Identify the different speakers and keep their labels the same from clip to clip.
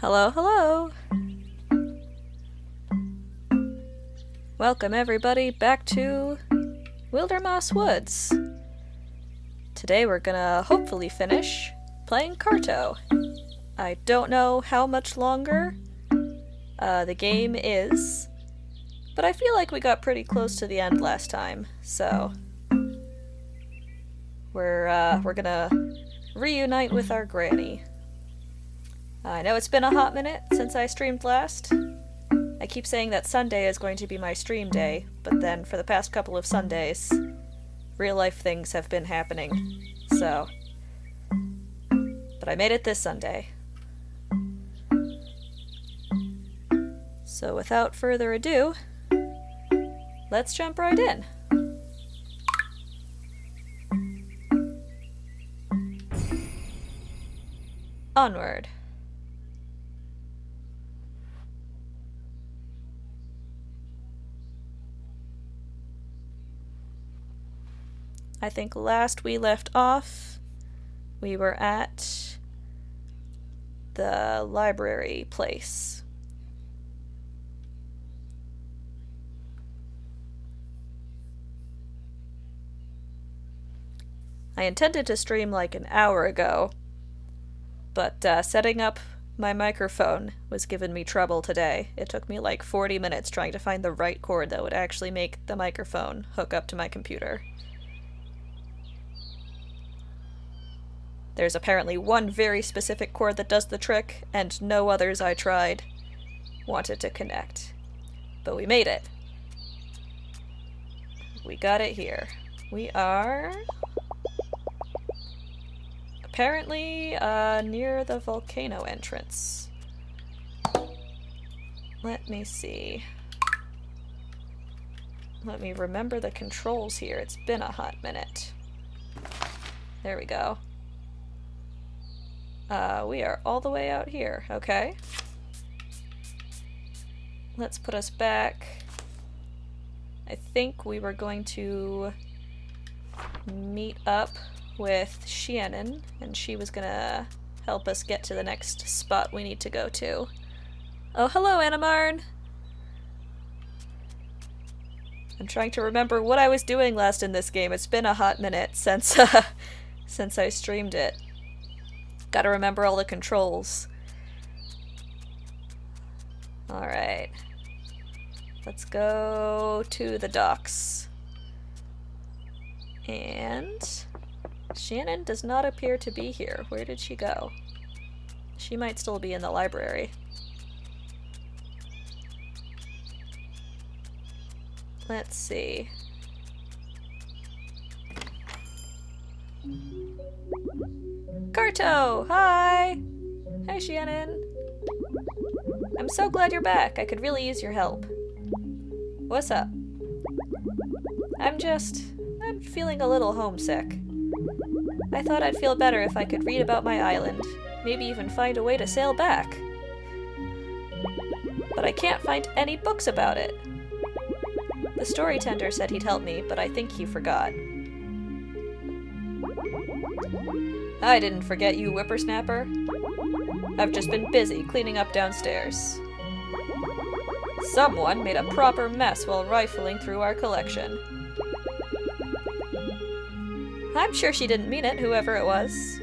Speaker 1: Hello, hello! Welcome everybody back to Wildermoss Woods. Today we're gonna hopefully finish playing Carto. I don't know how much longer the game is, but I feel like we got pretty close to the end last time, so we're gonna reunite with our granny. I know it's been a hot minute since I streamed last. I keep saying that Sunday is going to be my stream day, but then for the past couple of Sundays, real life things have been happening, so. But I made it this Sunday. So without further ado, let's jump right in. Onward. I think last we left off, we were at the library place. I intended to stream like an hour ago, but setting up my microphone was giving me trouble today. It took me like 40 minutes trying to find the right cord that would actually make the microphone hook up to my computer. There's apparently one very specific cord that does the trick, and no others I tried wanted to connect. But we made it. We got it here. We are apparently near the volcano entrance. Let me see. Let me remember the controls here. It's been a hot minute. There we go. We are all the way out here, okay. Let's put us back. I think we were going to meet up with Shannon, and she was gonna help us get to the next spot we need to go to. Oh, hello, Animarn! I'm trying to remember what I was doing last in this game. It's been a hot minute since, since I streamed it. Gotta remember all the controls. Alright. Let's go to the docks. And Shannon does not appear to be here. Where did she go? She might still be in the library. Let's see. Carto! Hi! Hi, Shannon. I'm so glad you're back. I could really use your help. What's up? I'm feeling a little homesick. I thought I'd feel better if I could read about my island, maybe even find a way to sail back. But I can't find any books about it. The story tender said he'd help me, but I think he forgot. I didn't forget you, whippersnapper. I've just been busy cleaning up downstairs. Someone made a proper mess while rifling through our collection. I'm sure she didn't mean it, whoever it was.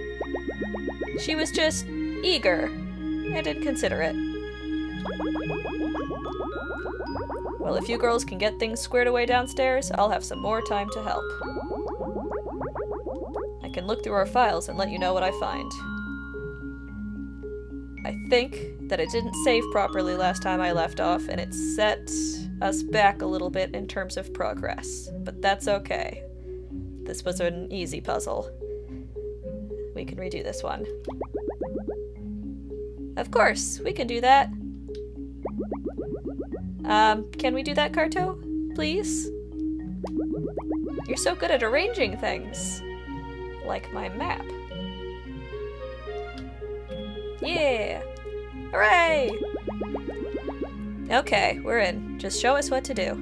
Speaker 1: She was just eager and inconsiderate. Well, if you girls can get things squared away downstairs, I'll have some more time to help. I can look through our files and let you know what I find. I think that it didn't save properly last time I left off, and it set us back a little bit in terms of progress. But that's okay. This was an easy puzzle. We can redo this one. Of course, we can do that. Can we do that, Carto? Please? You're so good at arranging things. Like my map. Yeah! Hooray! Okay, we're in. Just show us what to do.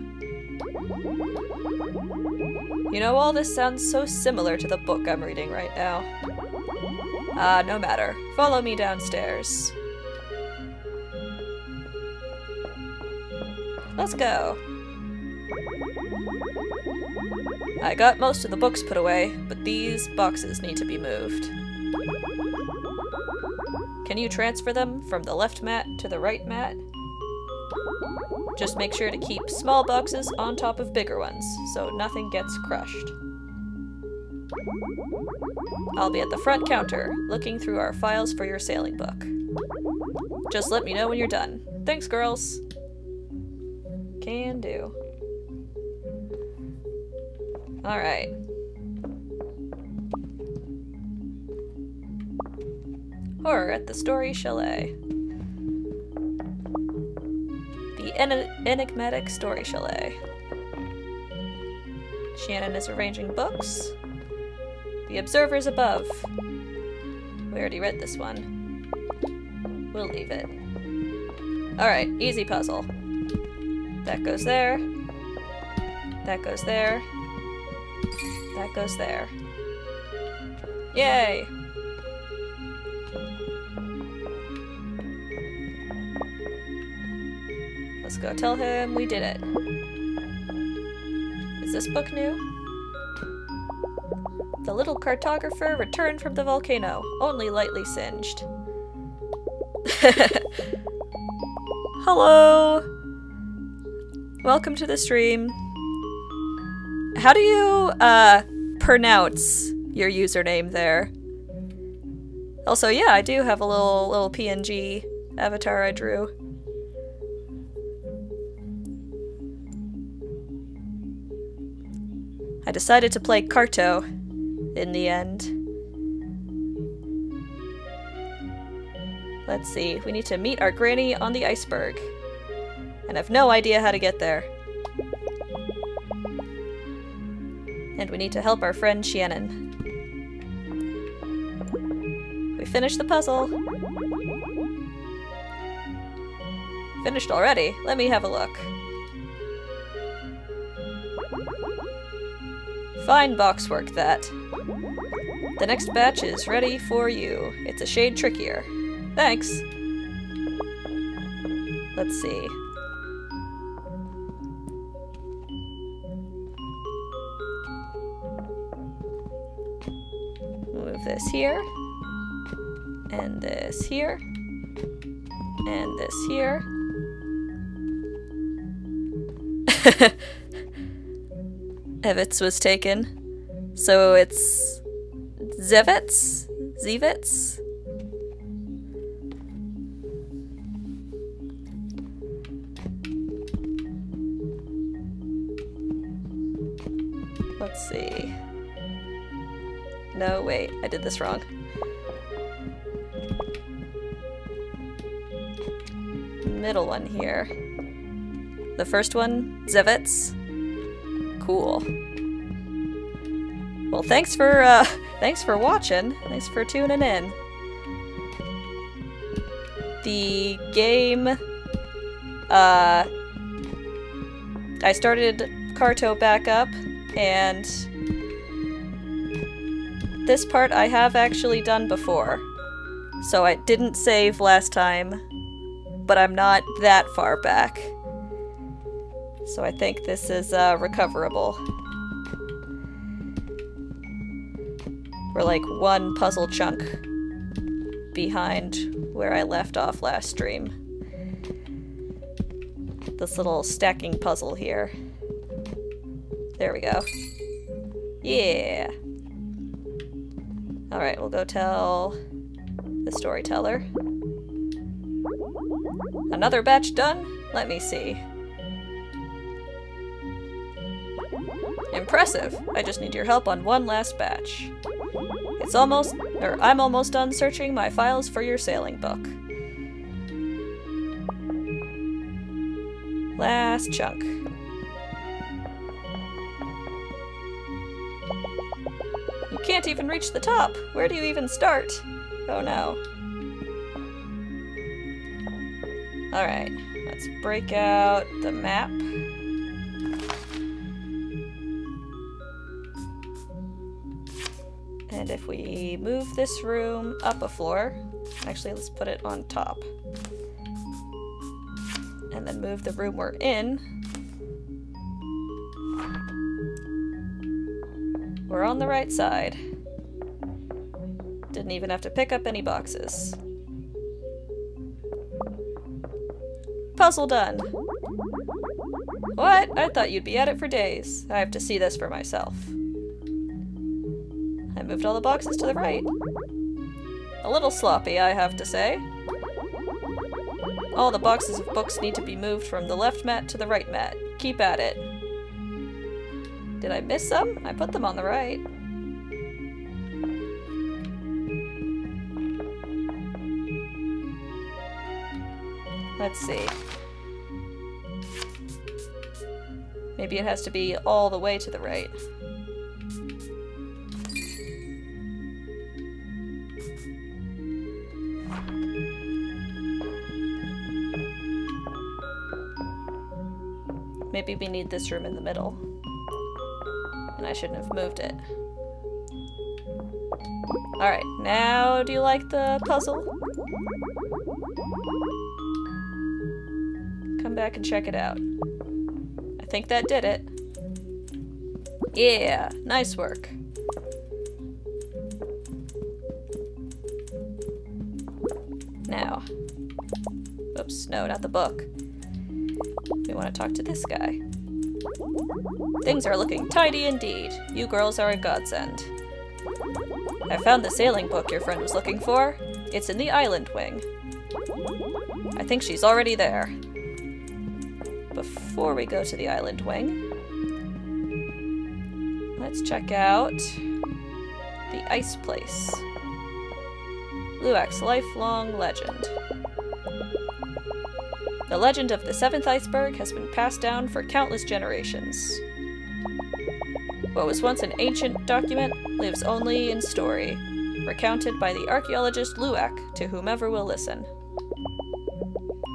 Speaker 1: You know, all this sounds so similar to the book I'm reading right now. No matter. Follow me downstairs. Let's go. I got most of the books put away, but these boxes need to be moved. Can you transfer them from the left mat to the right mat? Just make sure to keep small boxes on top of bigger ones, so nothing gets crushed. I'll be at the front counter, looking through our files for your sailing book. Just let me know when you're done. Thanks, girls! Can do. Alright. Horror at the Story Chalet. The enigmatic Story Chalet. Shannon is arranging books. The Observers Above. We already read this one. We'll leave it. Alright, easy puzzle. That goes there. That goes there. That goes there. Yay! Let's go tell him we did it. Is this book new? The little cartographer returned from the volcano, only lightly singed. Hello! Welcome to the stream. How do you, pronounce your username there? Also, yeah, I do have a little PNG avatar I drew. I decided to play Carto in the end. Let's see, we need to meet our granny on the iceberg. And I've no idea how to get there. And we need to help our friend Shannon. We finished the puzzle. Finished already? Let me have a look. Fine boxwork, that. The next batch is ready for you. It's a shade trickier. Thanks. Let's see. Move this here. And this here. And this here. Evitz was taken. So it's Zevitz? Zevitz? Let's see. No, wait, I did this wrong. Middle one here. The first one, Zevitz. Cool. Well, thanks for watching. Thanks for tuning in. The game, I started Carto back up, and this part I have actually done before. So I didn't save last time, but I'm not that far back. So I think this is recoverable. We're like one puzzle chunk behind where I left off last stream. This little stacking puzzle here. There we go. Yeah! Alright, we'll go tell the storyteller. Another batch done? Let me see. Impressive! I just need your help on one last batch. I'm almost done searching my files for your sailing book. Last chunk. You can't even reach the top! Where do you even start? Oh no. Alright, let's break out the map. And if we move this room up a floor, actually let's put it on top. And then move the room we're in. We're on the right side. Didn't even have to pick up any boxes. Puzzle done! What? I thought you'd be at it for days. I have to see this for myself. I moved all the boxes to the right. A little sloppy, I have to say. All the boxes of books need to be moved from the left mat to the right mat. Keep at it. Did I miss some? I put them on the right. Let's see. Maybe it has to be all the way to the right. Maybe we need this room in the middle. And I shouldn't have moved it. Alright, now do you like the puzzle? Come back and check it out. I think that did it. Yeah, nice work. Now. Oops, no, not the book. We want to talk to this guy. Things are looking tidy indeed. You girls are a godsend. I found the sailing book your friend was looking for. It's in the island wing. I think she's already there. Before we go to the island wing, let's check out the ice place. Luak's lifelong legend. The legend of the seventh iceberg has been passed down for countless generations. What was once an ancient document lives only in story, recounted by the archaeologist Luak to whomever will listen.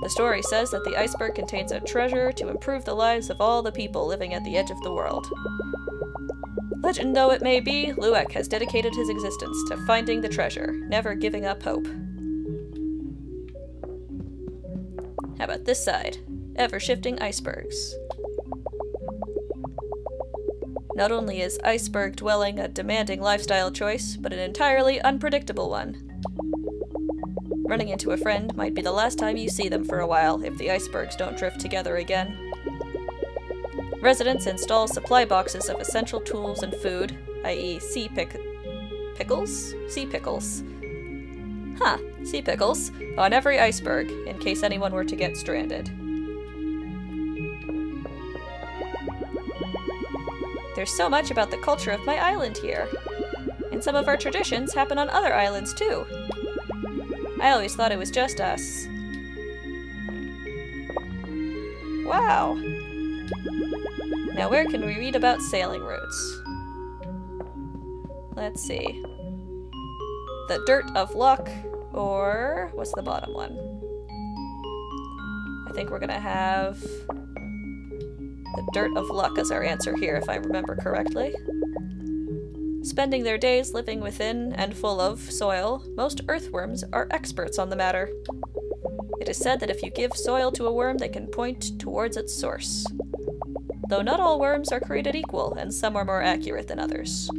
Speaker 1: The story says that the iceberg contains a treasure to improve the lives of all the people living at the edge of the world. Legend though it may be, Luak has dedicated his existence to finding the treasure, never giving up hope. How about this side? Ever-shifting icebergs. Not only is iceberg dwelling a demanding lifestyle choice, but an entirely unpredictable one. Running into a friend might be the last time you see them for a while if the icebergs don't drift together again. Residents install supply boxes of essential tools and food, i.e. sea pickles? Sea pickles. Huh, sea pickles, on every iceberg, in case anyone were to get stranded. There's so much about the culture of my island here. And some of our traditions happen on other islands too. I always thought it was just us. Wow. Now where can we read about sailing routes? Let's see. The Dirt of Luck, or what's the bottom one? I think we're gonna have the Dirt of Luck as our answer here, if I remember correctly. Spending their days living within and full of soil, most earthworms are experts on the matter. It is said that if you give soil to a worm, they can point towards its source. Though not all worms are created equal, and some are more accurate than others.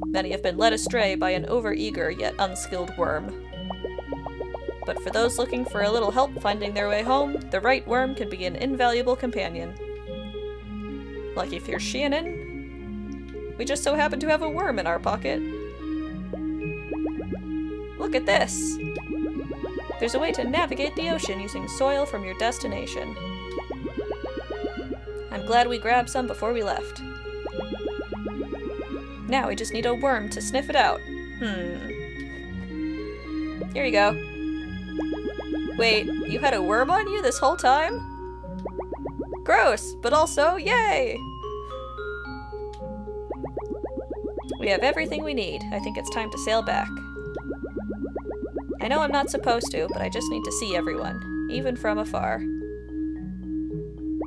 Speaker 1: Many have been led astray by an over-eager yet unskilled worm. But for those looking for a little help finding their way home, the right worm can be an invaluable companion. Lucky for Shannon, we just so happen to have a worm in our pocket. Look at this! There's a way to navigate the ocean using soil from your destination. I'm glad we grabbed some before we left. Now we just need a worm to sniff it out. Here you go. Wait, you had a worm on you this whole time? Gross, but also yay! We have everything we need. I think it's time to sail back. I know I'm not supposed to, but I just need to see everyone, even from afar.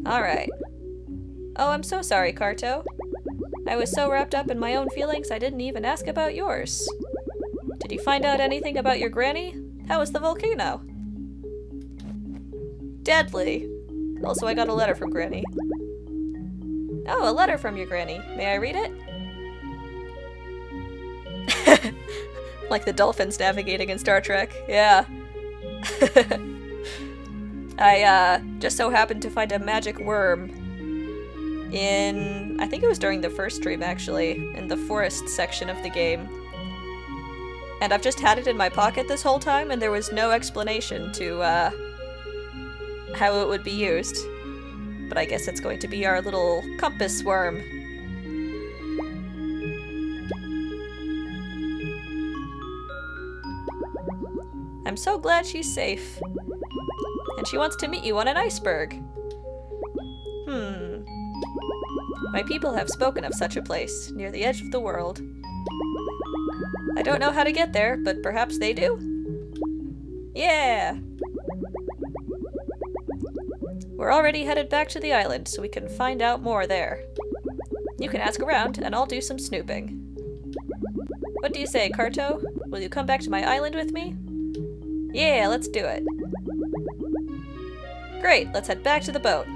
Speaker 1: Alright. Oh, I'm so sorry, Carto. I was so wrapped up in my own feelings I didn't even ask about yours. Did you find out anything about your granny? How was the volcano? Deadly! Also, I got a letter from Granny. Oh, a letter from your Granny. May I read it? Like the dolphins navigating in Star Trek. Yeah. I, just so happened to find a magic worm I think it was during the first stream, actually, in the forest section of the game. And I've just had it in my pocket this whole time, and there was no explanation to, how it would be used. But I guess it's going to be our little compass worm. I'm so glad she's safe. And she wants to meet you on an iceberg. My people have spoken of such a place, near the edge of the world. I don't know how to get there, but perhaps they do? Yeah! We're already headed back to the island, so we can find out more there. You can ask around, and I'll do some snooping. What do you say, Carto? Will you come back to my island with me? Yeah, let's do it. Great, let's head back to the boat.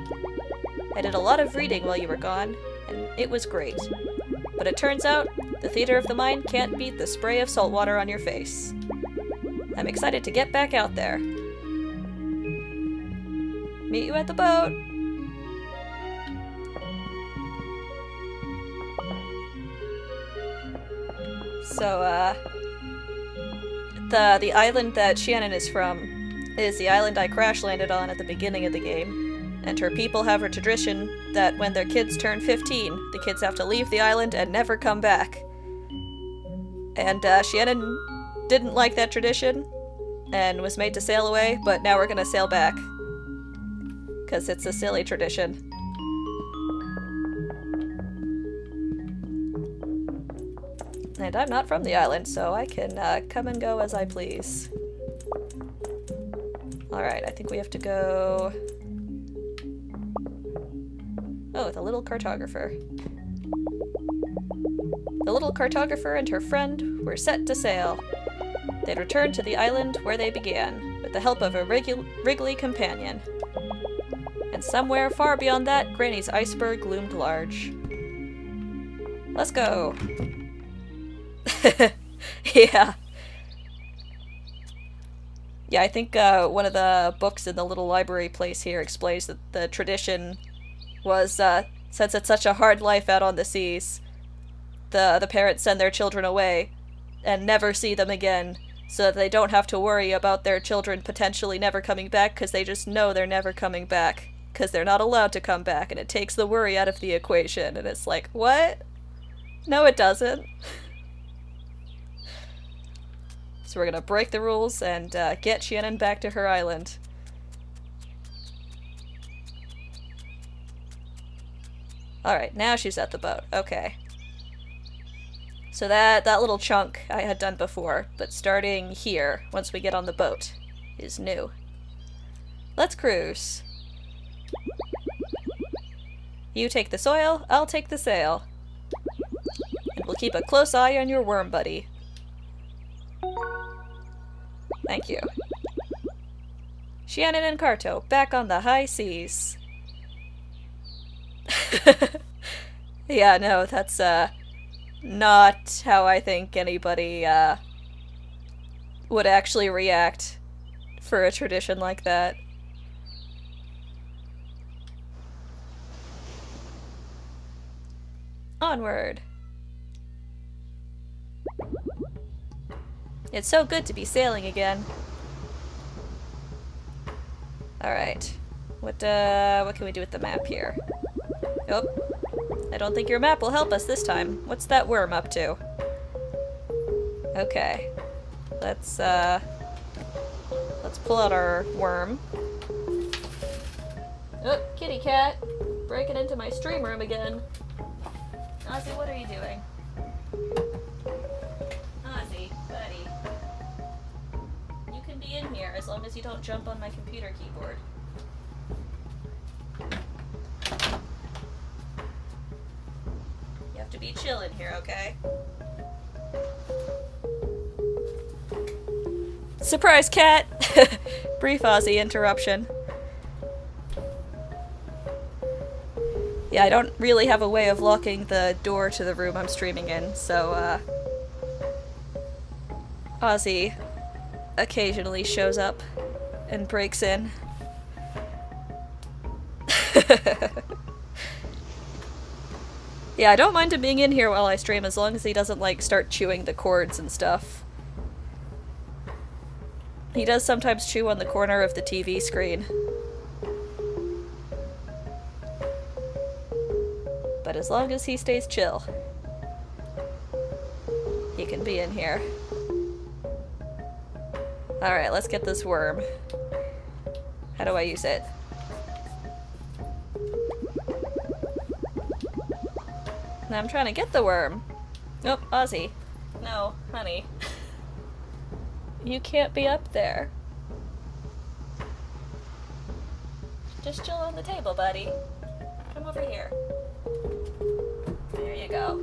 Speaker 1: I did a lot of reading while you were gone, and it was great. But it turns out, the theater of the mind can't beat the spray of salt water on your face. I'm excited to get back out there. Meet you at the boat! So, the island that Shannon is from is the island I crash landed on at the beginning of the game. And her people have a tradition that when their kids turn 15, the kids have to leave the island and never come back. And Shannon didn't like that tradition and was made to sail away, but now we're gonna sail back. Because it's a silly tradition. And I'm not from the island, so I can come and go as I please. Alright, I think we have to go... Oh, the little cartographer. The little cartographer and her friend were set to sail. They'd return to the island where they began, with the help of a wriggly companion. And somewhere far beyond that, Granny's iceberg loomed large. Let's go! Yeah. Yeah, I think one of the books in the little library place here explains that the tradition was, since it's such a hard life out on the seas, the parents send their children away and never see them again, so that they don't have to worry about their children potentially never coming back, because they just know they're never coming back, because they're not allowed to come back, and it takes the worry out of the equation, and it's like, what? No, it doesn't. So we're gonna break the rules and get Shannon back to her island. Alright, now she's at the boat. Okay. So that little chunk I had done before, but starting here, once we get on the boat, is new. Let's cruise. You take the soil, I'll take the sail. And we'll keep a close eye on your worm buddy. Thank you. Shannon and Carto, back on the high seas. Yeah, no, that's, not how I think anybody, would actually react for a tradition like that. Onward. It's so good to be sailing again. Alright. What can we do with the map here? Oh. I don't think your map will help us this time. What's that worm up to? Okay. Let's pull out our worm. Oh, kitty cat! Breaking into my stream room again. Ozzy, what are you doing? Ozzy, buddy. You can be in here as long as you don't jump on my computer keyboard. You have to be chill in here, okay? Surprise, cat! Brief Ozzy interruption. Yeah, I don't really have a way of locking the door to the room I'm streaming in, so, Ozzy occasionally shows up and breaks in. Yeah, I don't mind him being in here while I stream as long as he doesn't, like, start chewing the cords and stuff. He does sometimes chew on the corner of the TV screen. But as long as he stays chill, he can be in here. Alright, let's get this worm. How do I use it? Now I'm trying to get the worm. Nope, Ozzy. No, honey. You can't be up there. Just chill on the table, buddy. Come over here. There you go.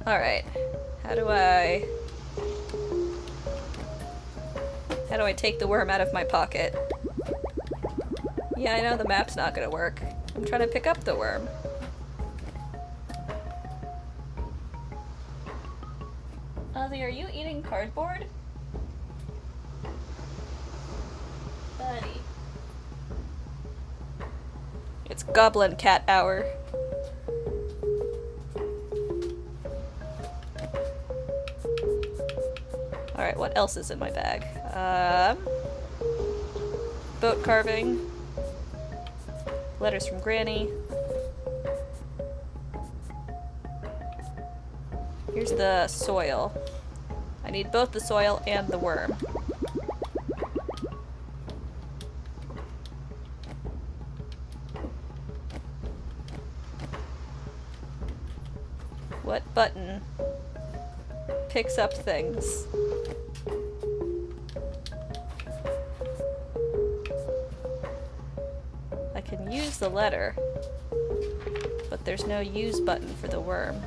Speaker 1: Alright. How do I take the worm out of my pocket? Yeah, I know the map's not gonna work. I'm trying to pick up the worm. Ozzy, are you eating cardboard? Buddy. It's Goblin Cat Hour. Alright, what else is in my bag? Boat carving. Letters from Granny. Here's the soil. I need both the soil and the worm. What button picks up things? I can use the letter, but there's no use button for the worm.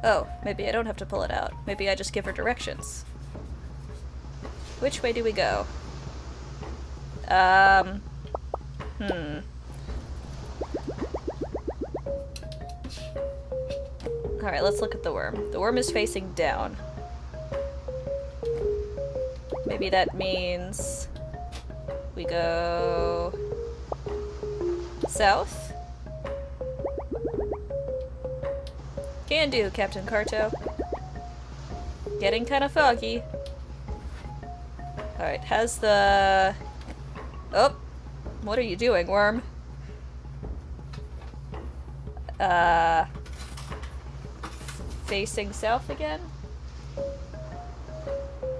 Speaker 1: Oh, maybe I don't have to pull it out. Maybe I just give her directions. Which way do we go? Alright, let's look at the worm. The worm is facing down. Maybe that means we go south? Can do, Captain Carto. Getting kinda foggy. Alright, has the... Oh! What are you doing, worm? Facing south again?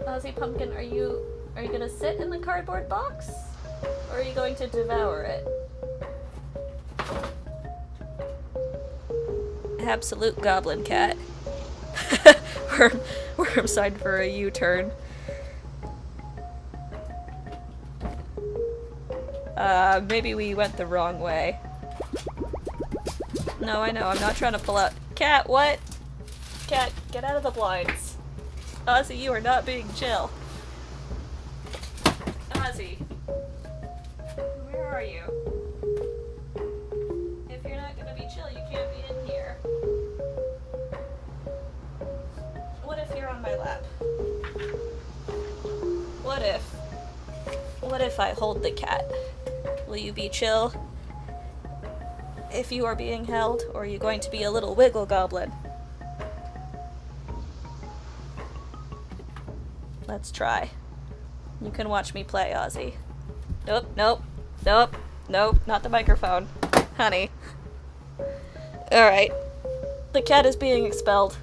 Speaker 1: Ozzy Pumpkin, are you gonna sit in the cardboard box? Or are you going to devour it? Absolute goblin cat. Worm signed for a U-turn. Maybe we went the wrong way. No, I know, I'm not trying to pull out- Cat, what? Cat, get out of the blinds. Ozzy, you are not being chill. Ozzy. Where are you? If you're not gonna be chill, you can't be in here. What if you're on my lap? What if I hold the cat? Will you be chill? If you are being held, or are you going to be a little wiggle goblin? Let's try. You can watch me play, Ozzy. Nope, nope, nope, nope, not the microphone. Honey. Alright. The cat is being expelled.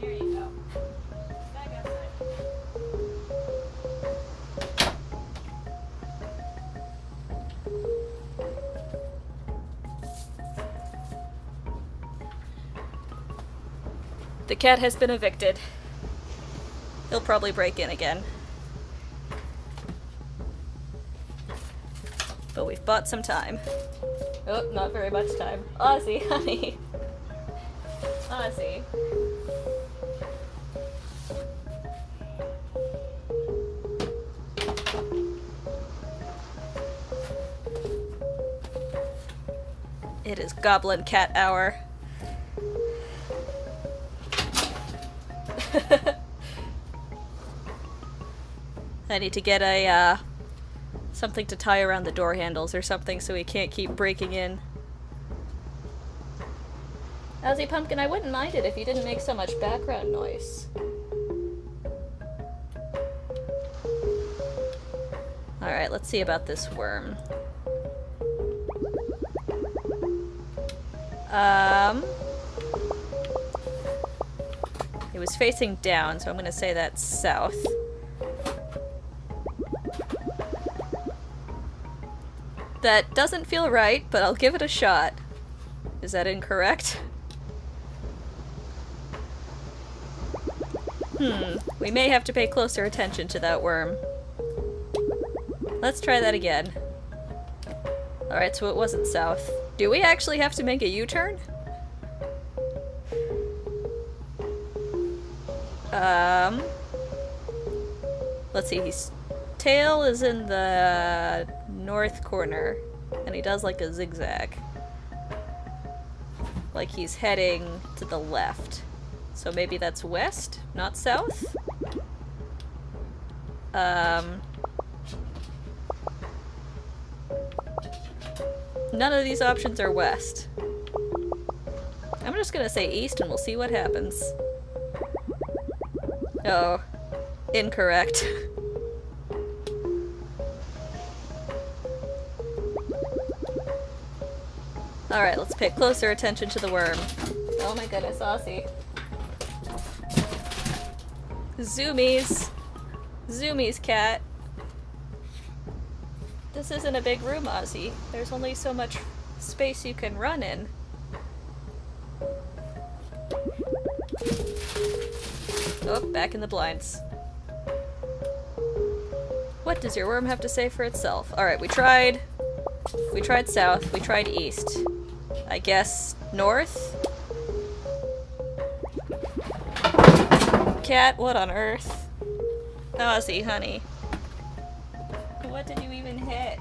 Speaker 1: There you go. Back outside. The cat has been evicted. He'll probably break in again. but we've bought some time. Oh, not very much time. Ozzy, honey. Ozzy. It is Goblin Cat Hour. I need to get a, something to tie around the door handles or something so he can't keep breaking in. Ozzy Pumpkin, I wouldn't mind it if you didn't make so much background noise. Alright, let's see about this worm. It was facing down, so I'm gonna say that's south. That doesn't feel right, but I'll give it a shot. Is that incorrect? We may have to pay closer attention to that worm. Let's try that again. Alright, so it wasn't south. Do we actually have to make a U-turn? Let's see, his tail is in the north corner, and he does like a zigzag. Like he's heading to the left. So maybe that's west, not south? None of these options are west. I'm just gonna say east and we'll see what happens. Oh, incorrect. Alright, let's pay closer attention to the worm. Oh my goodness, Aussie. Zoomies. Zoomies, cat. This isn't a big room, Ozzy. There's only so much space you can run in. Oh, back in the blinds. What does your worm have to say for itself? Alright, we tried south, we tried east. I guess north? Cat, what on earth? Ozzy, honey. What did you even hit?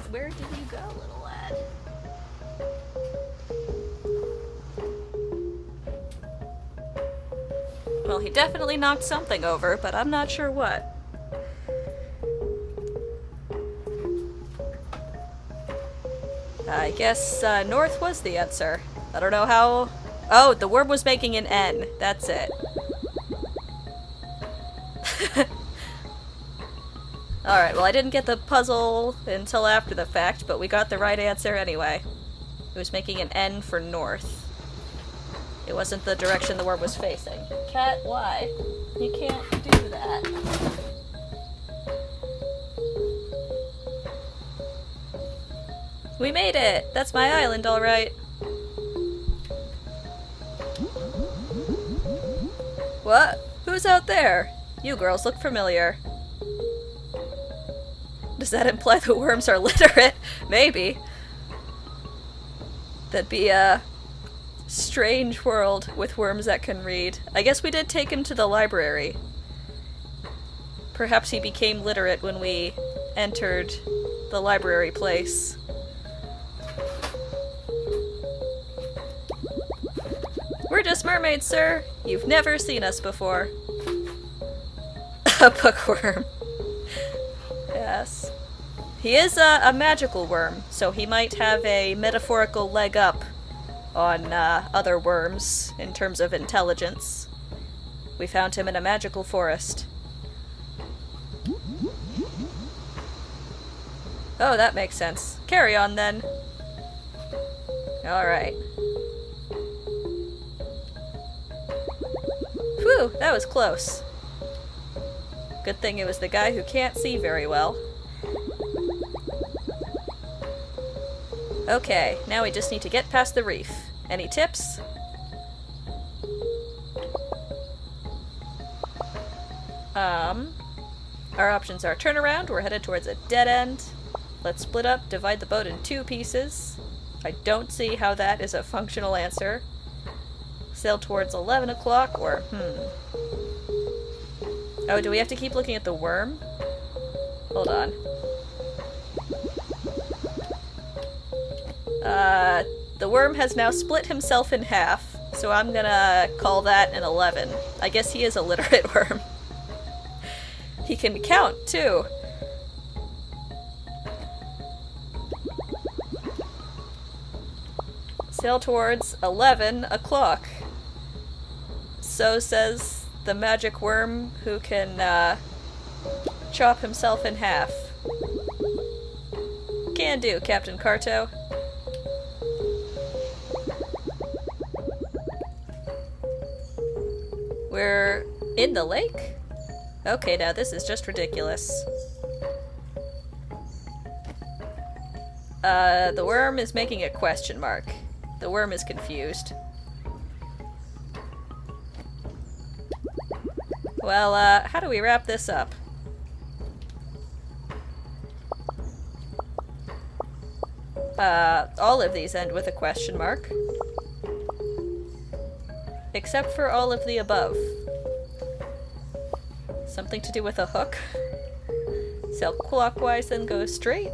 Speaker 1: Where did you go, little lad? Well, he definitely knocked something over, but I'm not sure what. I guess north was the answer. I don't know how... Oh, the worm was making an N. That's it. Alright, well I didn't get the puzzle until after the fact, but we got the right answer anyway. It was making an N for north. It wasn't the direction the worm was facing. Cat, why? You can't do that. We made it! That's my island, alright. What? Who's out there? You girls look familiar. Does that imply the worms are literate? Maybe. That'd be a strange world with worms that can read. I guess we did take him to the library. Perhaps he became literate when we entered the library place. We're just mermaids, sir. You've never seen us before. A bookworm. Yes. He is a magical worm, so he might have a metaphorical leg up on other worms in terms of intelligence. We found him in a magical forest. Oh, that makes sense. Carry on, then. Alright. Whew, that was close. Good thing it was the guy who can't see very well. Okay, now we just need to get past the reef. Any tips? Our options are turn around, we're headed towards a dead end. Let's split up, divide the boat in 2 pieces. I don't see how that is a functional answer. Sail towards 11 o'clock, or Oh, do we have to keep looking at the worm? Hold on. The worm has now split himself in half, so I'm gonna call that an 11. I guess he is a literate worm. He can count, too. Sail towards 11 o'clock. So says the magic worm who can, chop himself in half. Can do, Captain Carto. We're in the lake? Okay, now this is just ridiculous. The worm is making a question mark. The worm is confused. Well, how do we wrap this up? All of these end with a question mark. Except for all of the above. Something to do with a hook. Sail clockwise, then go straight.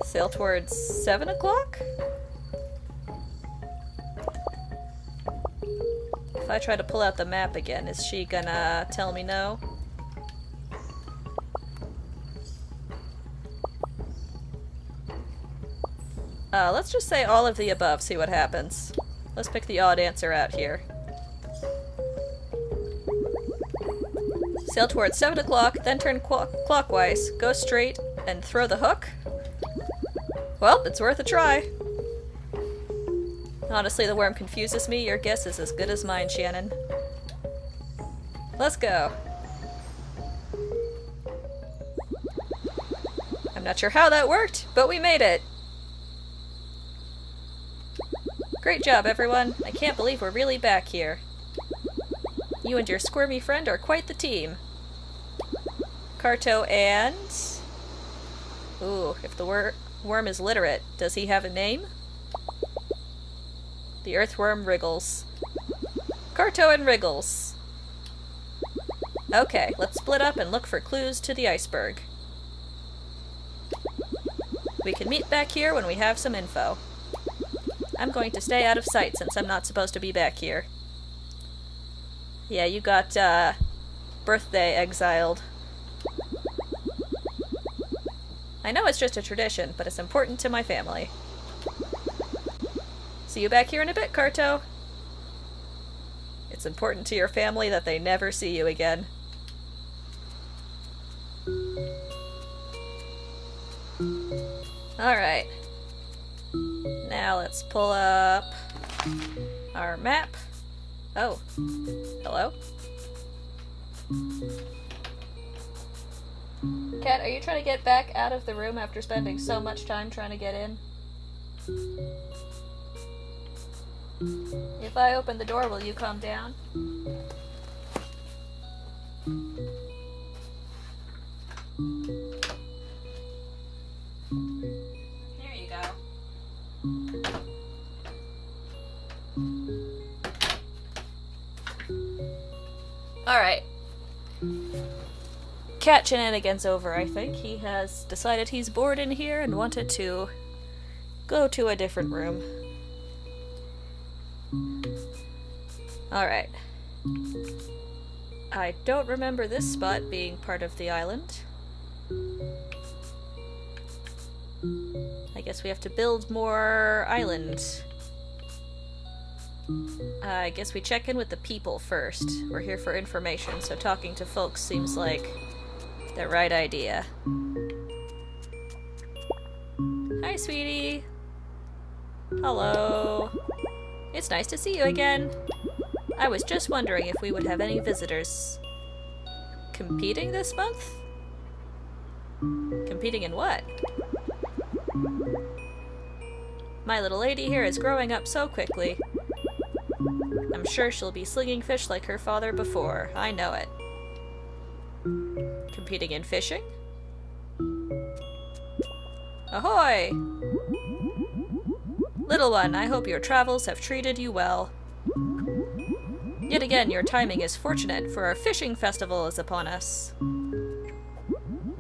Speaker 1: Sail towards 7 o'clock? If I try to pull out the map again, is she gonna tell me no? Let's just say all of the above, see what happens. Let's pick the odd answer out here. Sail towards 7 o'clock, then turn clockwise, go straight, and throw the hook? Well, it's worth a try. Honestly, the worm confuses me. Your guess is as good as mine, Shannon. Let's go. I'm not sure how that worked, but we made it. Great job, everyone. I can't believe we're really back here. You and your squirmy friend are quite the team. Carto and... Ooh, if the worm is literate, does he have a name? The earthworm wriggles. Carto and Wriggles. Okay, let's split up and look for clues to the iceberg. We can meet back here when we have some info. I'm going to stay out of sight since I'm not supposed to be back here. Yeah, you got, birthday exiled. I know it's just a tradition, but it's important to my family. See you back here in a bit, Carto. It's important to your family that they never see you again. Alright. Now let's pull up our map. Oh. Hello? Cat, are you trying to get back out of the room after spending so much time trying to get in? If I open the door, will you calm down? There you go. Alright. Cat shenanigans over, I think. He has decided he's bored in here and wanted to go to a different room. Alright. I don't remember this spot being part of the island. I guess we have to build more island. I guess we check in with the people first. We're here for information, so talking to folks seems like the right idea. Hi, sweetie. Hello. It's nice to see you again. I was just wondering if we would have any visitors. Competing this month? Competing in what? My little lady here is growing up so quickly. I'm sure she'll be slinging fish like her father before. I know it. competing in fishing? Ahoy! Little one, I hope your travels have treated you well. Yet again, your timing is fortunate, for our fishing festival is upon us.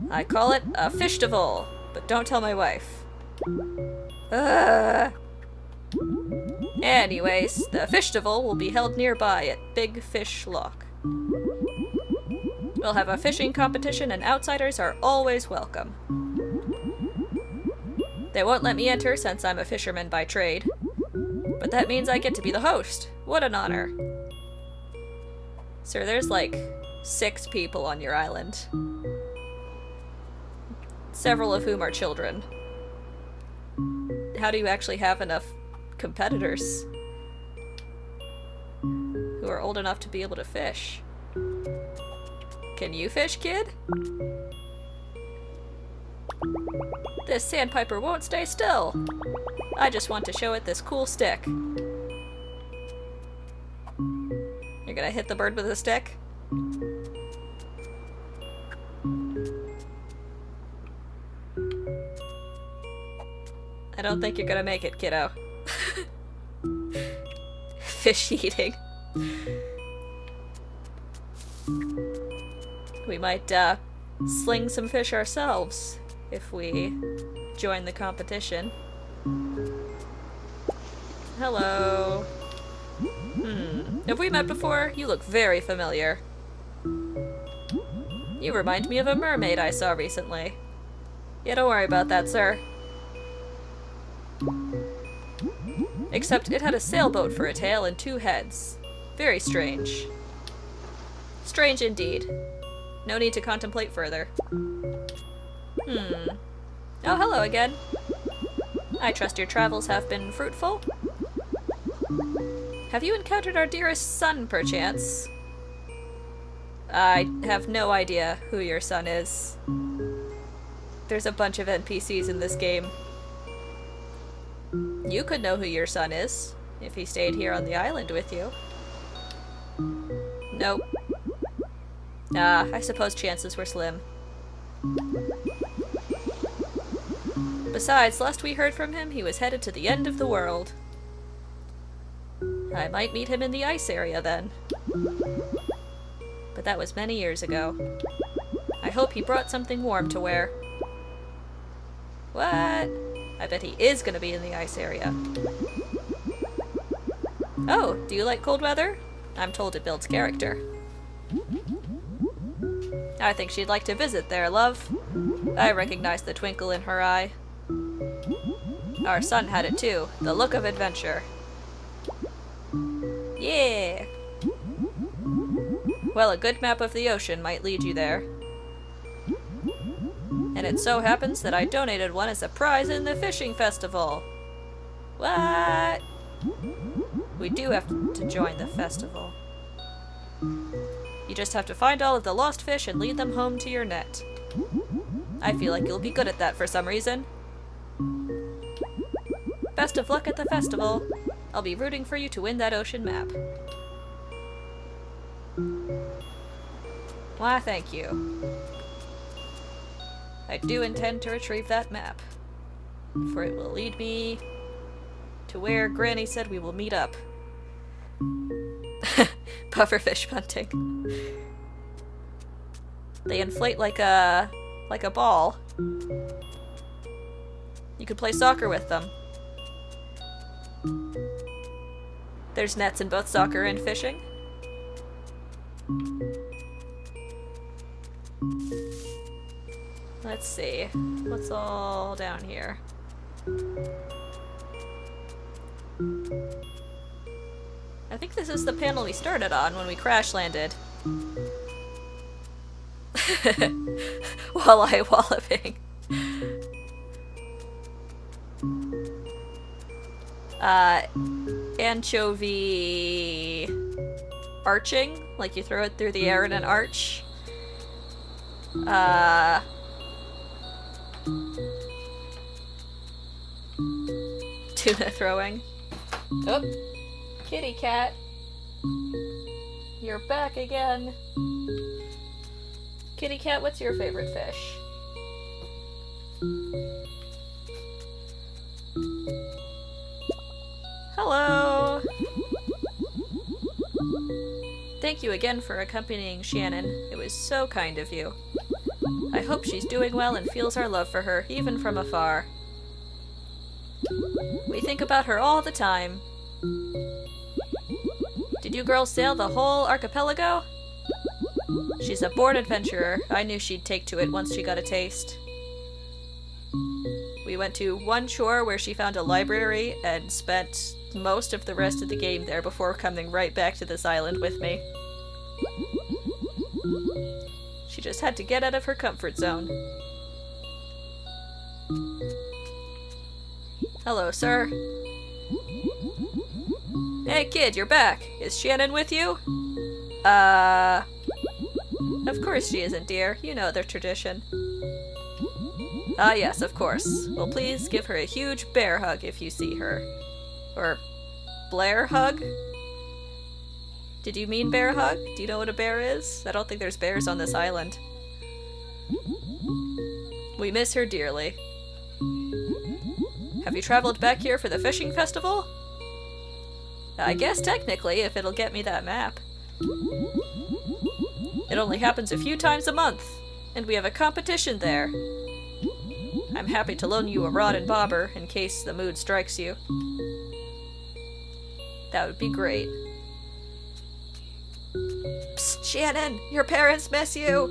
Speaker 1: I call it a fishtival, but don't tell my wife. Anyways, the fishtival will be held nearby at Big Fish Lock. We'll have a fishing competition and outsiders are always welcome. They won't let me enter since I'm a fisherman by trade, but that means I get to be the host. What an honor. Sir, there's like 6 people on your island. Several of whom are children. How do you actually have enough competitors who are old enough to be able to fish? Can you fish, kid? This sandpiper won't stay still. I just want to show it this cool stick. You're gonna hit the bird with a stick? I don't think you're gonna make it, kiddo. Fish eating. We might, sling some fish ourselves if we join the competition. Hello. Have we met before? You look very familiar. You remind me of a mermaid I saw recently. Yeah, don't worry about that, sir. Except it had a sailboat for a tail and 2 heads. Very strange. Strange indeed. No need to contemplate further. Oh, hello again. I trust your travels have been fruitful? Have you encountered our dearest son, perchance? I have no idea who your son is. There's a bunch of NPCs in this game. You could know who your son is, if he stayed here on the island with you. Nope. I suppose chances were slim. Besides, last we heard from him, he was headed to the end of the world. I might meet him in the ice area then. But that was many years ago. I hope he brought something warm to wear. What? I bet he is gonna be in the ice area. Oh, do you like cold weather? I'm told it builds character. I think she'd like to visit there, love. I recognize the twinkle in her eye. Our son had it too, the look of adventure. Yeah! Well, a good map of the ocean might lead you there. And it so happens that I donated one as a prize in the fishing festival. What? We do have to join the festival. You just have to find all of the lost fish and lead them home to your net. I feel like you'll be good at that for some reason. Best of luck at the festival. I'll be rooting for you to win that ocean map. Why, thank you. I do intend to retrieve that map, for it will lead me to where Granny said we will meet up. Pufferfish bunting. They inflate like a ball. You could play soccer with them. There's nets in both soccer and fishing. Let's see. What's all down here? I think this is the panel we started on when we crash landed. Walleye walloping. Anchovy arching, like you throw it through the air in an arch. Tuna throwing. Oh, kitty cat. You're back again. Kitty cat, what's your favorite fish? Hello! Thank you again for accompanying Shannon. It was so kind of you. I hope she's doing well and feels our love for her, even from afar. We think about her all the time. Did you girls sail the whole archipelago? She's a born adventurer. I knew she'd take to it once she got a taste. We went to one shore where she found a library and spent most of the rest of the game there before coming right back to this island with me. She just had to get out of her comfort zone. Hello, sir. Hey, kid, you're back. Is Shannon with you? Of course she isn't, dear. You know their tradition. Ah, yes, of course. Well, please give her a huge bear hug if you see her. Or Blair hug? Did you mean bear hug? Do you know what a bear is? I don't think there's bears on this island. We miss her dearly. Have you traveled back here for the fishing festival? I guess technically, if it'll get me that map. It only happens a few times a month, and we have a competition there. I'm happy to loan you a rod and bobber in case the mood strikes you. That would be great. Psst, Shannon! Your parents miss you!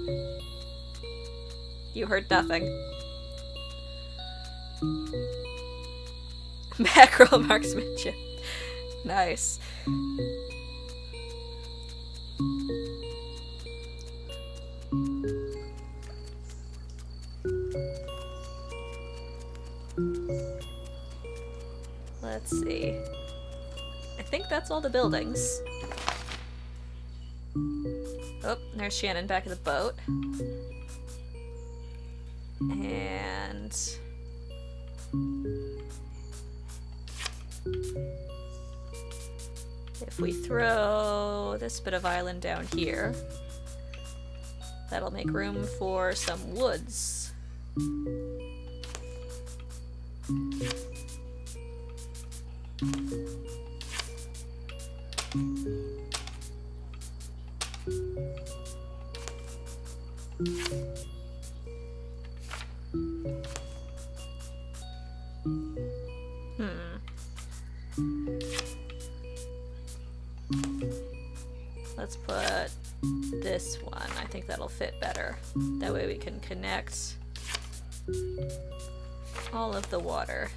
Speaker 1: You heard nothing. Mackerel marksmanship. Nice. Let's see. I think that's all the buildings. Oh, there's Shannon back at the boat. And if we throw this bit of island down here, that'll make room for some woods. Let's put this one. I think that'll fit better. That way we can connect all of the water.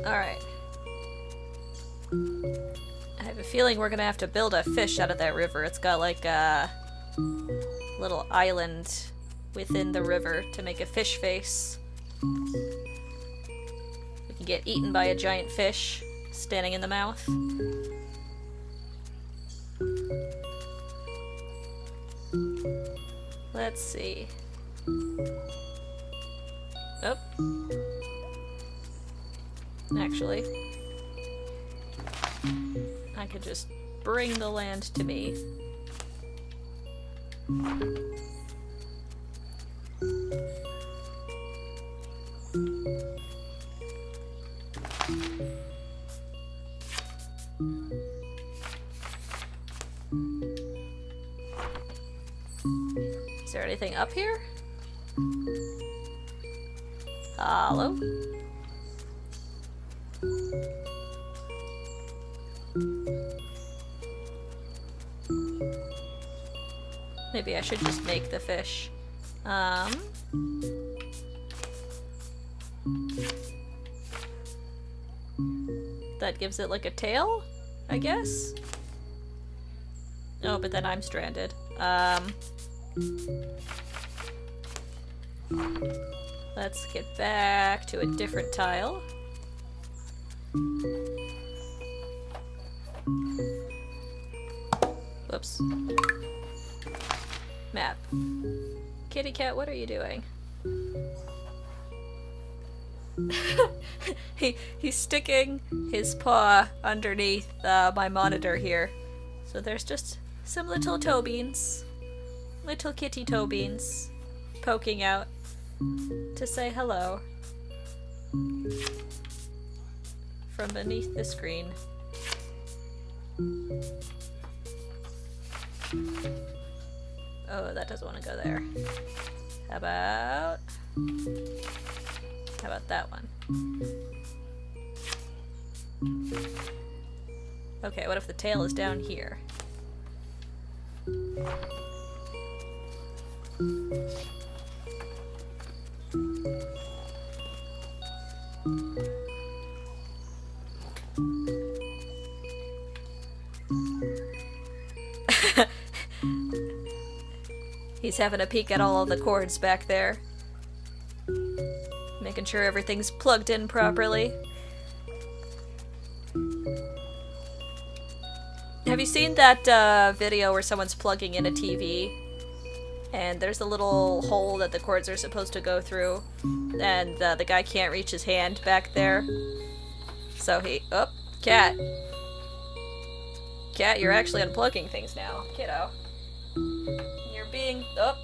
Speaker 1: Alright. I have a feeling we're gonna have to build a fish out of that river. It's got like a little island within the river to make a fish face. We can get eaten by a giant fish standing in the mouth. Let's see. Oh. Actually, I could just bring the land to me. Is there anything up here? Hello? Maybe I should just make the fish. That gives it like a tail, I guess? Oh, but then I'm stranded. Let's get back to a different tile. Whoops. Map. Kitty cat, what are you doing? He's sticking his paw underneath my monitor here. So there's just some little toe beans. Little kitty toe beans poking out to say hello from beneath the screen. Oh, that doesn't want to go there. How about that one? Okay, what if the tail is down here? He's having a peek at all of the cords back there. Making sure everything's plugged in properly. Have you seen that video where someone's plugging in a TV? And there's a little hole that the cords are supposed to go through. And the guy can't reach his hand back there. So he... Oh, cat. Cat, you're actually unplugging things now, kiddo. You're being... Oh.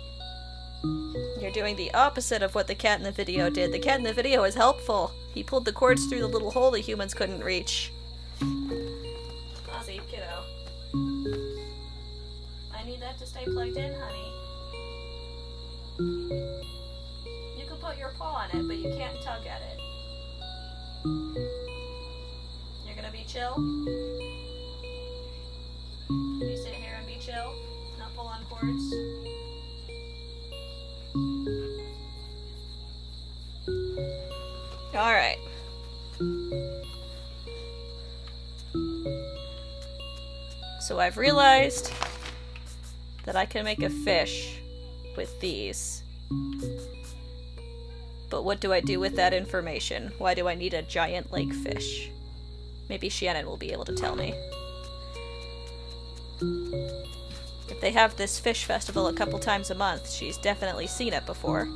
Speaker 1: You're doing the opposite of what the cat in the video did. The cat in the video is helpful. He pulled the cords through the little hole that humans couldn't reach. Ozzy, kiddo. I need that to stay plugged in, honey. You can put your paw on it, but you can't tug at it. You're gonna be chill? Can you sit here and be chill? Not pull on cords? Alright. So I've realized that I can make a fish with these. But what do I do with that information? Why do I need a giant lake fish? Maybe Shannon will be able to tell me. If they have this fish festival a couple times a month, she's definitely seen it before.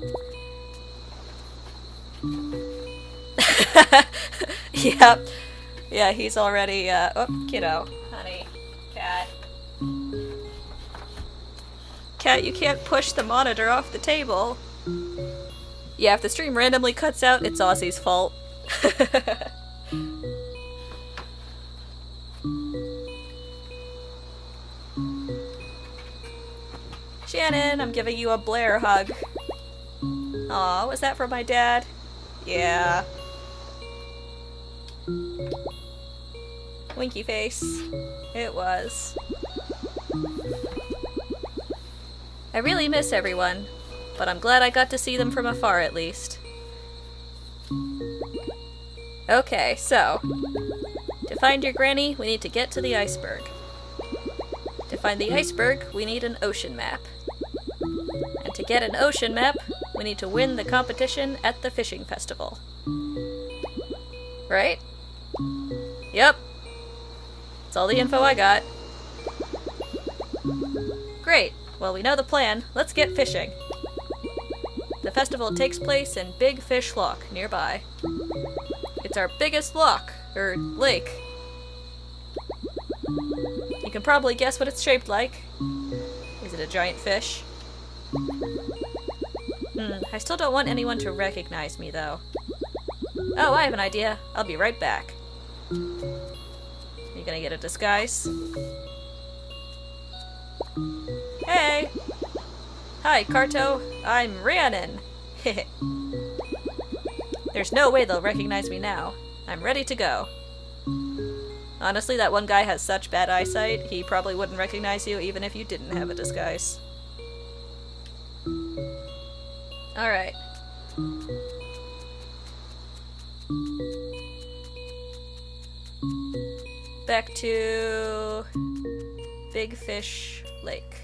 Speaker 1: Yep. Yeah, he's already, oh, kiddo. Honey. Cat. Cat, you can't push the monitor off the table. Yeah, if the stream randomly cuts out, it's Ozzy's fault. Shannon, I'm giving you a Blair hug. Aw, was that for my dad? Yeah. Winky face. It was. I really miss everyone, but I'm glad I got to see them from afar at least. Okay, so, to find your granny, we need to get to the iceberg. To find the iceberg, we need an ocean map. And to get an ocean map, we need to win the competition at the fishing festival. Right? Yep. That's all the info I got. Great. Well, we know the plan. Let's get fishing. The festival takes place in Big Fish Loch, nearby. It's our biggest loch, or lake. You can probably guess what it's shaped like. Is it a giant fish? I still don't want anyone to recognize me, though. Oh, I have an idea. I'll be right back. You gonna get a disguise? Hey! Hi, Carto. I'm Rhiannon. There's no way they'll recognize me now. I'm ready to go. Honestly, that one guy has such bad eyesight, he probably wouldn't recognize you even if you didn't have a disguise. Alright. Back to Big Fish Lake.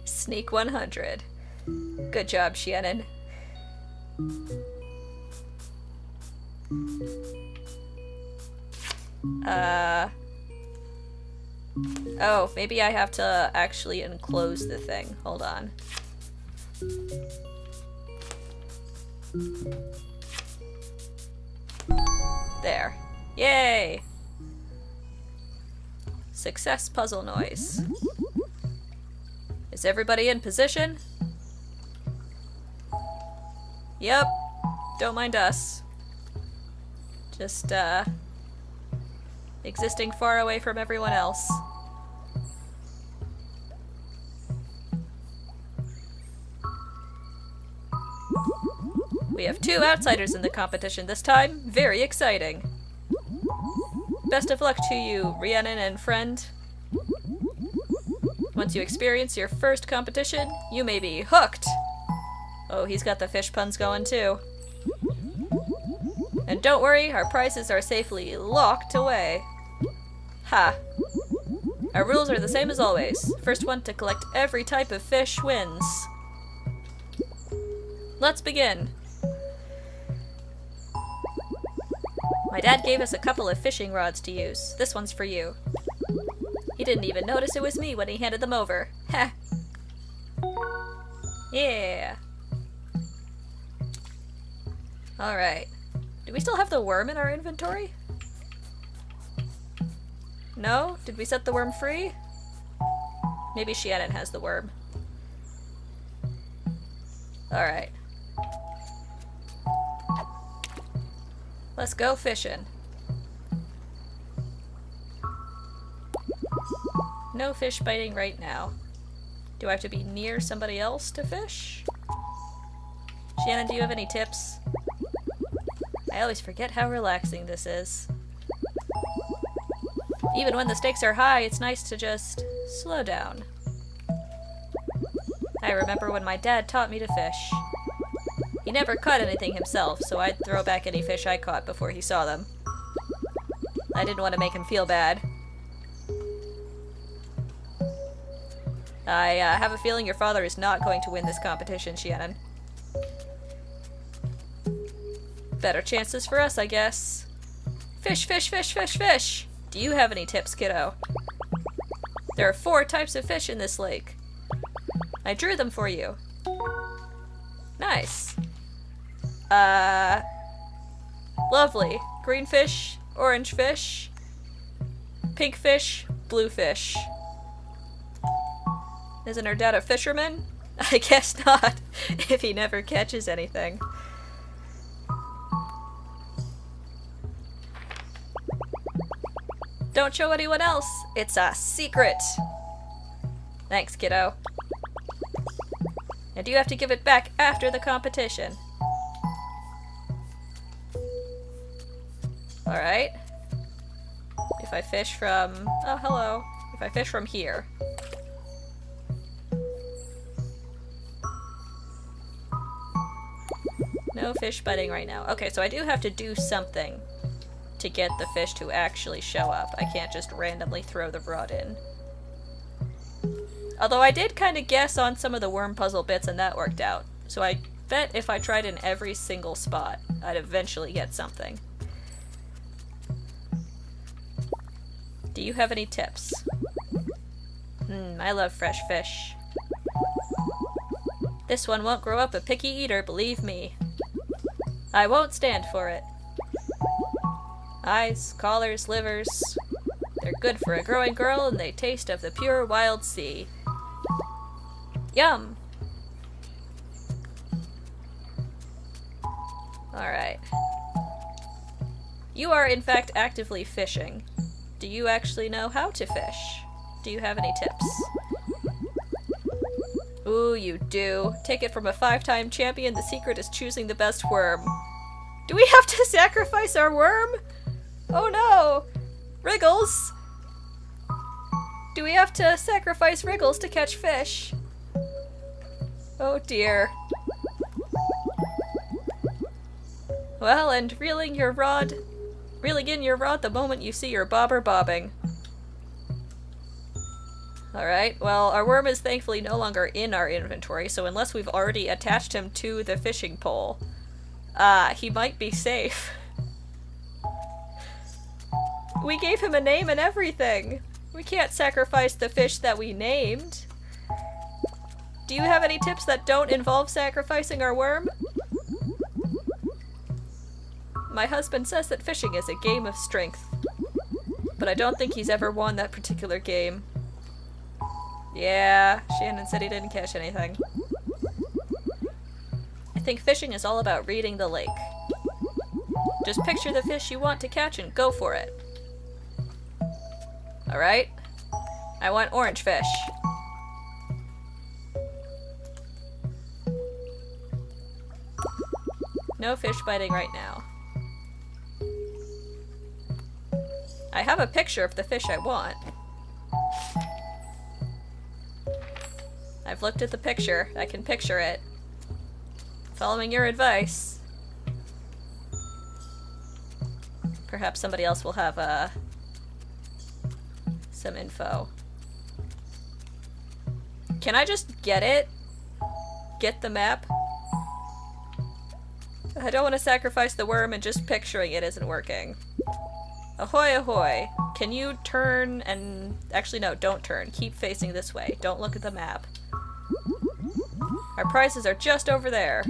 Speaker 1: Sneak 100. Good job, Shannon. Oh, maybe I have to actually enclose the thing. Hold on. There. Yay! Success puzzle noise. Is everybody in position? Yep. Don't mind us. Just, existing far away from everyone else. We have 2 outsiders in the competition this time. Very exciting. Best of luck to you, Rhiannon and friend. Once you experience your first competition, you may be hooked. Oh, he's got the fish puns going too. And don't worry, our prizes are safely locked away. Ha. Our rules are the same as always. First one to collect every type of fish wins. Let's begin. My dad gave us a couple of fishing rods to use. This one's for you. He didn't even notice it was me when he handed them over. Heh. Yeah. Alright. Do we still have the worm in our inventory? No? Did we set the worm free? Maybe Shannon has the worm. Alright. Let's go fishing. No fish biting right now. Do I have to be near somebody else to fish? Shannon, do you have any tips? I always forget how relaxing this is. Even when the stakes are high, it's nice to just slow down. I remember when my dad taught me to fish. He never caught anything himself, so I'd throw back any fish I caught before he saw them. I didn't want to make him feel bad. I have a feeling your father is not going to win this competition, Shannon. Better chances for us, I guess. Fish, fish, fish, fish, fish! Do you have any tips, kiddo? There are 4 types of fish in this lake. I drew them for you. Nice. Lovely. Green fish, orange fish, pink fish, blue fish. Isn't her dad a fisherman? I guess not, if he never catches anything. Don't show anyone else. It's a secret. Thanks, kiddo. And you have to give it back after the competition. Alright. If I fish from... Oh, hello. If I fish from here. No fish biting right now. Okay, so I do have to do something to get the fish to actually show up. I can't just randomly throw the rod in. Although I did kind of guess on some of the worm puzzle bits and that worked out. So I bet if I tried in every single spot, I'd eventually get something. Do you have any tips? I love fresh fish. This one won't grow up a picky eater, believe me. I won't stand for it. Eyes, collars, livers. They're good for a growing girl and they taste of the pure wild sea. Yum! Alright. You are in fact actively fishing. Do you actually know how to fish? Do you have any tips? Ooh, you do. Take it from a 5-time champion, the secret is choosing the best worm. Do we have to sacrifice our worm? Oh no! Wriggles! Do we have to sacrifice Wriggles to catch fish? Oh dear. Well, and reeling in your rod the moment you see your bobber bobbing. Alright, well, our worm is thankfully no longer in our inventory, so unless we've already attached him to the fishing pole, he might be safe. We gave him a name and everything! We can't sacrifice the fish that we named. Do you have any tips that don't involve sacrificing our worm? My husband says that fishing is a game of strength, but I don't think he's ever won that particular game. Yeah, Shannon said he didn't catch anything. I think fishing is all about reading the lake. Just picture the fish you want to catch and go for it. Alright? I want orange fish. No fish biting right now. I have a picture of the fish I want. I've looked at the picture. I can picture it. Following your advice. Perhaps somebody else will have some info. Can I just get it? Get the map? I don't want to sacrifice the worm, and just picturing it isn't working. Ahoy, ahoy. Can you turn and... Actually, no, don't turn. Keep facing this way. Don't look at the map. Our prizes are just over there.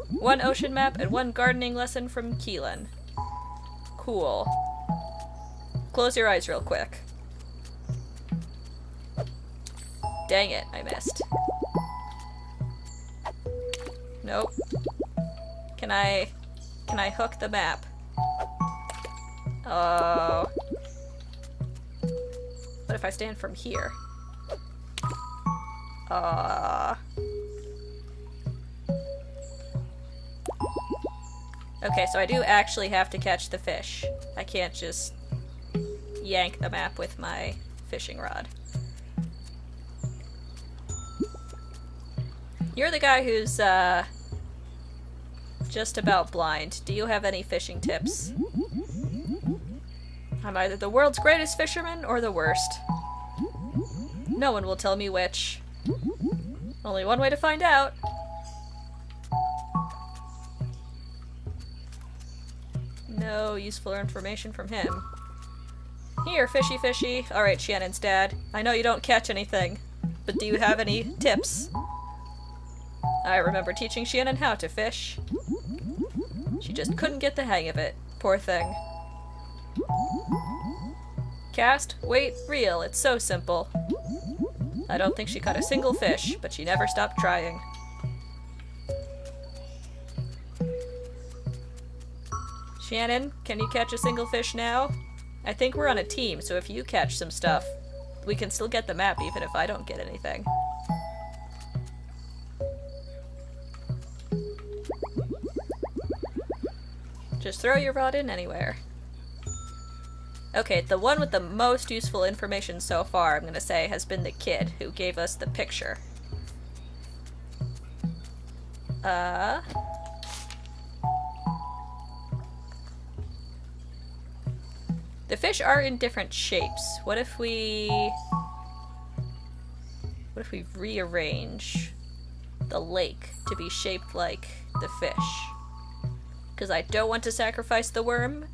Speaker 1: 1 ocean map and 1 gardening lesson from Keelan. Cool. Close your eyes real quick. Dang it, I missed. Nope. Can I hook the map? Oh. What if I stand from here? Okay, so I do actually have to catch the fish. I can't just yank the map with my fishing rod. You're the guy who's, just about blind. Do you have any fishing tips? I'm either the world's greatest fisherman or the worst. No one will tell me which. Only one way to find out. No useful information from him. Here, fishy fishy. Alright, Shannon's dad. I know you don't catch anything, but do you have any tips? I remember teaching Shannon how to fish. She just couldn't get the hang of it. Poor thing. Cast, wait, reel. It's so simple. I don't think she caught a single fish, but she never stopped trying. Shannon, can you catch a single fish now? I think we're on a team, so if you catch some stuff, we can still get the map even if I don't get anything. Just throw your rod in anywhere. Okay, the one with the most useful information so far, I'm gonna say, has been the kid who gave us the picture. The fish are in different shapes. What if we rearrange the lake to be shaped like the fish? Because I don't want to sacrifice the worm.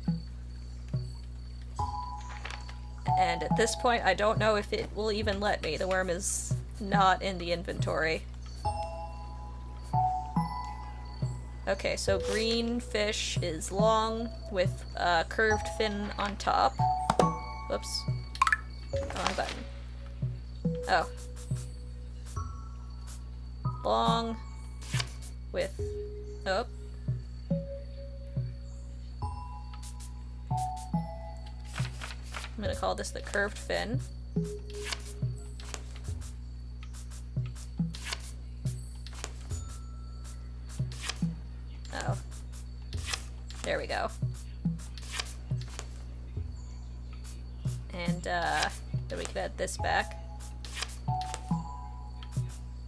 Speaker 1: And at this point, I don't know if it will even let me. The worm is not in the inventory. Okay, so green fish is long with a curved fin on top. Whoops. Wrong button. Oh. Long with... Oh. I'm gonna call this the curved fin. Oh. There we go. And, then we can add this back.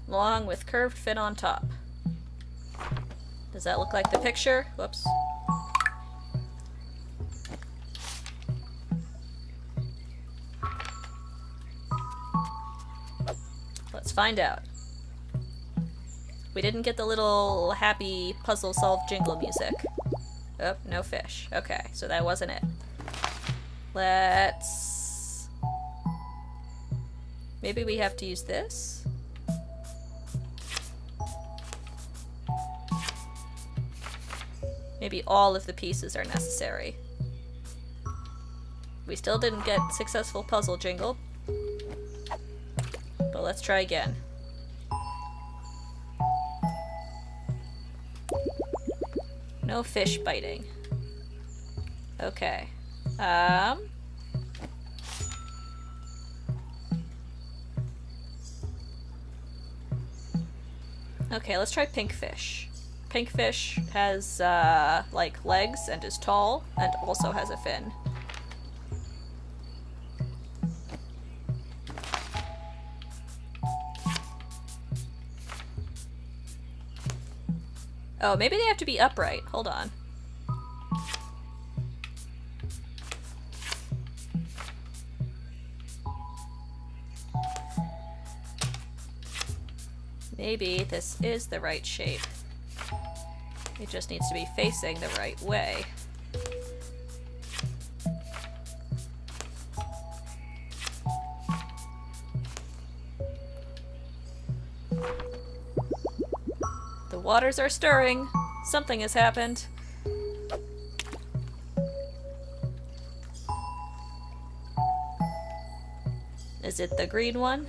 Speaker 1: Long with curved fin on top. Does that look like the picture? Whoops. Let's find out. We didn't get the little happy puzzle solve jingle music. Oh, no fish. Okay, so that wasn't it. Let's Maybe we have to use this? Maybe all of the pieces are necessary. We still didn't get successful puzzle jingle. But let's try again. No fish biting. Okay. Okay, let's try pink fish. Pink fish has, like, legs and is tall, and also has a fin. Oh, maybe they have to be upright. Hold on. Maybe this is the right shape. It just needs to be facing the right way. The waters are stirring. Something has happened. Is it the green one?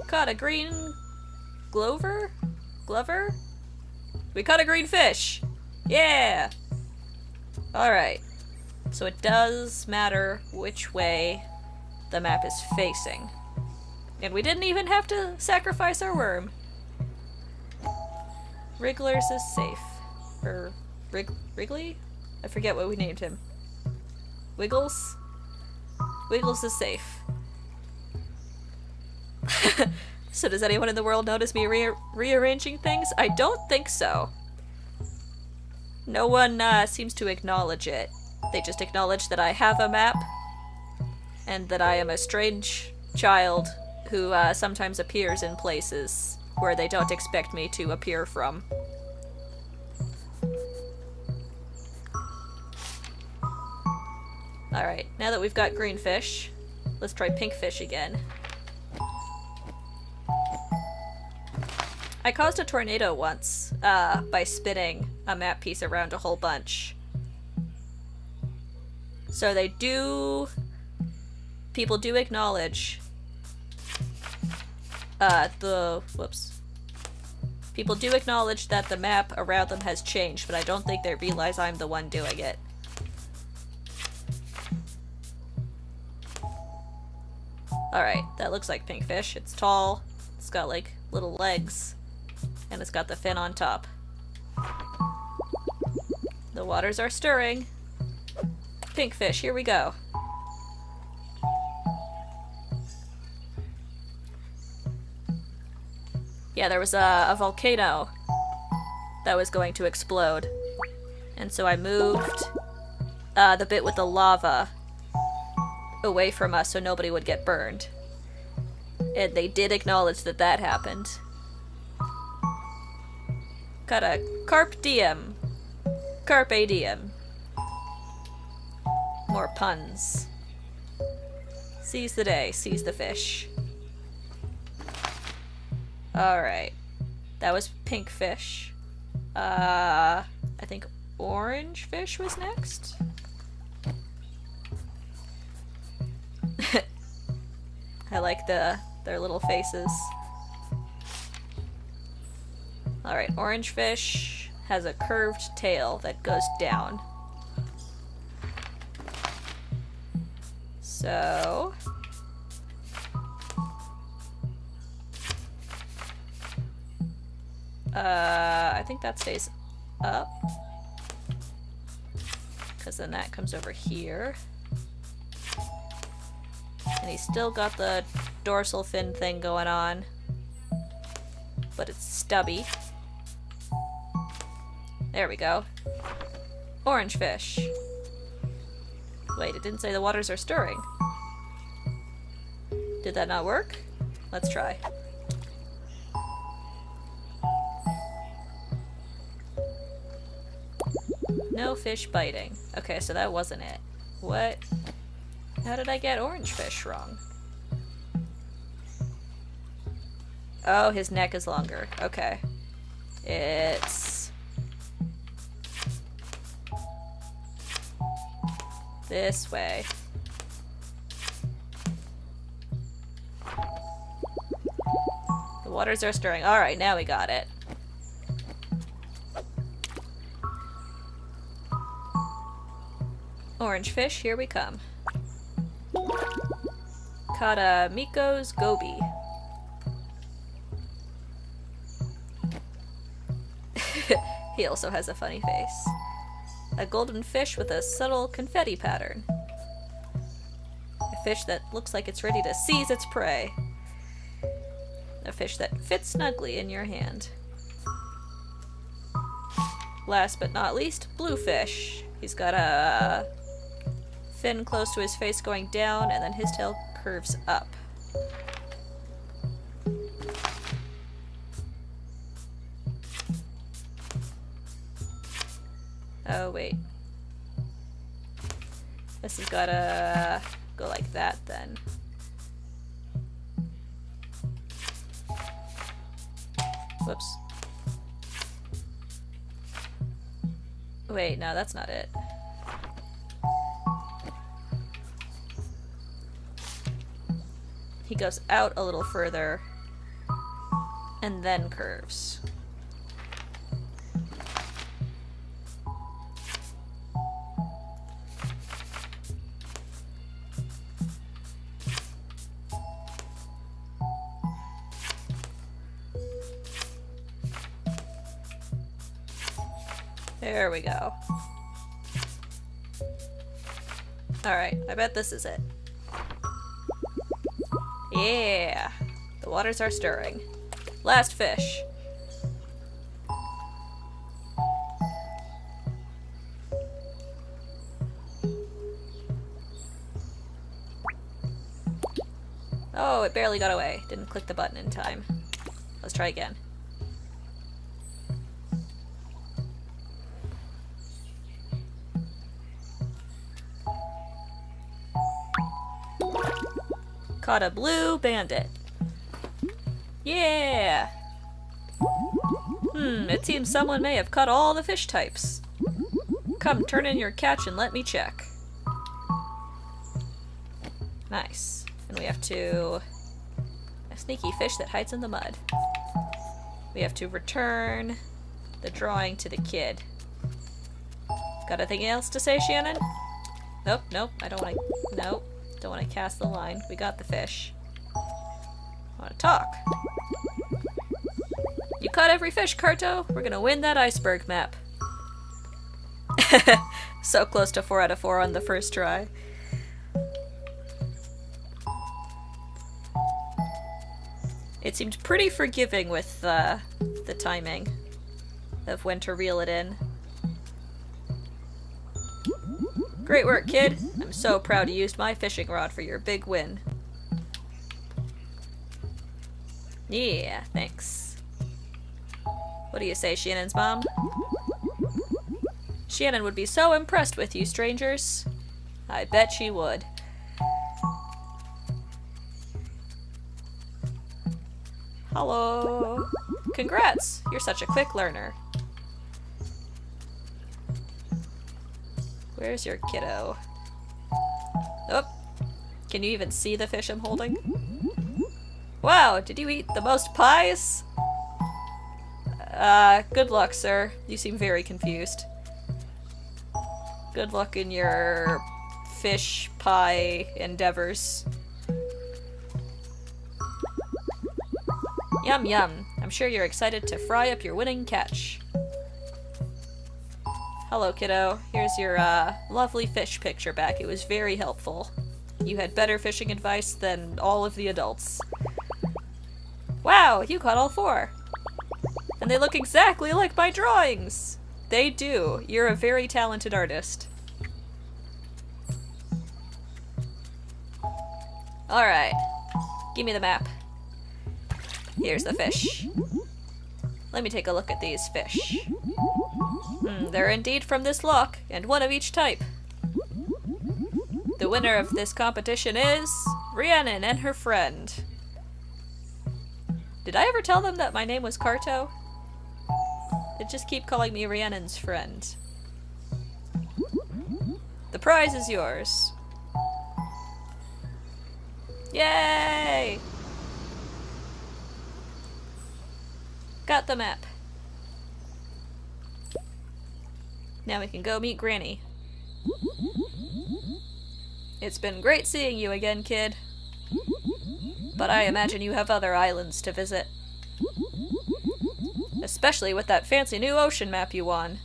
Speaker 1: Caught a green Glover? We caught a green fish! Yeah! Alright. So it does matter which way the map is facing. And we didn't even have to sacrifice our worm. Wrigglers is safe. Or Wrigley? I forget what we named him. Wiggles? Wiggles is safe. So does anyone in the world notice me rearranging things? I don't think so. No one seems to acknowledge it. They just acknowledge that I have a map, and that I am a strange child who sometimes appears in places where they don't expect me to appear from. Alright, now that we've got green fish, let's try pink fish again. I caused a tornado once by spinning a map piece around a whole bunch. So people do acknowledge people do acknowledge that the map around them has changed, but I don't think they realize I'm the one doing it. Alright, that looks like pink fish. It's tall, it's got like little legs, and it's got the fin on top. The waters are stirring. Pink fish, here we go. Yeah, there was a volcano that was going to explode. And so I moved the bit with the lava away from us so nobody would get burned. And they did acknowledge that that happened. Got a carp diem. Carpe diem. More puns. Seize the day, seize the fish. Alright. That was pink fish. I think orange fish was next? I like their little faces. Alright, orange fish has a curved tail that goes down. So... I think that stays up. Because then that comes over here. And he's still got the dorsal fin thing going on. But it's stubby. There we go. Orange fish. Wait, it didn't say the waters are stirring. Did that not work? Let's try. No fish biting. Okay, so that wasn't it. What? How did I get orange fish wrong? Oh, his neck is longer. Okay. It's... this way. The waters are stirring. Alright, now we got it. Orange fish, here we come. Caught a Miko's goby. He also has a funny face. A golden fish with a subtle confetti pattern. A fish that looks like it's ready to seize its prey. A fish that fits snugly in your hand. Last but not least, bluefish. He's got a fin close to his face going down, and then his tail curves up. Oh, wait. This has gotta go like that, then. Whoops. Wait, no, that's not it. He goes out a little further, and then curves. There we go. Alright, I bet this is it. Yeah! The waters are stirring. Last fish. Oh, it barely got away. Didn't click the button in time. Let's try again. Caught a blue bandit. Yeah! It seems someone may have caught all the fish types. Come, turn in your catch and let me check. Nice. And we have to... a sneaky fish that hides in the mud. We have to return the drawing to the kid. Got anything else to say, Shannon? Nope, nope, I don't want to... nope. Don't want to cast the line. We got the fish. I want to talk. You caught every fish, Carto. We're gonna win that iceberg map. So close to 4 out of 4 on the first try. It seemed pretty forgiving with the timing of when to reel it in. Great work, kid! I'm so proud you used my fishing rod for your big win. Yeah, thanks. What do you say, Shannon's mom? Shannon would be so impressed with you, strangers. I bet she would. Hello! Congrats! You're such a quick learner. Where's your kiddo? Oh! Can you even see the fish I'm holding? Wow! Did you eat the most pies? Good luck, sir. You seem very confused. Good luck in your fish pie endeavors. Yum yum. I'm sure you're excited to fry up your winning catch. Hello, kiddo. Here's your, lovely fish picture back. It was very helpful. You had better fishing advice than all of the adults. Wow, you caught all 4! And they look exactly like my drawings! They do. You're a very talented artist. Alright. Give me the map. Here's the fish. Let me take a look at these fish. They're indeed from this loch, and one of each type. The winner of this competition is Rhiannon and her friend. Did I ever tell them that my name was Carto? They just keep calling me Rhiannon's friend. The prize is yours. Yay! Got the map. Now we can go meet Granny. It's been great seeing you again, kid. But I imagine you have other islands to visit. Especially with that fancy new ocean map you won.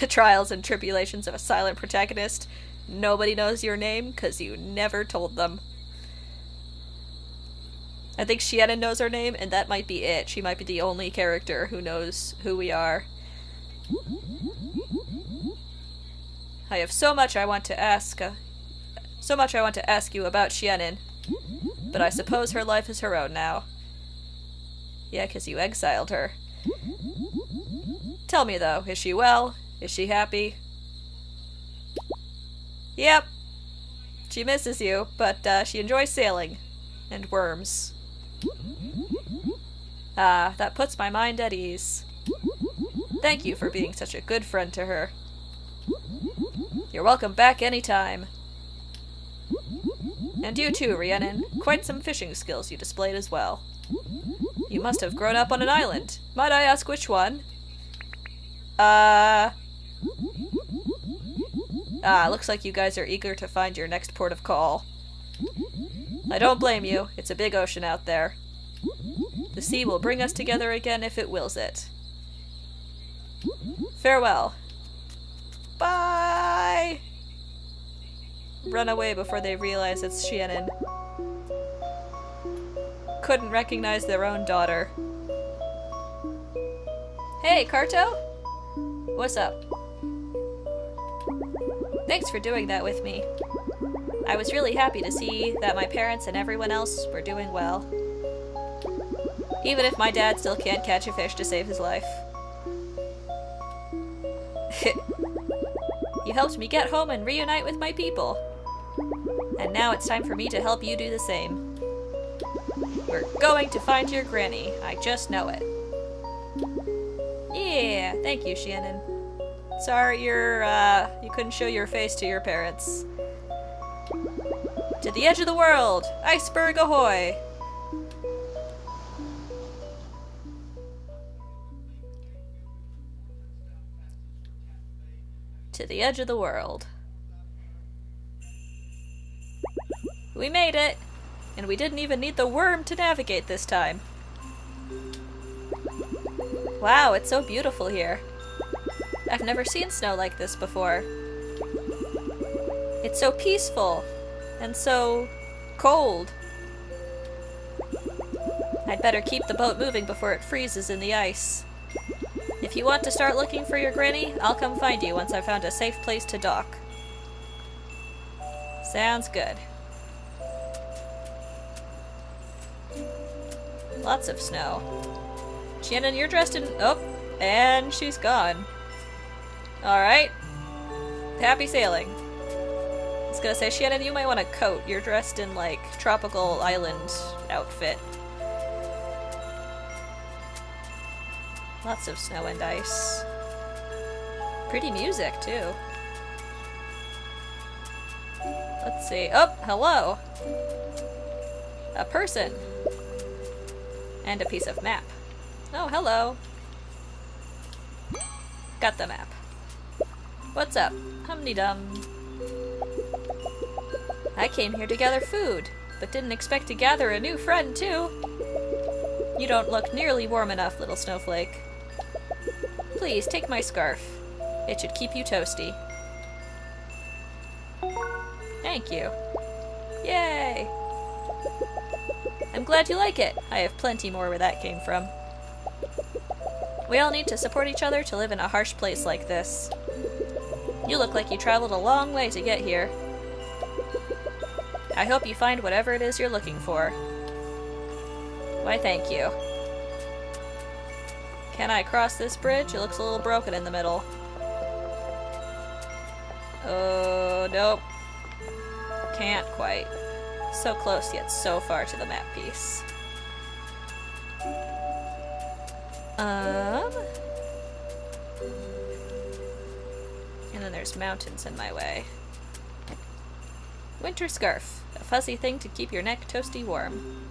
Speaker 1: The trials and tribulations of a silent protagonist. Nobody knows your name because you never told them. I think Shannon knows our name, and that might be it. She might be the only character who knows who we are. I have so much I want to ask you about Shannon, but I suppose her life is her own now. Yeah, 'cause you exiled her. Tell me though, is she well? Is she happy? Yep. She misses you, but she enjoys sailing. And worms. Ah, that puts my mind at ease. Thank you for being such a good friend to her. You're welcome back anytime. And you too, Rhiannon. Quite some fishing skills you displayed as well. You must have grown up on an island. Might I ask which one? Looks like you guys are eager to find your next port of call. I don't blame you. It's a big ocean out there. The sea will bring us together again if it wills it. Farewell. Bye! Run away before they realize it's Shannon. Couldn't recognize their own daughter. Hey, Carto? What's up? Thanks for doing that with me. I was really happy to see that my parents and everyone else were doing well. Even if my dad still can't catch a fish to save his life. You helped me get home and reunite with my people. And now it's time for me to help you do the same. We're going to find your granny. I just know it. Yeah, thank you, Shannon. Sorry you couldn't show your face to your parents. To the edge of the world! Iceberg ahoy! To the edge of the world. We made it! And we didn't even need the worm to navigate this time. Wow, it's so beautiful here. I've never seen snow like this before. It's so peaceful and so cold. I'd better keep the boat moving before it freezes in the ice. If you want to start looking for your granny, I'll come find you once I've found a safe place to dock. Sounds good. Lots of snow. Shannon, you're dressed in... Oh, and she's gone. Alright. Happy sailing. I was gonna say, Shannon, you might want a coat. You're dressed in, like, tropical island outfit. Lots of snow and ice. Pretty music, too. Let's see. Oh, hello! A person. And a piece of map. Oh, hello. Got the map. What's up? Hum-de-dum. I came here to gather food, but didn't expect to gather a new friend, too. You don't look nearly warm enough, little snowflake. Please, take my scarf. It should keep you toasty. Thank you. Yay! I'm glad you like it. I have plenty more where that came from. We all need to support each other to live in a harsh place like this. You look like you traveled a long way to get here. I hope you find whatever it is you're looking for. Why, thank you. Can I cross this bridge? It looks a little broken in the middle. Oh, nope. Can't quite. So close yet so far to the map piece. And then there's mountains in my way. Winter scarf. A fuzzy thing to keep your neck toasty warm.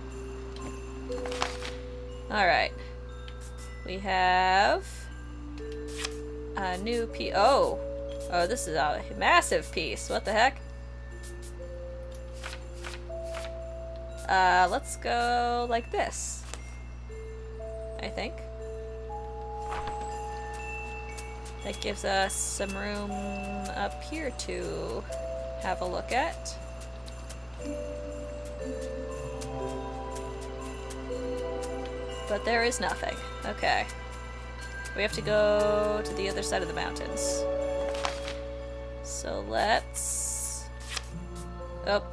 Speaker 1: Alright. We have a new piece. Oh! Oh, this is a massive piece. What the heck? Let's go like this. I think. That gives us some room up here to have a look at. But there is nothing. Okay. We have to go to the other side of the mountains. So let's... Oh.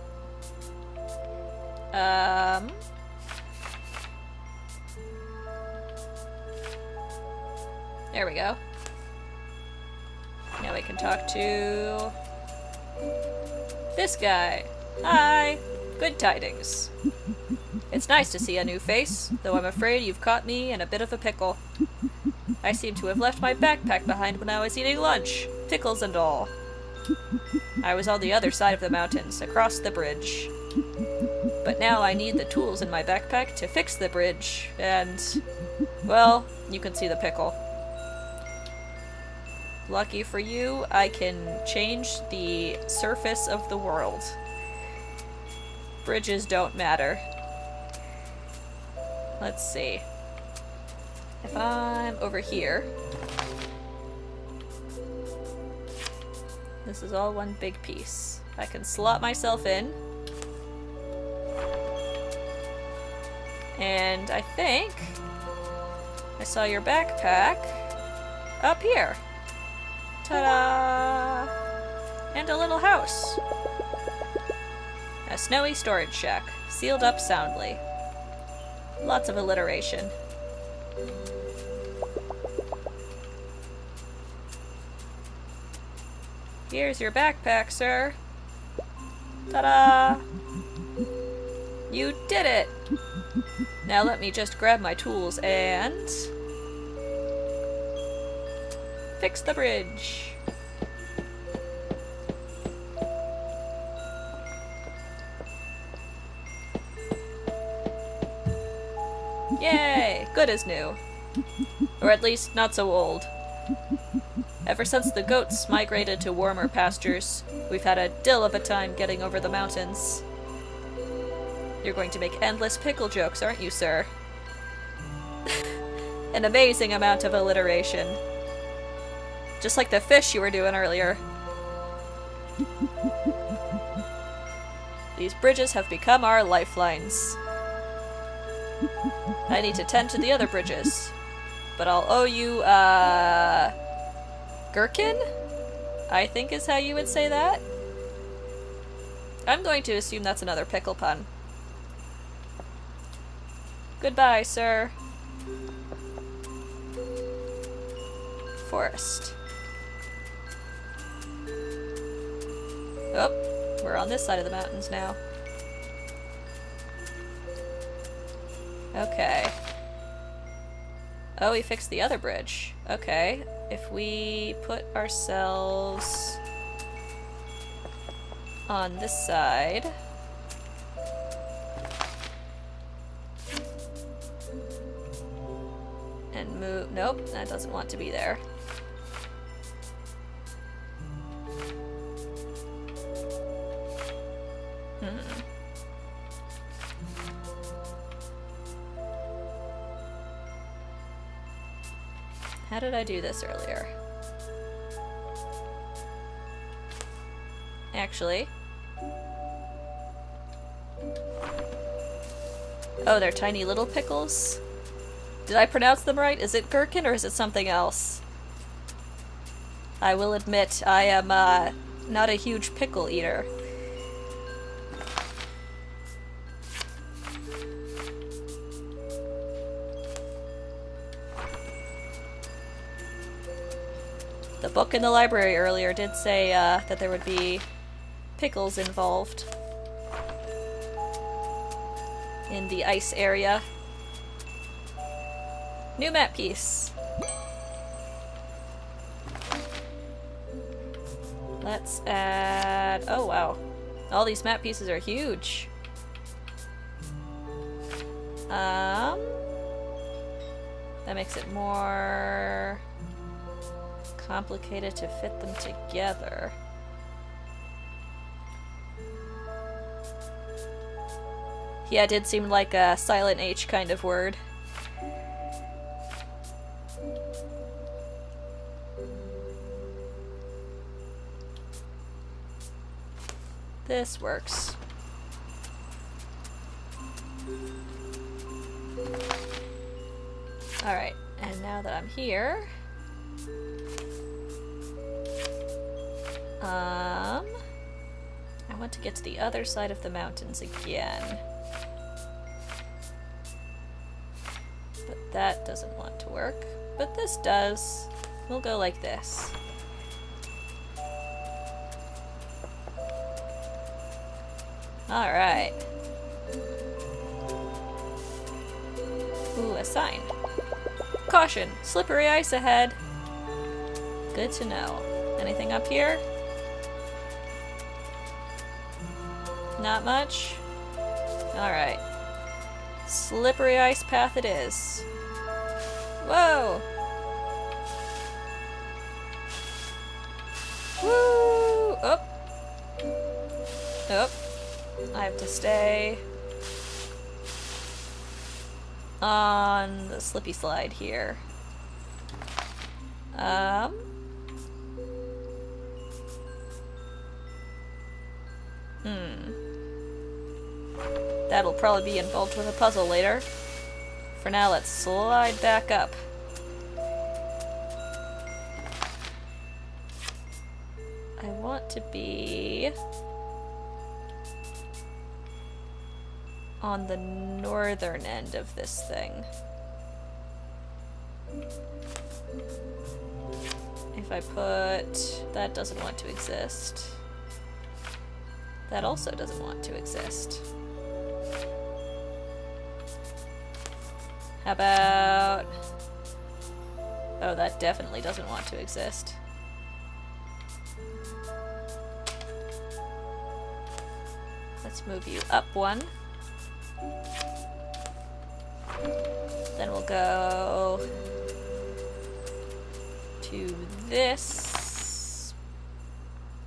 Speaker 1: There we go. Now we can talk to... this guy. Hi! Good tidings. It's nice to see a new face, though I'm afraid you've caught me in a bit of a pickle. I seem to have left my backpack behind when I was eating lunch, pickles and all. I was on the other side of the mountains, across the bridge. But now I need the tools in my backpack to fix the bridge, and... well, you can see the pickle. Lucky for you, I can change the surface of the world. Bridges don't matter. Let's see. If I'm over here... this is all one big piece. I can slot myself in. And I think I saw your backpack up here. Ta-da! And a little house. A snowy storage shack, sealed up soundly. Lots of alliteration. Here's your backpack, sir. Ta-da! You did it! Now let me just grab my tools and... fix the bridge. Yay! Good as new. Or at least, not so old. Ever since the goats migrated to warmer pastures, we've had a dill of a time getting over the mountains. You're going to make endless pickle jokes, aren't you, sir? An amazing amount of alliteration. Just like the fish you were doing earlier. These bridges have become our lifelines. I need to tend to the other bridges. But I'll owe you, gherkin? I think is how you would say that. I'm going to assume that's another pickle pun. Goodbye, sir. Forest. Oh, we're on this side of the mountains now. Okay. Oh, we fixed the other bridge. Okay. If we put ourselves on this side... and move... nope, that doesn't want to be there. How did I do this earlier? Actually. Oh, they're tiny little pickles? Did I pronounce them right? Is it gherkin or is it something else? I will admit, I am not a huge pickle eater. The book in the library earlier did say that there would be pickles involved in the ice area. New map piece. Let's add... oh wow. All these map pieces are huge. That makes it more complicated to fit them together. Yeah, it did seem like a silent H kind of word. This works. Alright, and now that I'm here... I want to get to the other side of the mountains again. But that doesn't want to work. But this does. We'll go like this. Alright. Ooh, a sign. Caution! Slippery ice ahead! Good to know. Anything up here? Not much? Alright. Slippery ice path it is. Whoa! Woo! Up! Up. I have to stay on the slippy slide here. That'll probably be involved with a puzzle later. For now, let's slide back up. I want to be on the northern end of this thing. If I put... that doesn't want to exist. That also doesn't want to exist. How about... oh, that definitely doesn't want to exist. Let's move you up one. Then we'll go to this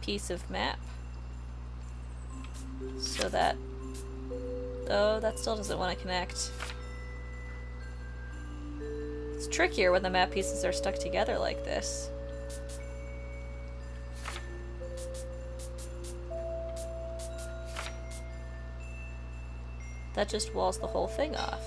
Speaker 1: piece of map. So that... oh, that still doesn't want to connect. It's trickier when the map pieces are stuck together like this. That just walls the whole thing off.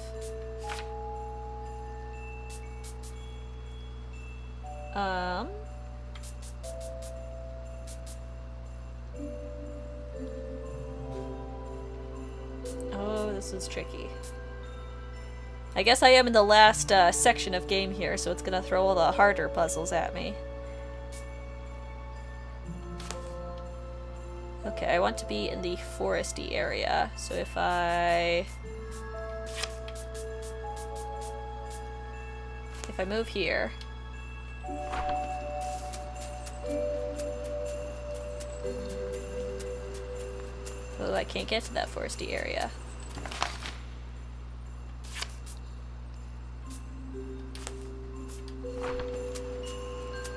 Speaker 1: Oh, this is tricky. I guess I am in the last section of game here, so it's gonna throw all the harder puzzles at me. Okay, I want to be in the foresty area, so if I move here, oh, I can't get to that foresty area.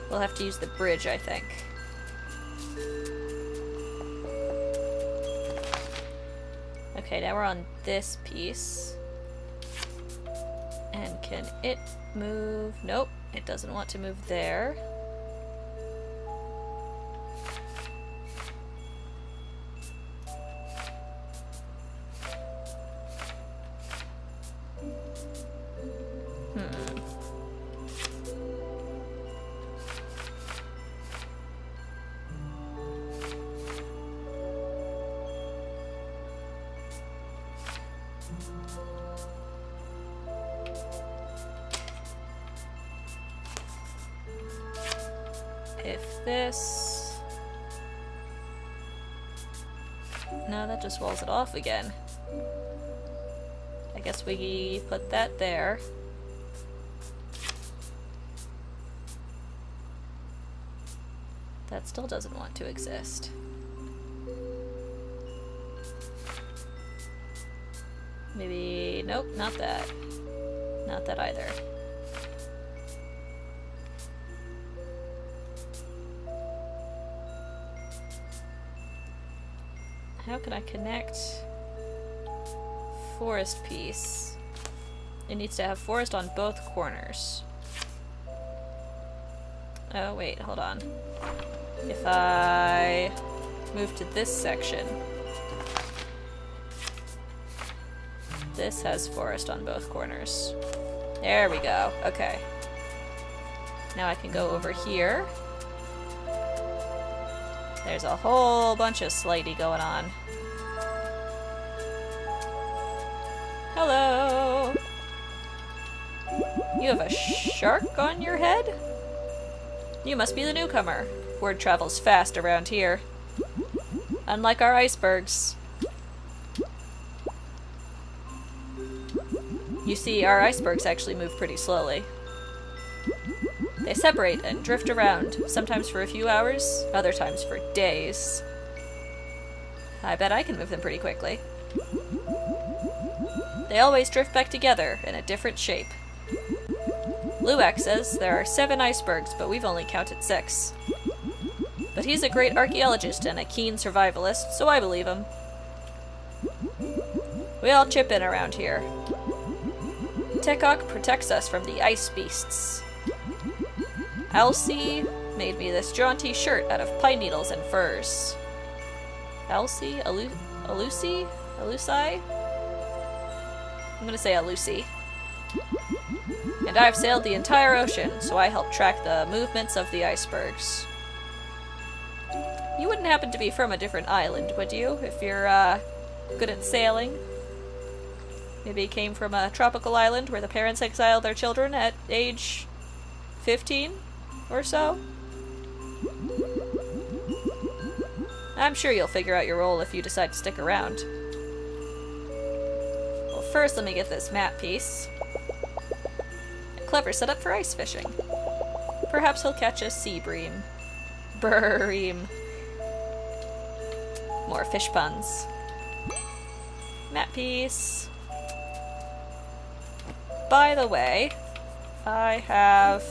Speaker 1: We'll have to use the bridge, I think. Okay, now we're on this piece. And can it move? Nope, it doesn't want to move there. If this... No, that just walls it off again. I guess we put that there. That still doesn't want to exist. Maybe... Nope, not that. Not that either. How can I connect forest piece? It needs to have forest on both corners. Oh wait, hold on. If I move to this section, this has forest on both corners. There we go. Okay. Now I can go over here. There's a whole bunch of slidey going on. Hello! You have a shark on your head? You must be the newcomer. Word travels fast around here. Unlike our icebergs. You see, our icebergs actually move pretty slowly. They separate and drift around, sometimes for a few hours, other times for days. I bet I can move them pretty quickly. They always drift back together in a different shape. Luak says there are 7 icebergs, but we've only counted 6. But he's a great archaeologist and a keen survivalist, so I believe him. We all chip in around here. Tekok protects us from the ice beasts. Elsie made me this jaunty shirt out of pine needles and furs. Elsie? Alusi? Alusai? I'm gonna say Alusi. And I've sailed the entire ocean, so I help track the movements of the icebergs. You wouldn't happen to be from a different island, would you? If you're, good at sailing? Maybe you came from a tropical island where the parents exile their children at age 15 or so? I'm sure you'll figure out your role if you decide to stick around. Well, first let me get this map piece. A clever setup for ice fishing. Perhaps he'll catch a sea bream. Bream. More fish puns. Map piece. By the way, I have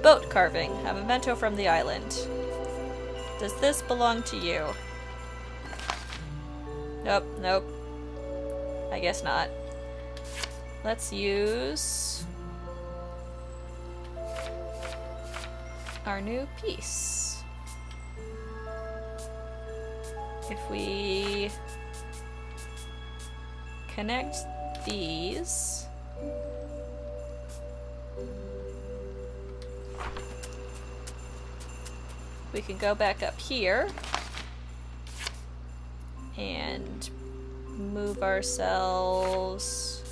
Speaker 1: boat carving, a memento from the island. Does this belong to you? Nope, nope. I guess not. Let's use our new piece. If we connect these, we can go back up here and move ourselves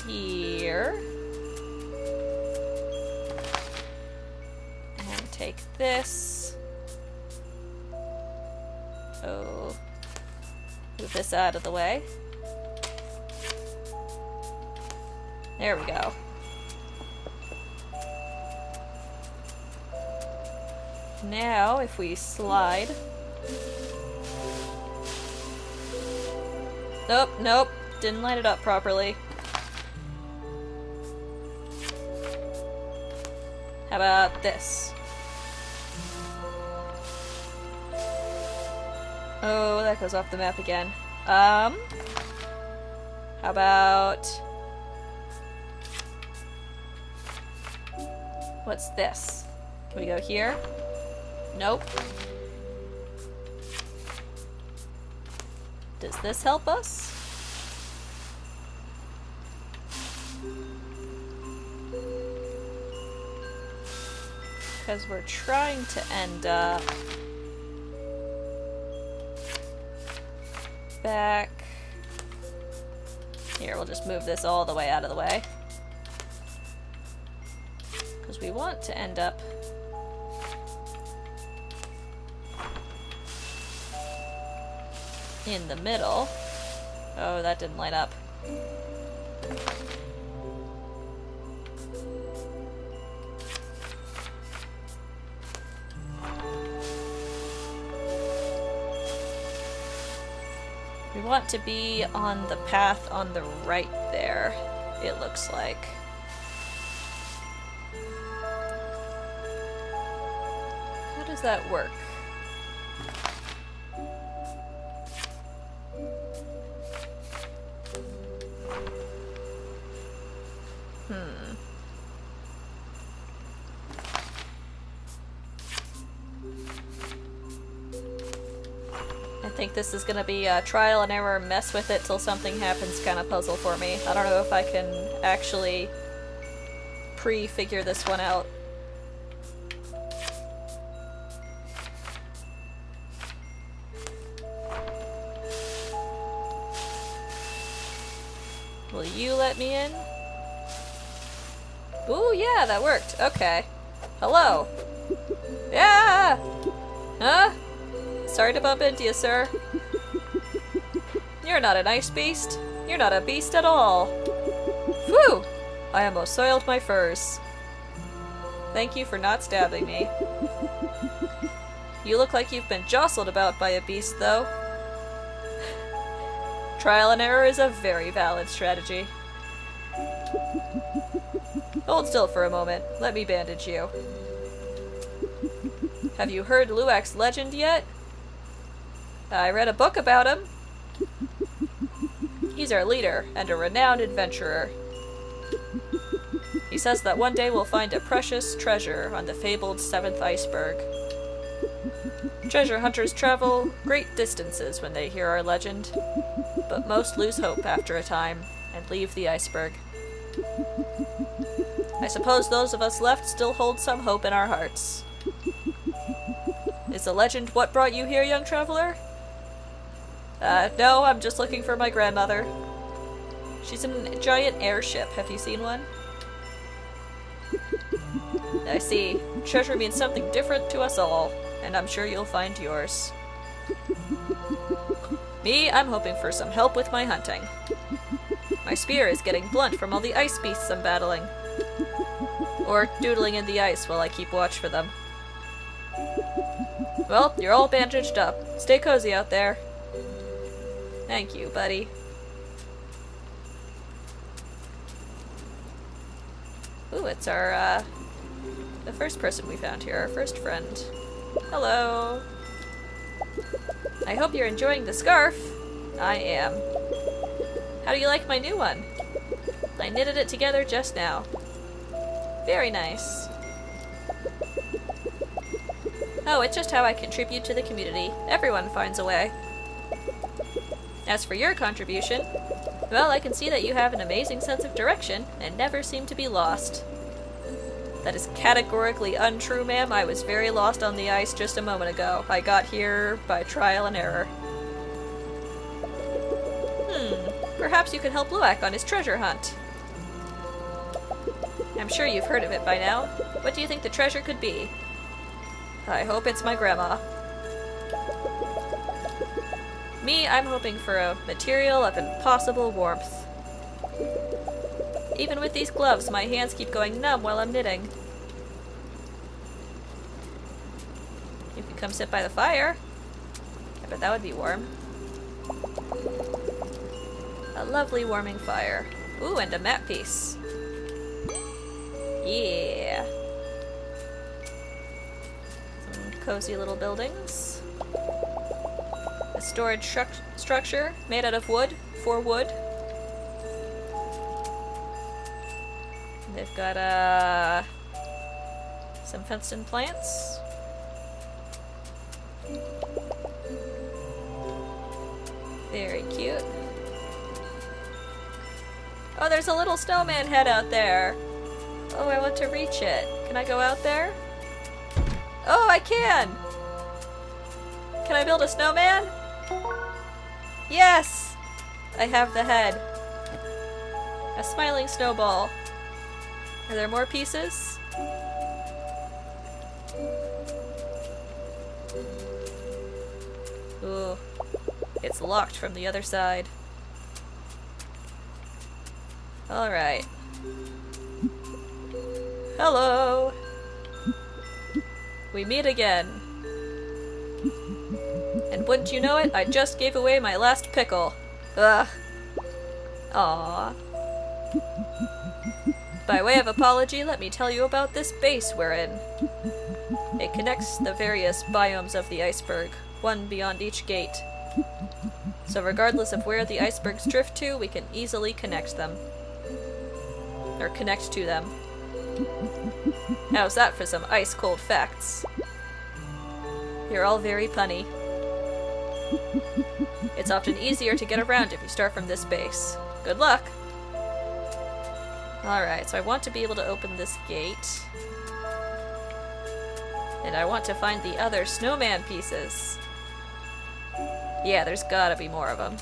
Speaker 1: here and take this. Oh, move this out of the way. There we go. Now, if we slide... Nope, nope. Didn't line it up properly. How about this? Oh, that goes off the map again. How about... What's this? Can we go here? Nope. Does this help us? Because we're trying to end up back here. We'll just move this all the way out of the way. Because we want to end up in the middle. Oh, that didn't light up. We want to be on the path on the right there, it looks like. How does that work? I think this is gonna be a trial and error, mess with it till something happens kind of puzzle for me. I don't know if I can actually pre-figure this one out. Will you let me in? Ooh, yeah, that worked. Okay. Hello. Yeah! Huh? Sorry to bump into you, sir. You're not an ice beast. You're not a beast at all. Phew! I almost soiled my furs. Thank you for not stabbing me. You look like you've been jostled about by a beast, though. Trial and error is a very valid strategy. Hold still for a moment. Let me bandage you. Have you heard Luak's legend yet? I read a book about him. He's our leader, and a renowned adventurer. He says that one day we'll find a precious treasure on the fabled 7th iceberg. Treasure hunters travel great distances when they hear our legend, but most lose hope after a time and leave the iceberg. I suppose those of us left still hold some hope in our hearts. Is the legend what brought you here, young traveler? No, I'm just looking for my grandmother. She's in a giant airship. Have you seen one? I see. Treasure means something different to us all, and I'm sure you'll find yours. Me, I'm hoping for some help with my hunting. My spear is getting blunt from all the ice beasts I'm battling. Or doodling in the ice while I keep watch for them. Well, you're all bandaged up. Stay cozy out there. Thank you, buddy. Ooh, it's our, the first person we found here, our first friend. Hello. I hope you're enjoying the scarf. I am. How do you like my new one? I knitted it together just now. Very nice. Oh, it's just how I contribute to the community. Everyone finds a way. As for your contribution, well, I can see that you have an amazing sense of direction and never seem to be lost. That is categorically untrue, ma'am. I was very lost on the ice just a moment ago. I got here by trial and error. Perhaps you can help Luak on his treasure hunt. I'm sure you've heard of it by now. What do you think the treasure could be? I hope it's my grandma. Me, I'm hoping for a material of impossible warmth. Even with these gloves, my hands keep going numb while I'm knitting. You can come sit by the fire. I bet that would be warm. A lovely warming fire. Ooh, and a map piece. Yeah. Some cozy little buildings. A storage structure made out of wood, for wood. They've got some fenced-in plants. Very cute. Oh, there's a little snowman head out there. Oh, I want to reach it. Can I go out there? Oh, I can! Can I build a snowman? Yes! I have the head. A smiling snowball. Are there more pieces? Ooh. It's locked from the other side. Alright. Hello! We meet again. And wouldn't you know it, I just gave away my last pickle. Ugh. Aww. By way of apology, let me tell you about this base we're in. It connects the various biomes of the iceberg, one beyond each gate. So regardless of where the icebergs drift to, we can easily connect them. Or connect to them. How's that for some ice-cold facts? You're all very punny. It's often easier to get around if you start from this base. Good luck! Alright, so I want to be able to open this gate. And I want to find the other snowman pieces. Yeah, there's gotta be more of them.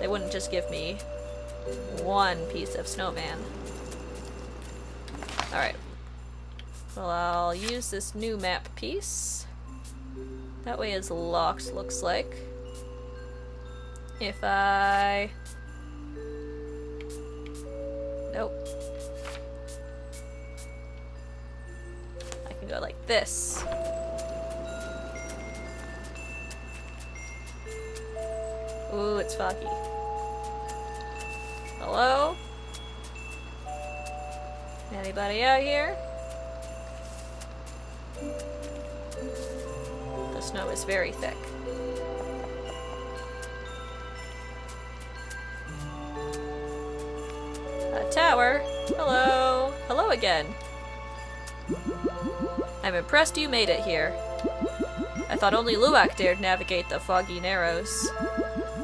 Speaker 1: They wouldn't just give me one piece of snowman. Alright. Well, I'll use this new map piece. That way it's locked, looks like. If I... Nope. I can go like this. Ooh, it's foggy. Hello? Anybody out here? The snow is very thick. A tower? Hello? Hello again. I'm impressed you made it here. I thought only Luak dared navigate the foggy narrows.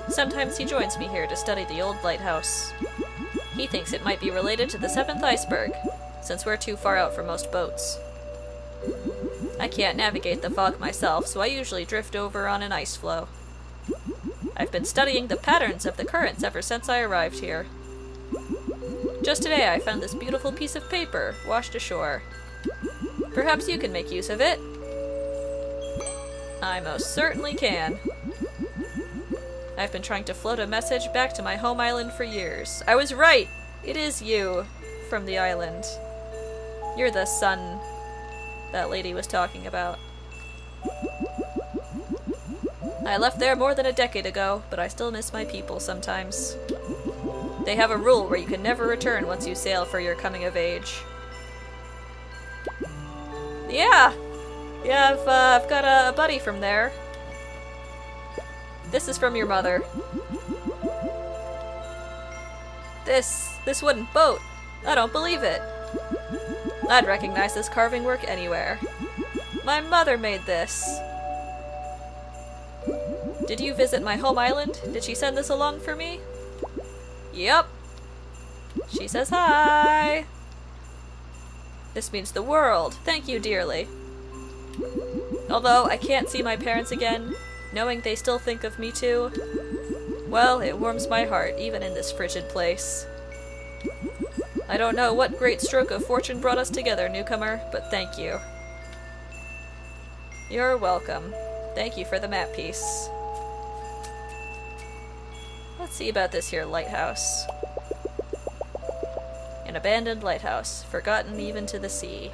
Speaker 1: Sometimes he joins me here to study the old lighthouse. He thinks it might be related to the 7th iceberg, since we're too far out for most boats. I can't navigate the fog myself, so I usually drift over on an ice floe. I've been studying the patterns of the currents ever since I arrived here. Just today I found this beautiful piece of paper washed ashore. Perhaps you can make use of it? I most certainly can. I've been trying to float a message back to my home island for years. I was right! It is you from the island. You're the son that lady was talking about. I left there more than a decade ago, but I still miss my people sometimes. They have a rule where you can never return once you sail for your coming of age. Yeah! Yeah, I've got a buddy from there. This is from your mother. This wooden boat. I don't believe it. I'd recognize this carving work anywhere. My mother made this. Did you visit my home island? Did she send this along for me? Yep. She says hi. This means the world. Thank you dearly. Although I can't see my parents again, knowing they still think of me too, well, it warms my heart, even in this frigid place. I don't know what great stroke of fortune brought us together, newcomer, but thank you. You're welcome. Thank you for the map piece. Let's see about this here lighthouse. An abandoned lighthouse, forgotten even to the sea.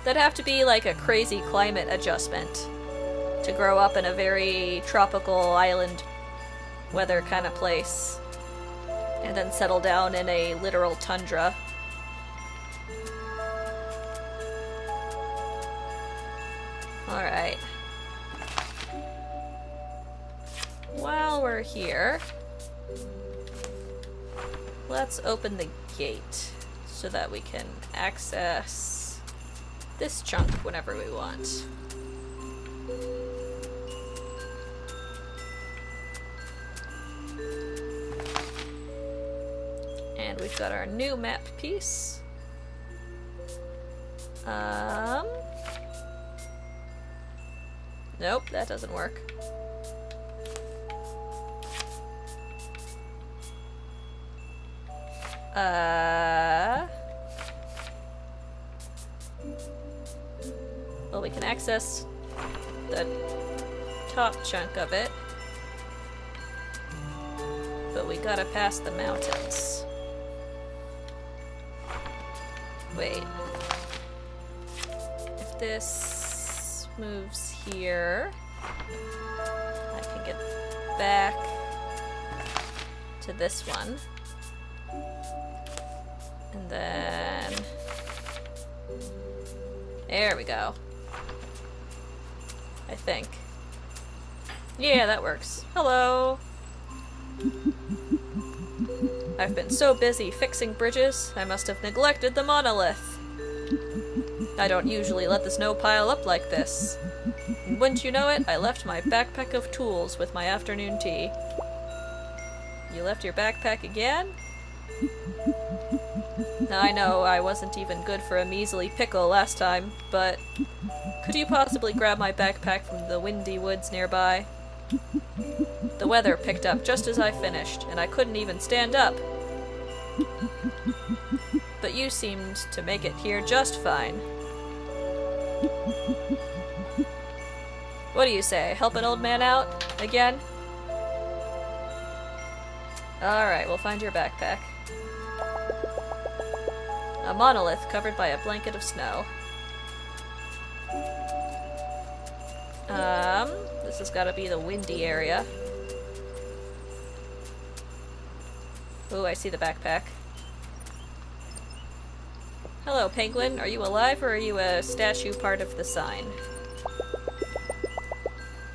Speaker 1: That'd have to be like a crazy climate adjustment to grow up in a very tropical island weather kind of place and then settle down in a literal tundra. Alright. While we're here, let's open the gate so that we can access this chunk whenever we want. And we've got our new map piece. Nope, that doesn't work. Well, we can access the top chunk of it. But we gotta pass the mountains. Wait. If this moves here, I can get back to this one. And then... there we go. I think. Yeah, that works. Hello! I've been so busy fixing bridges, I must have neglected the monolith. I don't usually let the snow pile up like this. And wouldn't you know it, I left my backpack of tools with my afternoon tea. You left your backpack again? Now, I know I wasn't even good for a measly pickle last time, but could you possibly grab my backpack from the windy woods nearby? The weather picked up just as I finished, and I couldn't even stand up. But you seemed to make it here just fine. What do you say? Help an old man out? Again? Alright, we'll find your backpack. A monolith covered by a blanket of snow. This has gotta be the windy area. Ooh, I see the backpack. Hello, penguin. Are you alive or are you a statue part of the sign?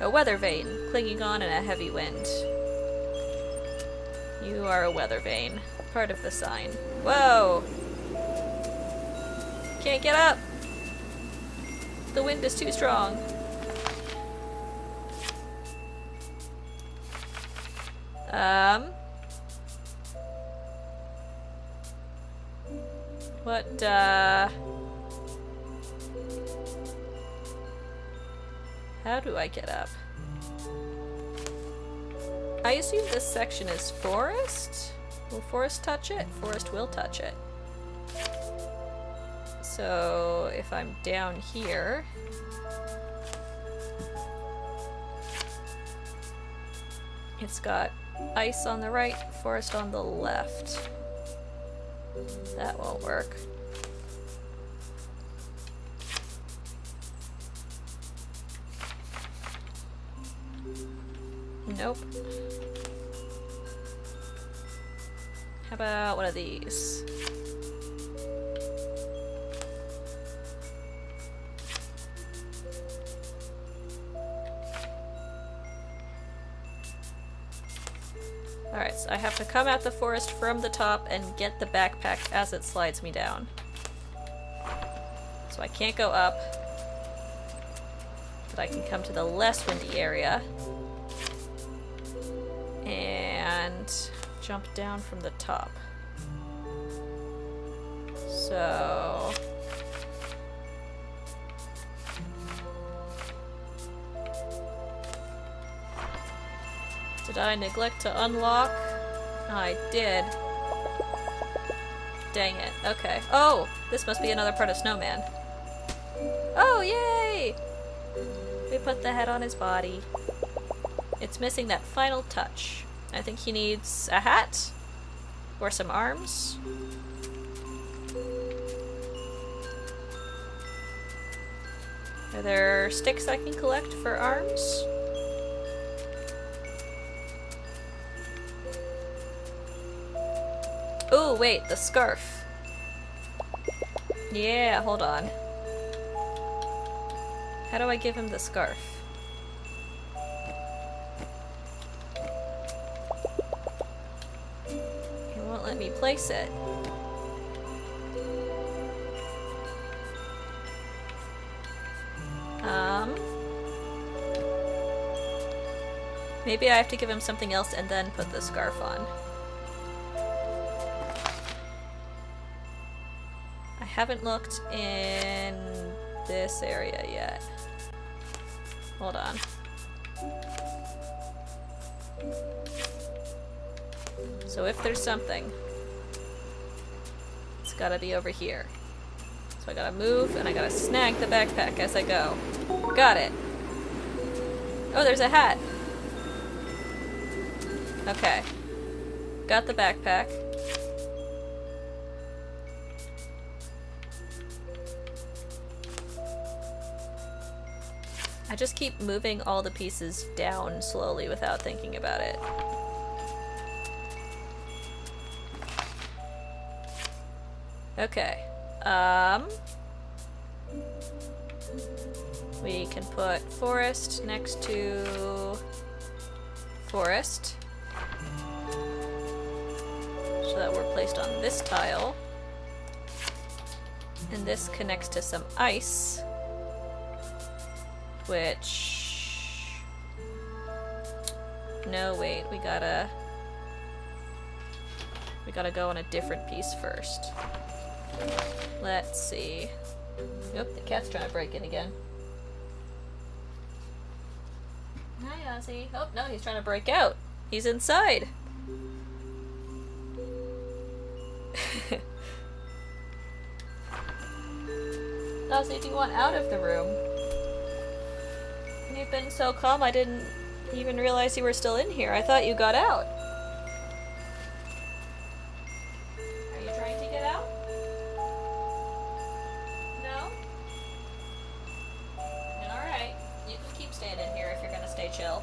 Speaker 1: A weather vane, clinging on in a heavy wind. You are a weather vane, part of the sign. Whoa! Can't get up! The wind is too strong. What, how do I get up? I assume this section is forest? Will forest touch it? Forest will touch it. So, if I'm down here... it's got ice on the right, forest on the left. That won't work. Nope. How about one of these? Alright, so I have to come at the forest from the top and get the backpack as it slides me down. So I can't go up, but I can come to the less windy area and jump down from the top. So... did I neglect to unlock? I did. Dang it. Okay. Oh! This must be another part of Snowman. Oh, yay! We put the head on his body. It's missing that final touch. I think he needs a hat? Or some arms? Are there sticks I can collect for arms? Oh, wait, the scarf. Yeah, hold on. How do I give him the scarf? He won't let me place it. Maybe I have to give him something else and then put the scarf on. I haven't looked in this area yet. Hold on. So if there's something. It's gotta be over here. So I gotta move, and I gotta snag the backpack as I go. Got it. Oh, there's a hat. Okay. Got the backpack. I just keep moving all the pieces down slowly without thinking about it. Okay. We can put forest next to forest. So that we're placed on this tile. And this connects to some ice. Which... No, wait, we gotta go on a different piece first. Let's see. Nope, the cat's trying to break in again. Hi, Ozzy. Oh, no, he's trying to break out. He's inside. Ozzy, do you want out of the room? You've been so calm, I didn't even realize you were still in here. I thought you got out. Are you trying to get out? No? Then alright. You can keep staying in here if you're gonna stay chill.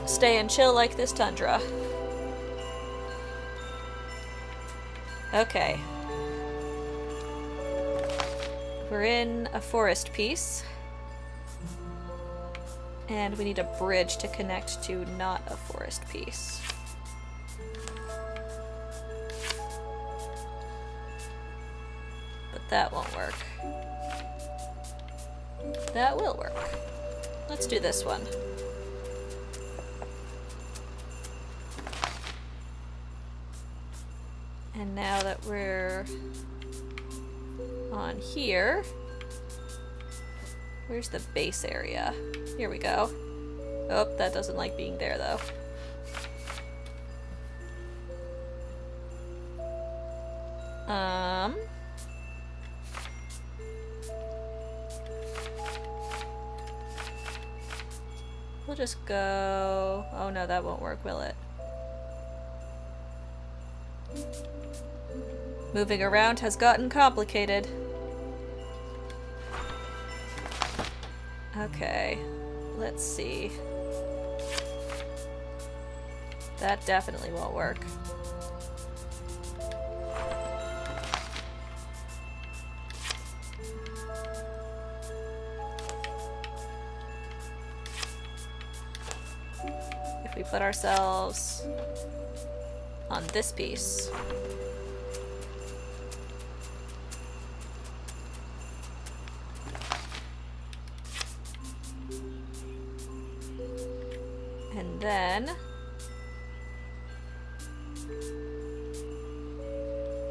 Speaker 1: Stay and chill like this tundra. Okay. We're in a forest piece. And we need a bridge to connect to not a forest piece. But that won't work. That will work. Let's do this one. And now that we're on here, where's the base area? Here we go. Oh, that doesn't like being there though. We'll just go... Oh no, that won't work, will it? Moving around has gotten complicated. Okay, let's see. That definitely won't work. If we put ourselves on this piece. And then...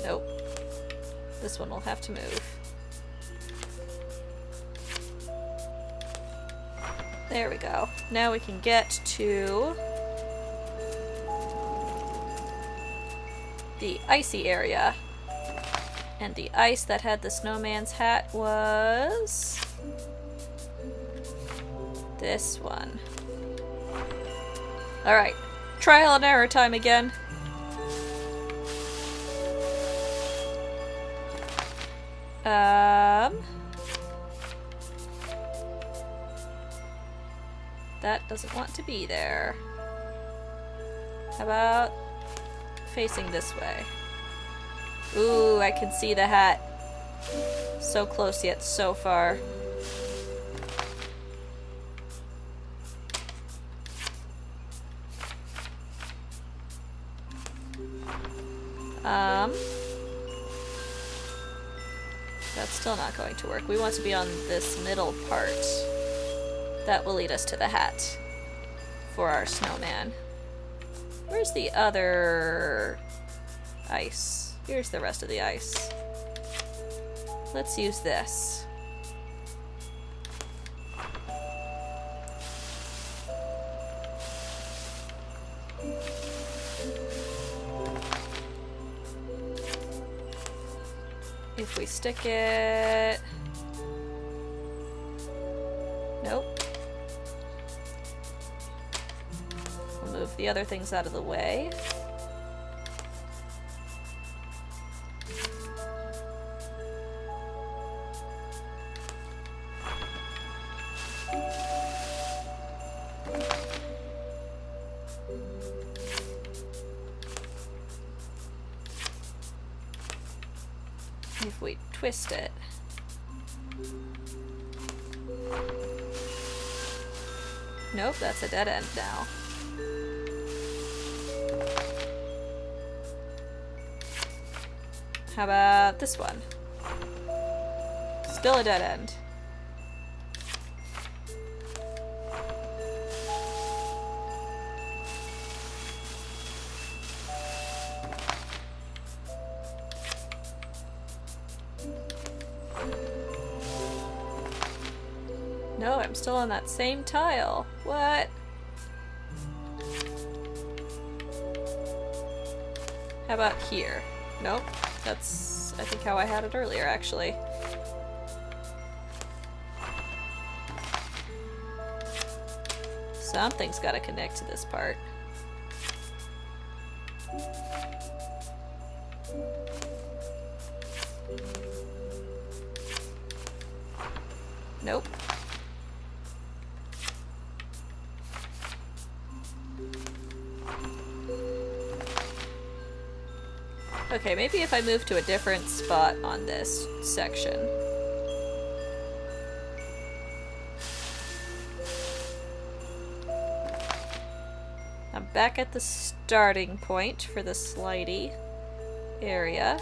Speaker 1: Nope. This one will have to move. There we go. Now we can get to the icy area. And the ice that had the snowman's hat was... this one. Alright, trial and error time again. That doesn't want to be there. How about facing this way? Ooh, I can see the hat. So close yet so far. That's still not going to work. We want to be on this middle part. That will lead us to the hat for our snowman. Where's the other ice? Here's the rest of the ice. Let's use this. If we stick it... Nope. We'll move the other things out of the way. If we twist it. Nope, that's a dead end now. How about this one? Still a dead end. No, I'm still on that same tile. What? How about here? Nope. That's, I think, how I had it earlier, actually. Something's gotta connect to this part. Nope. Okay, maybe if I move to a different spot on this section. I'm back at the starting point for the slidey area.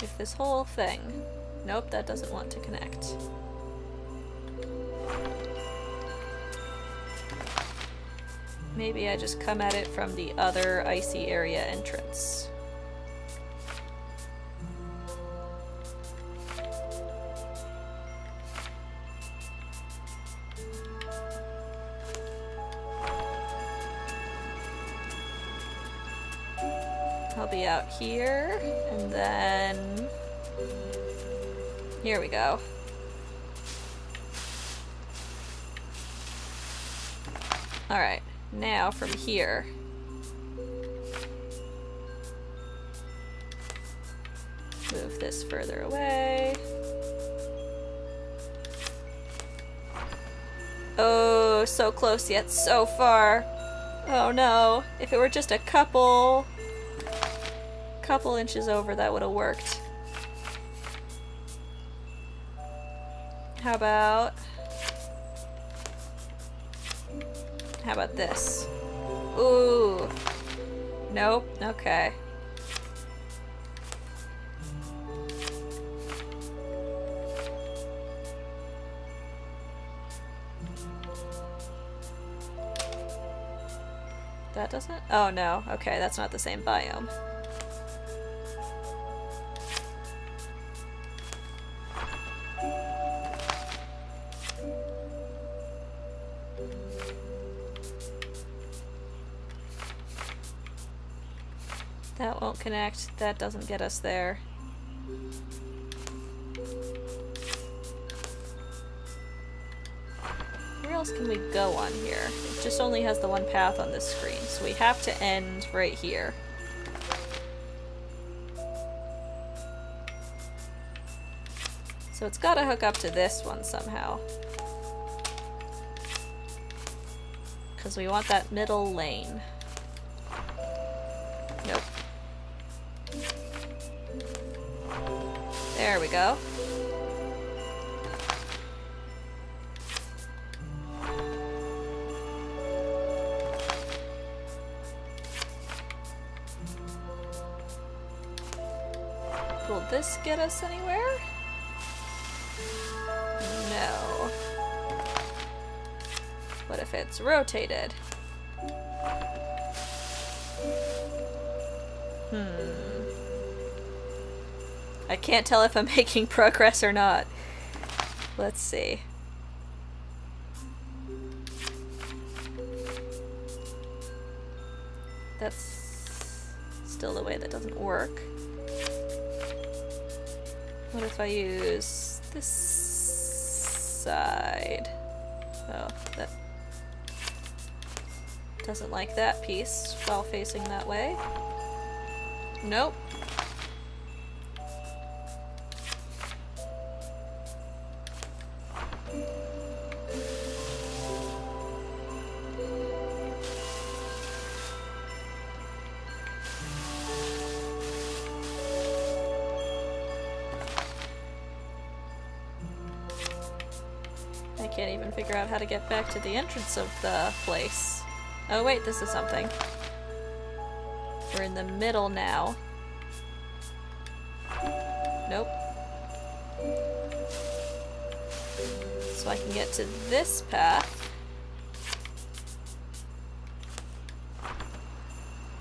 Speaker 1: If this whole thing... Nope, that doesn't want to connect. Maybe I just come at it from the other icy area entrance. I'll be out here, and then... Here we go. Alright, now from here. Move this further away. Oh, so close yet so far. Oh no, if it were just a couple inches over, that would have worked. How about this? Ooh. Nope. Okay. That doesn't? Oh no. Okay, that's not the same biome. That won't connect. That doesn't get us there. Where else can we go on here? It just only has the one path on this screen, so we have to end right here. So it's gotta hook up to this one somehow. Because we want that middle lane. Nope. There we go. Will this get us anywhere? No. What if it's rotated? I can't tell if I'm making progress or not. Let's see. that's still the way that doesn't work. What if I use this side? Oh, that doesn't like that piece while facing that way. Nope. I can't even figure out how to get back to the entrance of the place. Oh wait, this is something. We're in the middle now. Nope. So I can get to this path.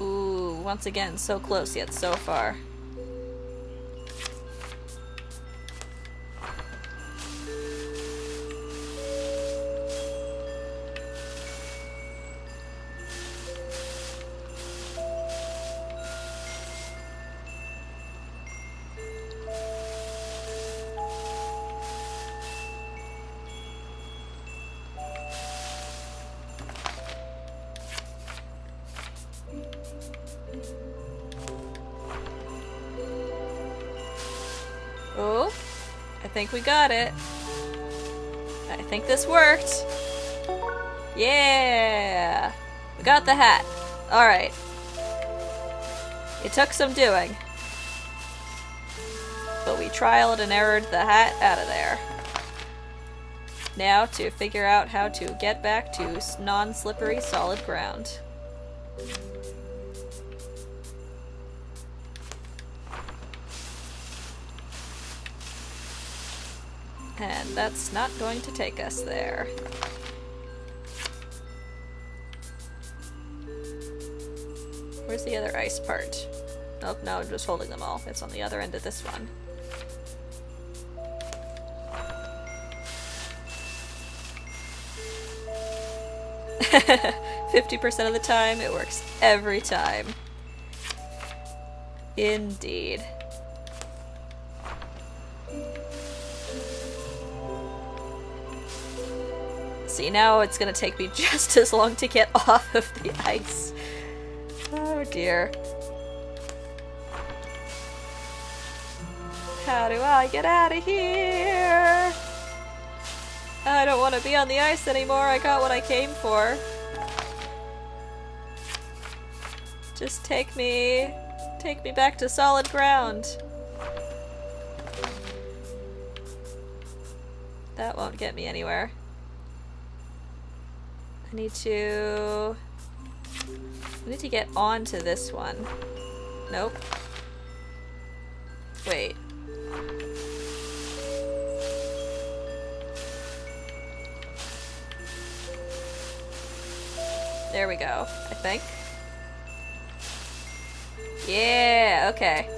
Speaker 1: Ooh, once again, so close yet so far. Oh, I think we got it. I think this worked. Yeah! We got the hat. Alright. It took some doing. But we trialed and errored the hat out of there. Now to figure out how to get back to non-slippery solid ground. And that's not going to take us there. Where's the other ice part? Oh, no, I'm just holding them all. It's on the other end of this one. "50% of the time, it works every time." Indeed. See, now it's gonna take me just as long to get off of the ice. Oh dear. How do I get out of here? I don't want to be on the ice anymore. I got what I came for. Just take me back to solid ground. That won't get me anywhere. I need to get onto this one. Nope. Wait. There we go, I think. Yeah, okay.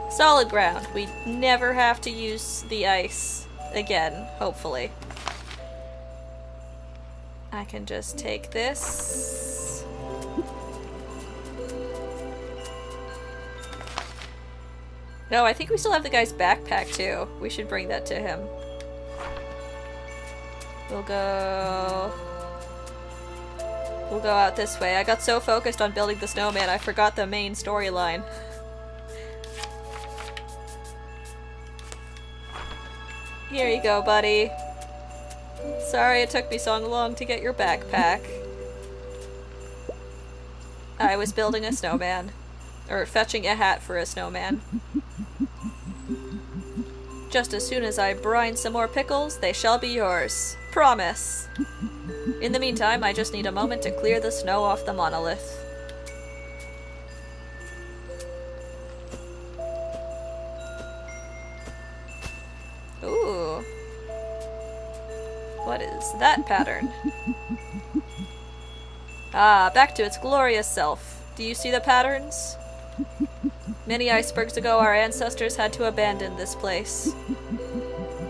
Speaker 1: Solid ground. We never have to use the ice again, hopefully. I can just take this. No, I think we still have the guy's backpack too. We should bring that to him. We'll go out this way. I got so focused on building the snowman, I forgot the main storyline. Here you go, buddy. Sorry it took me so long to get your backpack. I was building a snowman. Or fetching a hat for a snowman. Just as soon as I brine some more pickles, they shall be yours. Promise! In the meantime, I just need a moment to clear the snow off the monolith. Ooh. What is that pattern? Ah, back to its glorious self. Do you see the patterns? Many icebergs ago, our ancestors had to abandon this place.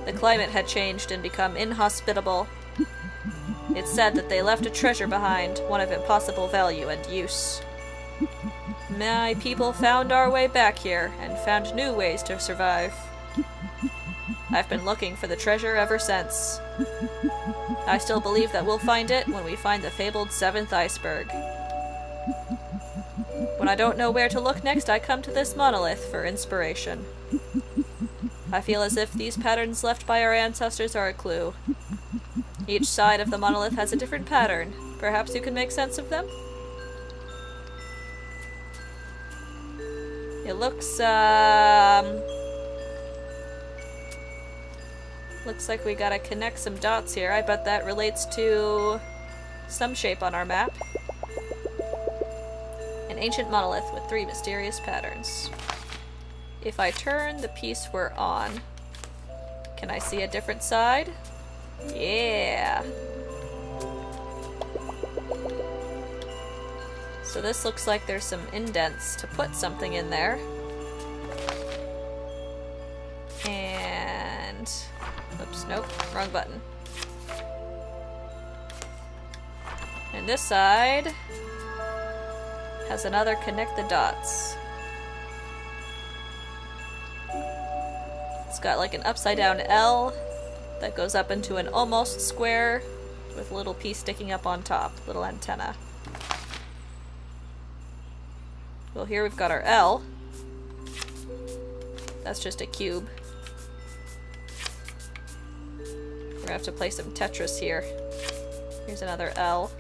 Speaker 1: The climate had changed and become inhospitable. It's said that they left a treasure behind, one of impossible value and use. my people found our way back here and found new ways to survive. I've been looking for the treasure ever since. I still believe that we'll find it when we find the fabled 7th iceberg. When I don't know where to look next, I come to this monolith for inspiration. I feel as if these patterns left by our ancestors are a clue. Each side of the monolith has a different pattern. Perhaps you can make sense of them? It looks, looks like we gotta connect some dots here. I bet that relates to some shape on our map. An ancient monolith with 3 mysterious patterns. If I turn the piece we're on, can I see a different side? Yeah! So this looks like there's some indents to put something in there. And... oops, nope, wrong button. And this side has another connect the dots. It's got like an upside down L that goes up into an almost square with a little piece sticking up on top, little antenna. Well, here we've got our L. That's just a cube. We're gonna have to play some Tetris here. Here's another L.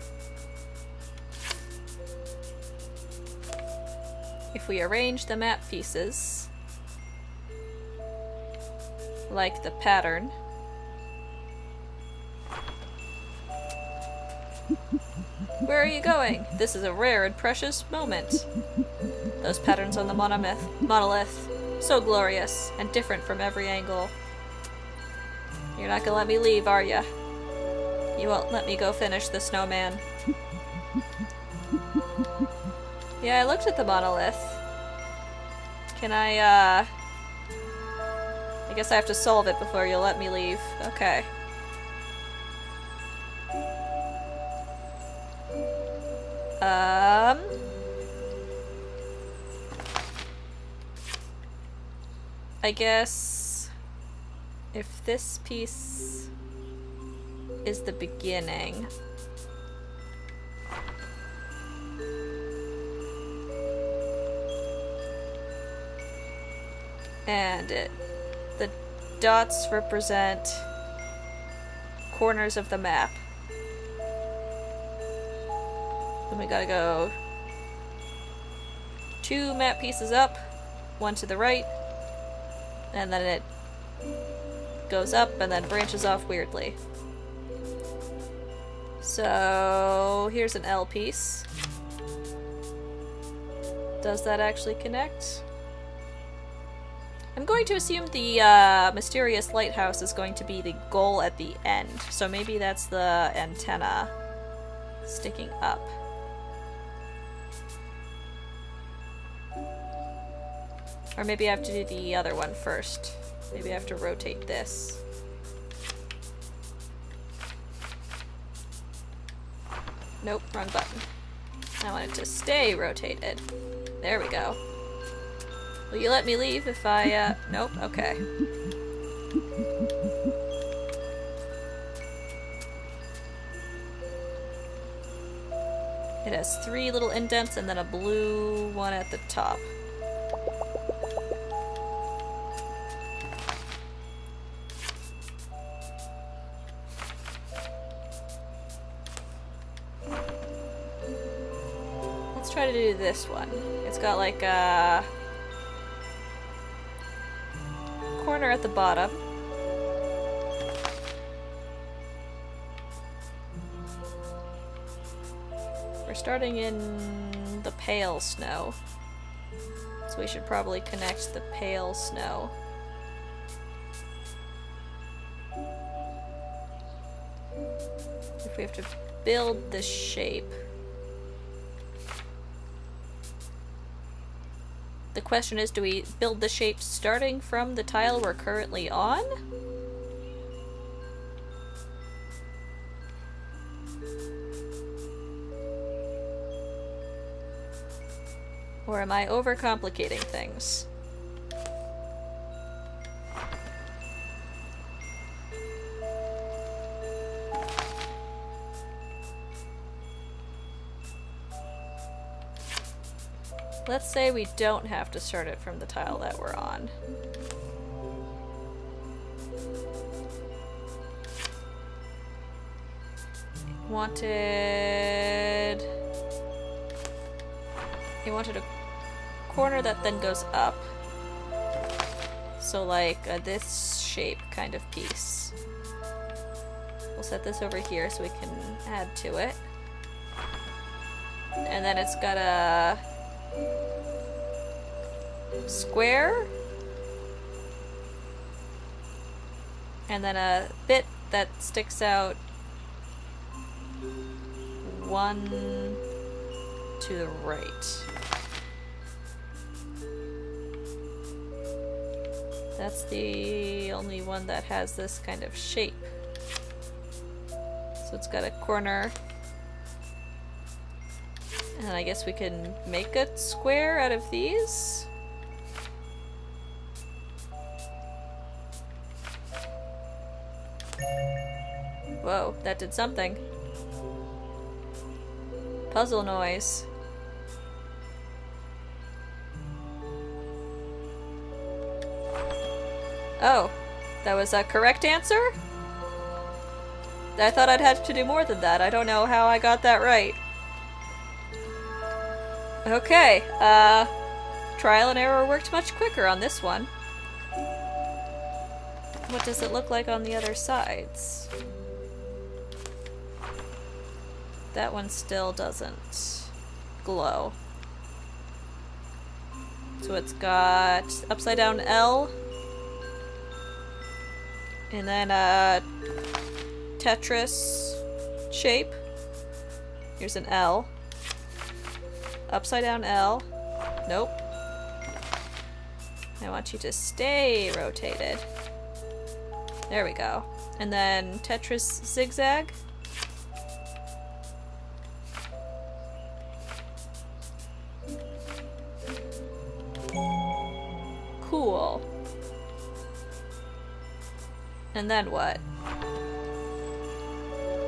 Speaker 1: If we arrange the map pieces like the pattern, where are you going? This is a rare and precious moment. Those patterns on the monolith, so glorious and different from every angle. You're not gonna let me leave, are ya? You won't let me go finish the snowman. Yeah, I looked at the monolith. Can I guess I have to solve it before you'll let me leave. Okay. I guess if this piece is the beginning, and the dots represent corners of the map. Then we gotta go 2 map pieces up, 1 to the right, and then it goes up and then branches off weirdly. So here's an L piece. Does that actually connect? I'm going to assume the mysterious lighthouse is going to be the goal at the end, so maybe that's the antenna sticking up. Or maybe I have to do the other one first. Maybe I have to rotate this. Nope, wrong button. I want it to stay rotated. There we go. Will you let me leave if I, nope, okay. It has 3 little indents and then a blue one at the top. Let's try to do this one. It's got like a corner at the bottom. We're starting in the pale snow, so we should probably connect the pale snow. If we have to build this shape. The question is, do we build the shape starting from the tile we're currently on? Or am I overcomplicating things? Let's say we don't have to start it from the tile that we're on. He wanted a corner that then goes up. So like this shape kind of piece. We'll set this over here so we can add to it. And then it's got a square. And then a bit that sticks out one to the right. That's the only one that has this kind of shape. So it's got a corner. And I guess we can make a square out of these. Whoa, that did something. Puzzle noise. Oh, that was a correct answer? I thought I'd have to do more than that. I don't know how I got that right. Okay, trial and error worked much quicker on this one. What does it look like on the other sides? That one still doesn't glow. So it's got upside down L. And then a Tetris shape. Here's an L. Upside down L. Nope. I want you to stay rotated. There we go. And then Tetris zigzag. Cool. And then what?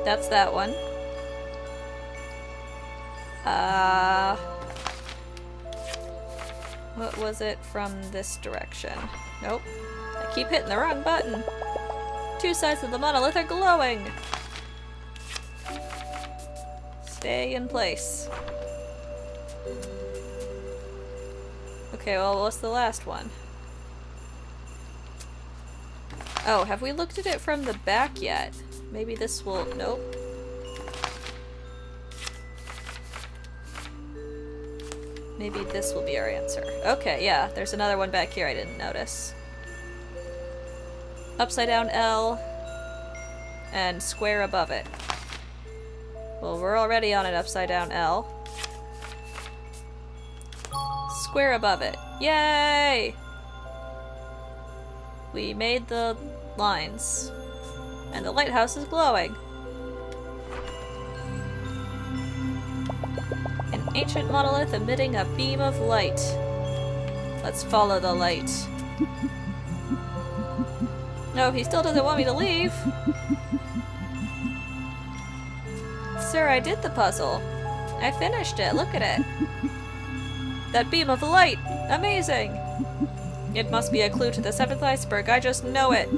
Speaker 1: That's that one. What was it from this direction? Nope. I keep hitting the wrong button. Two sides of the monolith are glowing. Stay in place. Okay, well, what's the last one? Oh, have we looked at it from the back yet? Maybe this will... Nope. Maybe this will be our answer. Okay, yeah, there's another one back here I didn't notice. Upside down L and square above it. Well, we're already on an upside down L. Square above it. Yay! We made the lines. And the lighthouse is glowing. An ancient monolith emitting a beam of light. Let's follow the light. No, he still doesn't want me to leave. Sir, I did the puzzle. I finished it. Look at it. That beam of light. Amazing. It must be a clue to the seventh iceberg. I just know it.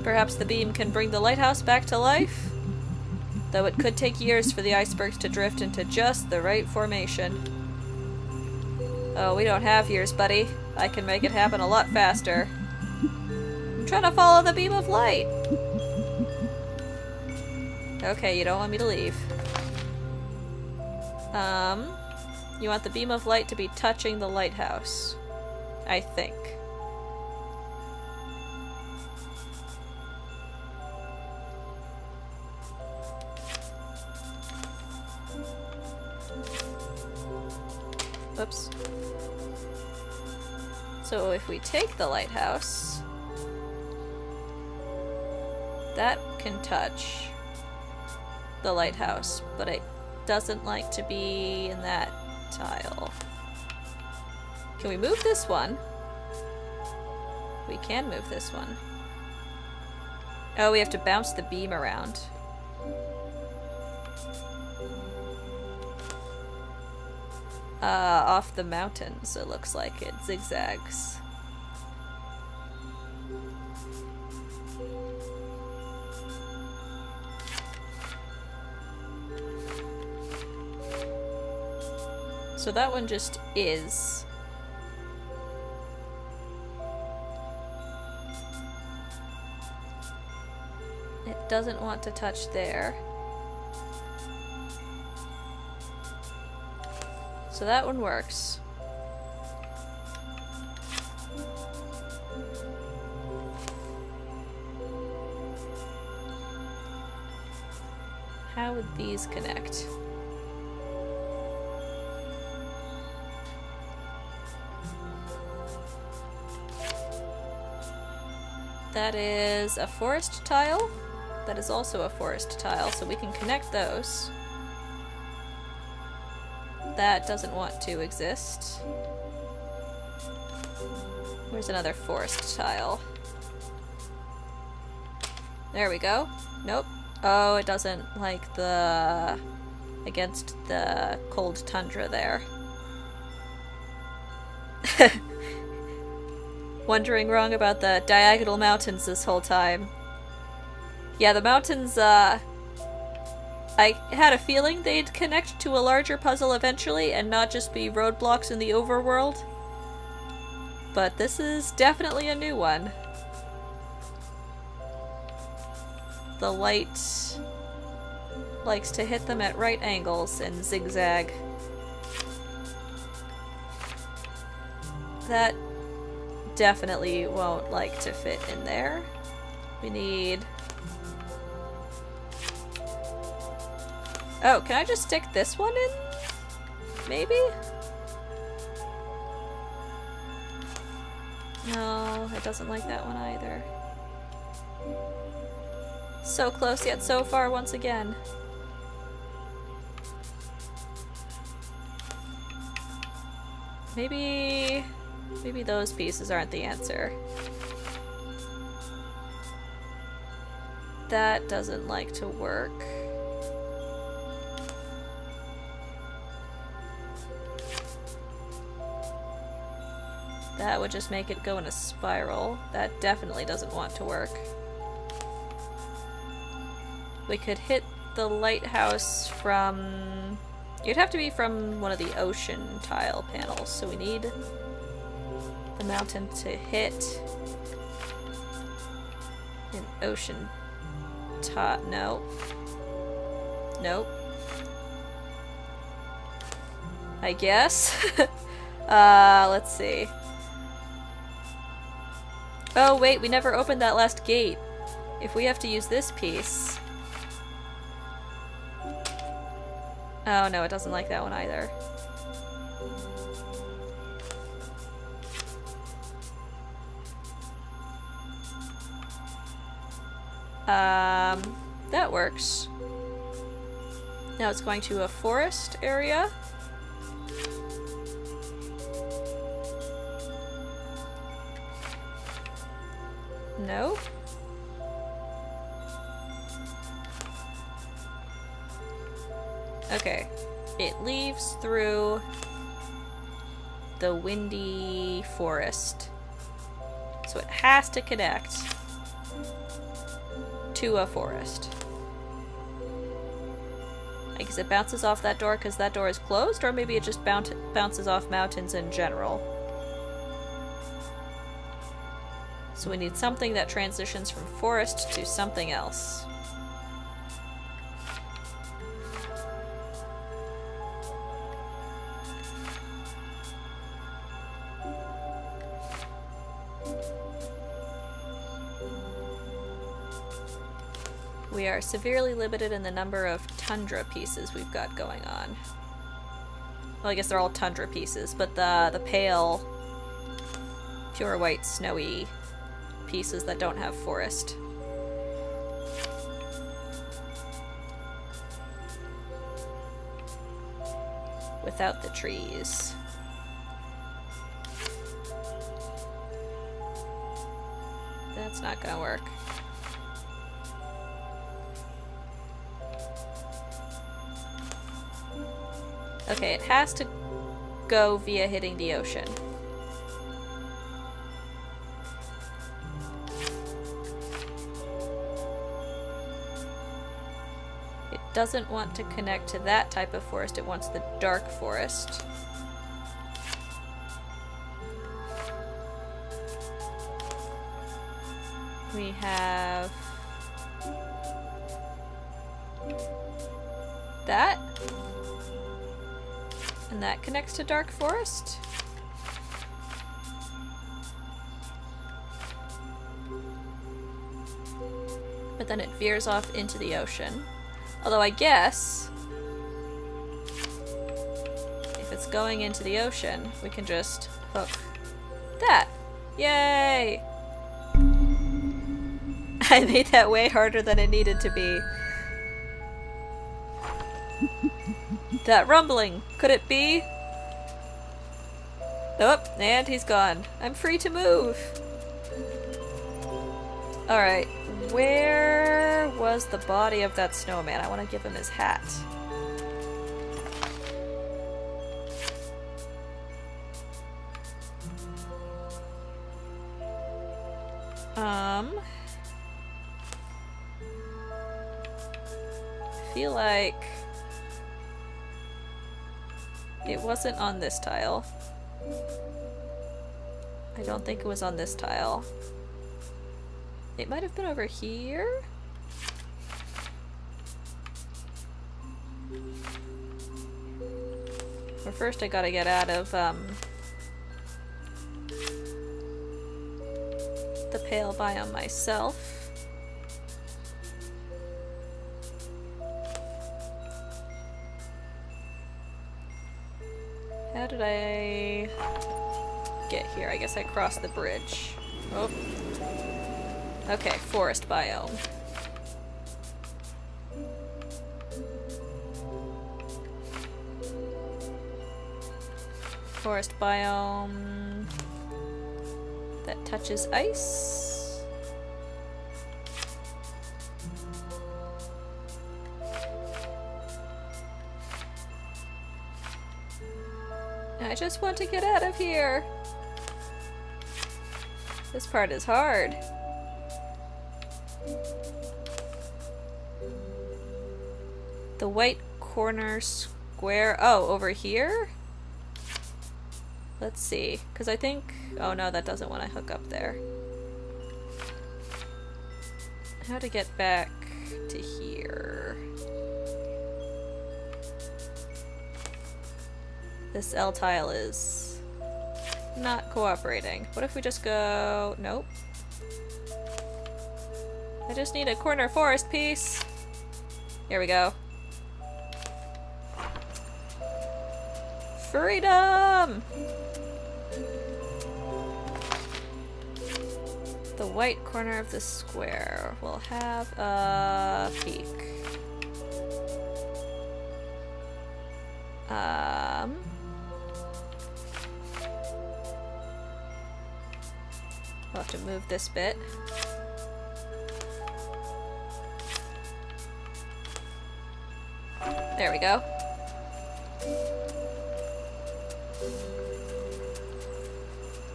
Speaker 1: Perhaps the beam can bring the lighthouse back to life? Though it could take years for the icebergs to drift into just the right formation. Oh, we don't have years, buddy. I can make it happen a lot faster. I'm trying to follow the beam of light. Okay, you don't want me to leave. You want the beam of light to be touching the lighthouse. I think. Oops. So if we take the lighthouse, that can touch the lighthouse, but it doesn't like to be in that tile. Can we move this one? We can move this one. Oh, we have to bounce the beam around. Off the mountains, it looks like it zigzags. So that one just is. It doesn't want to touch there. So that one works. How would these connect? That is a forest tile. That is also a forest tile, so we can connect those. That doesn't want to exist. Where's another forest tile? There we go. Nope. Oh, it doesn't like the... against the cold tundra there. Wondering wrong about the diagonal mountains this whole time. Yeah, the mountains, I had a feeling they'd connect to a larger puzzle eventually and not just be roadblocks in the overworld. But this is definitely a new one. The light likes to hit them at right angles and zigzag. That definitely won't like to fit in there. We need... Oh, can I just stick this one in? Maybe? No, it doesn't like that one either. So close yet so far once again. Maybe those pieces aren't the answer. That doesn't like to work. That would just make it go in a spiral. That definitely doesn't want to work. We could hit the lighthouse from... You'd have to be from one of the ocean tile panels, so we need the mountain to hit an ocean tile. No. Nope. I guess. Let's see. Oh wait, we never opened that last gate. If we have to use this piece... Oh no, it doesn't like that one either. That works. Now it's going to a forest area. No. Okay. It leaves through the windy forest. So it has to connect to a forest. I guess it bounces off that door because that door is closed, or maybe it just bounces off mountains in general. So we need something that transitions from forest to something else. We are severely limited in the number of tundra pieces we've got going on. Well, I guess they're all tundra pieces, but the pale, pure white, snowy pieces that don't have forest. Without the trees. That's not gonna work. Okay, it has to go via hitting the ocean. It doesn't want to connect to that type of forest, it wants the dark forest. We have that. And that connects to dark forest. But then it veers off into the ocean. Although I guess if it's going into the ocean, we can just hook that. Yay! I made that way harder than it needed to be. That rumbling, could it be? Nope, and he's gone. I'm free to move. Alright, where was the body of that snowman? I want to give him his hat. I feel like it wasn't on this tile. I don't think it was on this tile. It might have been over here? But first I gotta get out of the pale biome myself. How did I get here? I guess I crossed the bridge. Oh. Okay, forest biome. Forest biome that touches ice. I just want to get out of here. This part is hard. The white corner square. Oh, over here? Let's see. Because I think... Oh no, that doesn't want to hook up there. How to get back to here? This L tile is not cooperating. What if we just go... Nope. I just need a corner forest piece. Here we go. Freedom! The white corner of the square will have a peak. We'll have to move this bit. There we go.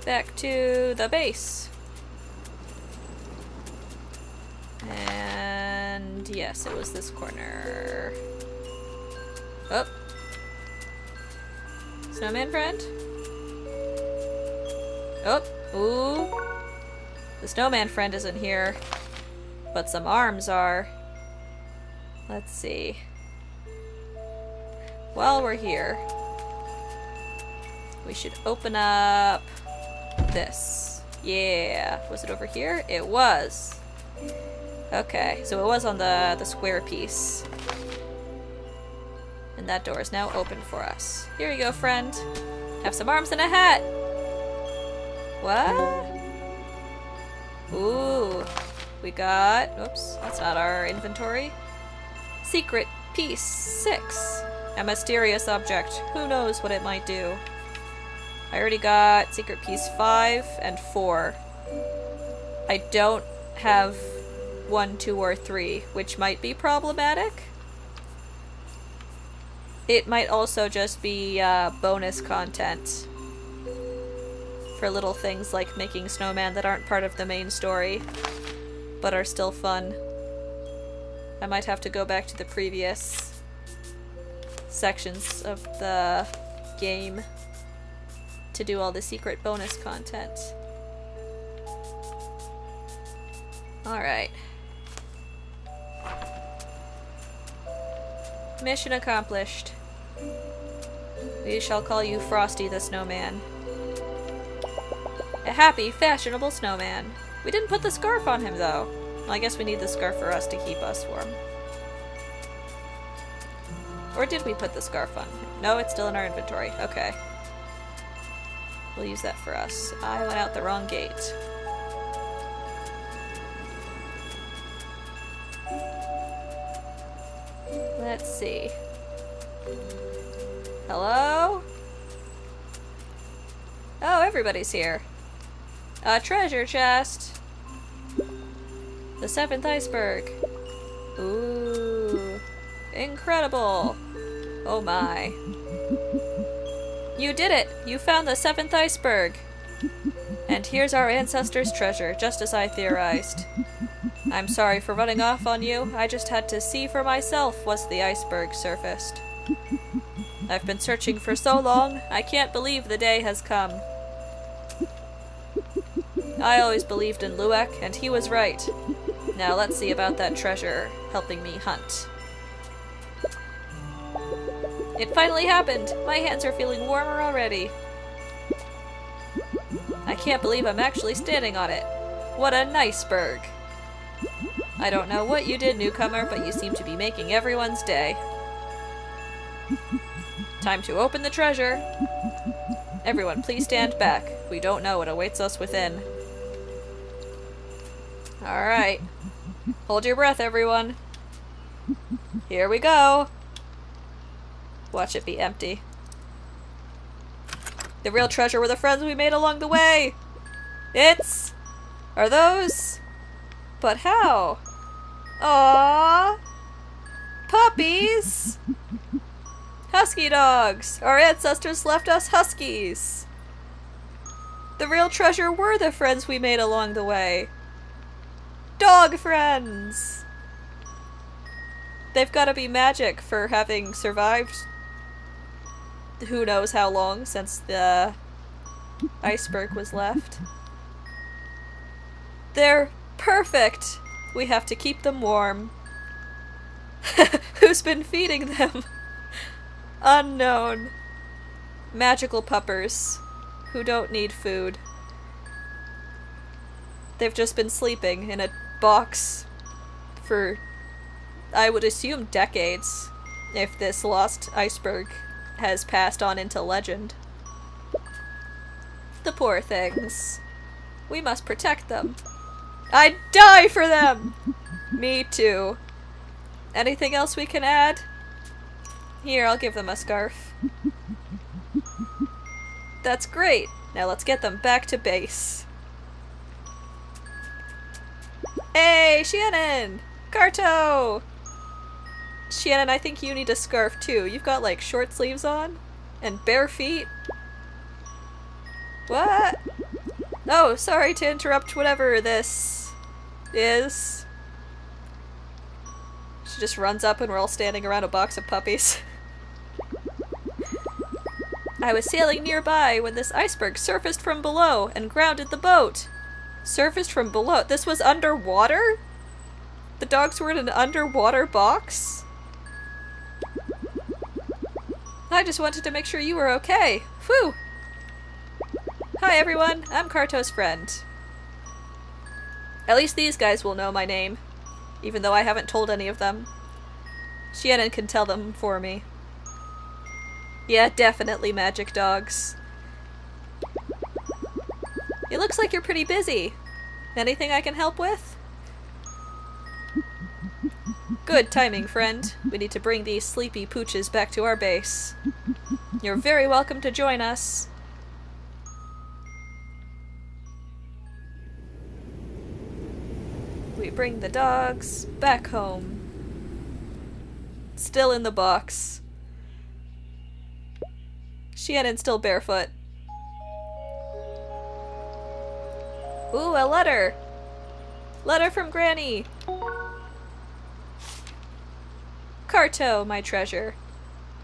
Speaker 1: Back to the base. And yes, it was this corner. Oh. Snowman friend? Oh, ooh. The snowman friend isn't here, but some arms are. Let's see. While we're here, we should open up this. Yeah. Was it over here? It was. Okay, so it was on the square piece. And that door is now open for us. Here you go, friend. Have some arms and a hat. What? Ooh. We got... Oops, that's not our inventory. Secret piece 6. A mysterious object. Who knows what it might do? I already got secret piece 5 and 4. I don't have 1, 2, or 3, which might be problematic. It might also just be bonus content for little things like making snowmen that aren't part of the main story, but are still fun. I might have to go back to the previous sections of the game to do all the secret bonus content. Alright. Mission accomplished. We shall call you Frosty the Snowman. A happy, fashionable snowman. We didn't put the scarf on him, though. Well, I guess we need the scarf for us to keep us warm. Or did we put the scarf on him? No, it's still in our inventory. Okay. We'll use that for us. I went out the wrong gate. Let's see. Hello? Oh, everybody's here. A treasure chest. The 7th iceberg. Ooh. Incredible. Oh my. You did it! You found the 7th iceberg! And here's our ancestors' treasure, just as I theorized. I'm sorry for running off on you. I just had to see for myself once the iceberg surfaced. I've been searching for so long, I can't believe the day has come. I always believed in Luek, and he was right. Now let's see about that treasure helping me hunt. It finally happened! My hands are feeling warmer already. I can't believe I'm actually standing on it. What a nice berg. I don't know what you did, newcomer, but you seem to be making everyone's day. Time to open the treasure. Everyone, please stand back. We don't know what awaits us within. Alright. Hold your breath, everyone. Here we go. Watch it be empty. The real treasure were the friends we made along the way! Are those? But how? Aww! Puppies! Husky dogs! Our ancestors left us huskies! The real treasure were the friends we made along the way. Dog friends! They've gotta be magic for having survived who knows how long since the iceberg was left. They're perfect! We have to keep them warm. Who's been feeding them? Unknown. Magical puppers who don't need food. They've just been sleeping in a box for, I would assume, decades, if this lost iceberg has passed on into legend. The poor things. We must protect them. I'd die for them! Me too. Anything else we can add? Here, I'll give them a scarf. That's great! Now let's get them back to base. Hey, Shannon! Carto! Shannon, I think you need a scarf too. You've got like short sleeves on? And bare feet? What? Oh, sorry to interrupt whatever this is. She just runs up and we're all standing around a box of puppies. I was sailing nearby when this iceberg surfaced from below and grounded the boat. Surfaced from below? This was underwater? The dogs were in an underwater box? I just wanted to make sure you were okay. Whew! Hi everyone, I'm Carto's friend. At least these guys will know my name, even though I haven't told any of them. Shannon can tell them for me. Yeah, definitely magic dogs. It looks like you're pretty busy. Anything I can help with? Good timing, friend. We need to bring these sleepy pooches back to our base. You're very welcome to join us. We bring the dogs back home. Still in the box. Shannon's still barefoot. Ooh, a letter! Letter from Granny! Carto, my treasure.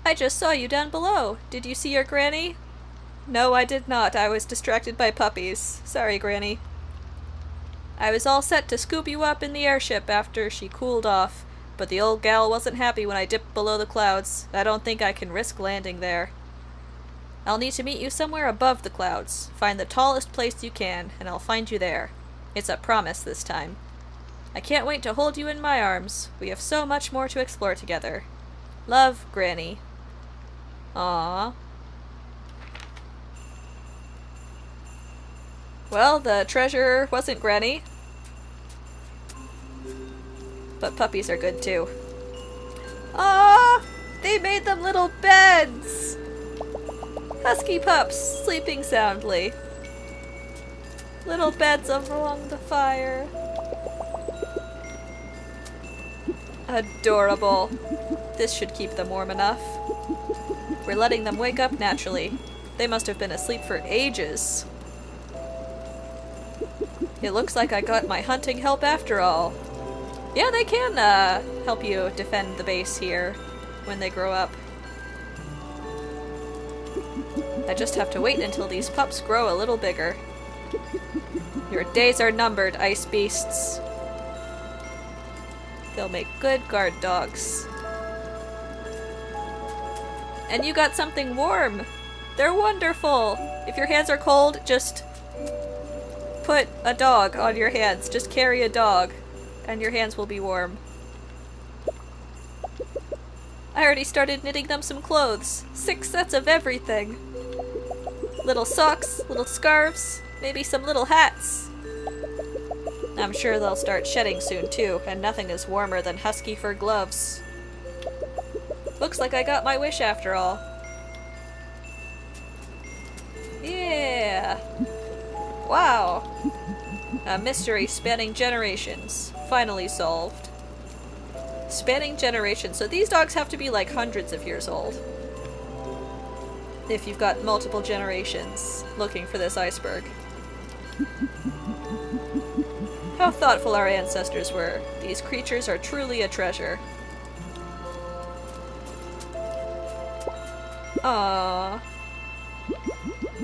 Speaker 1: I just saw you down below. Did you see your Granny? No, I did not. I was distracted by puppies. Sorry, Granny. I was all set to scoop you up in the airship after she cooled off, but the old gal wasn't happy when I dipped below the clouds. I don't think I can risk landing there. I'll need to meet you somewhere above the clouds. Find the tallest place you can, and I'll find you there. It's a promise this time. I can't wait to hold you in my arms. We have so much more to explore together. Love, Granny. Aww. Well, the treasure wasn't Granny. But puppies are good too. Aww! They made them little beds! Husky pups, sleeping soundly. Little beds along the fire. Adorable. This should keep them warm enough. We're letting them wake up naturally. They must have been asleep for ages. It looks like I got my hunting help after all. Yeah, they can help you defend the base here when they grow up. I just have to wait until these pups grow a little bigger. Your days are numbered, ice beasts. They'll make good guard dogs. And you got something warm! They're wonderful! If your hands are cold, just put a dog on your hands. Just carry a dog, and your hands will be warm. I already started knitting them some clothes. 6 sets of everything. Little socks, little scarves, maybe some little hats. I'm sure they'll start shedding soon too, and nothing is warmer than husky fur gloves. Looks like I got my wish after all. Yeah! Wow! A mystery spanning generations. Finally solved. Spanning generations. So these dogs have to be like hundreds of years old. If you've got multiple generations looking for this iceberg. How thoughtful our ancestors were. These creatures are truly a treasure. Aww.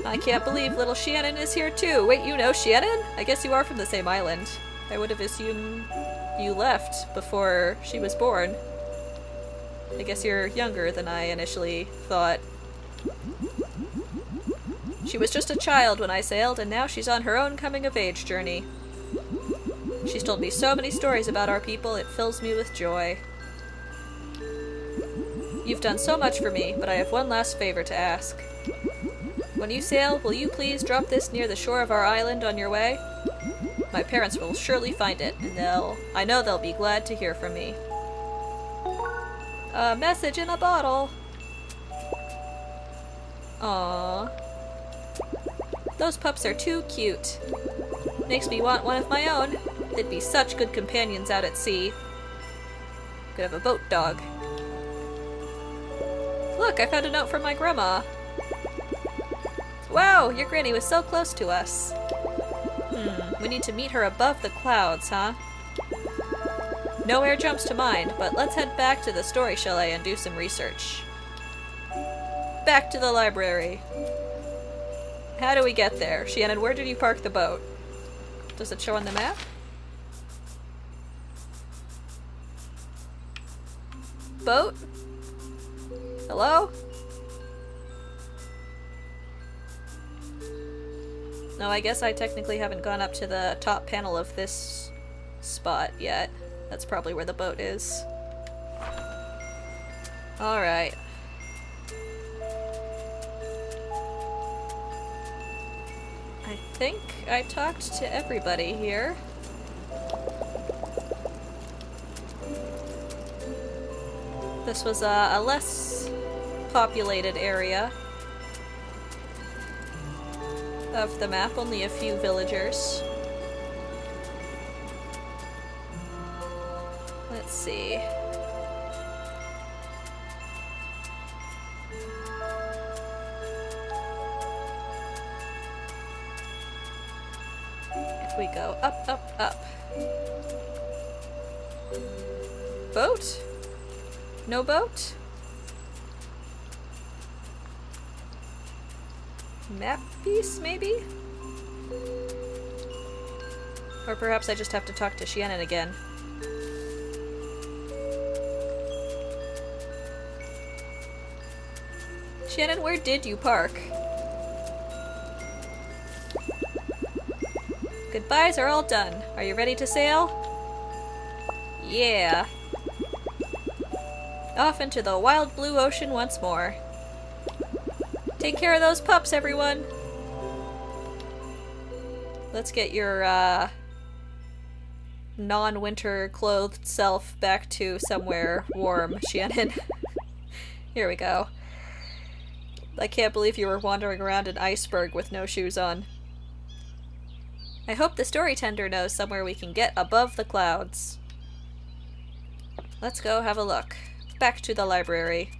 Speaker 1: I can't believe little Shannon is here too. Wait, you know Shannon? I guess you are from the same island. I would have assumed you left before she was born. I guess you're younger than I initially thought. She was just a child when I sailed, and now she's on her own coming-of-age journey. She's told me so many stories about our people, it fills me with joy. You've done so much for me, but I have one last favor to ask. When you sail, will you please drop this near the shore of our island on your way? My parents will surely find it, and I know they'll be glad to hear from me. A message in a bottle. Aww. Those pups are too cute. Makes me want one of my own. They'd be such good companions out at sea. Could have a boat dog. Look, I found a note from my grandma. Wow, your granny was so close to us. We need to meet her above the clouds, huh? Nowhere jumps to mind, but let's head back to the story chalet and do some research. Back to the library. How do we get there? Shannon, where did you park the boat? Does it show on the map? Boat? Hello? No, I guess I technically haven't gone up to the top panel of this spot yet. That's probably where the boat is. Alright. I think I talked to everybody here. This was a less populated area of the map, only a few villagers. Let's see. If we go up, up, up. Boat? No boat? Map piece, maybe? Or perhaps I just have to talk to Shannon again. Shannon, where did you park? Goodbyes are all done. Are you ready to sail? Yeah. Off into the wild blue ocean once more. Take care of those pups, everyone! Let's get your, non-winter clothed self back to somewhere warm, Shannon. Here we go. I can't believe you were wandering around an iceberg with no shoes on. I hope the story tender knows somewhere we can get above the clouds. Let's go have a look. Back to the library.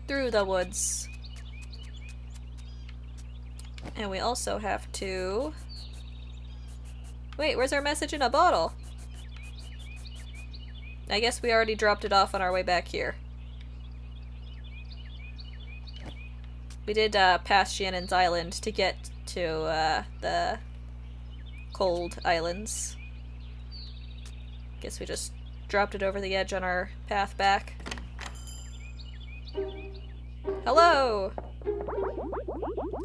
Speaker 1: Through the woods. And we also have to... Wait, where's our message in a bottle? I guess we already dropped it off on our way back here. We did pass Shannon's Island to get to the cold islands. Guess we just dropped it over the edge on our path back. Hello!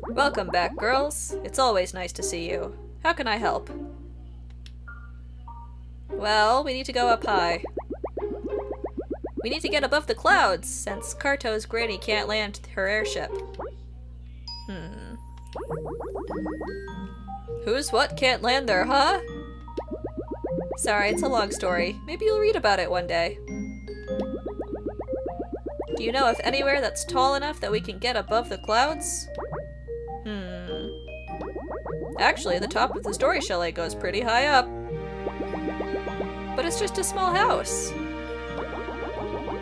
Speaker 1: Welcome back, girls. It's always nice to see you. How can I help? Well, we need to go up high. We need to get above the clouds, since Carto's granny can't land her airship. Who's what can't land there, huh? Sorry, it's a long story. Maybe you'll read about it one day. Do you know of anywhere that's tall enough that we can get above the clouds? Actually, the top of the story chalet goes pretty high up. But it's just a small house.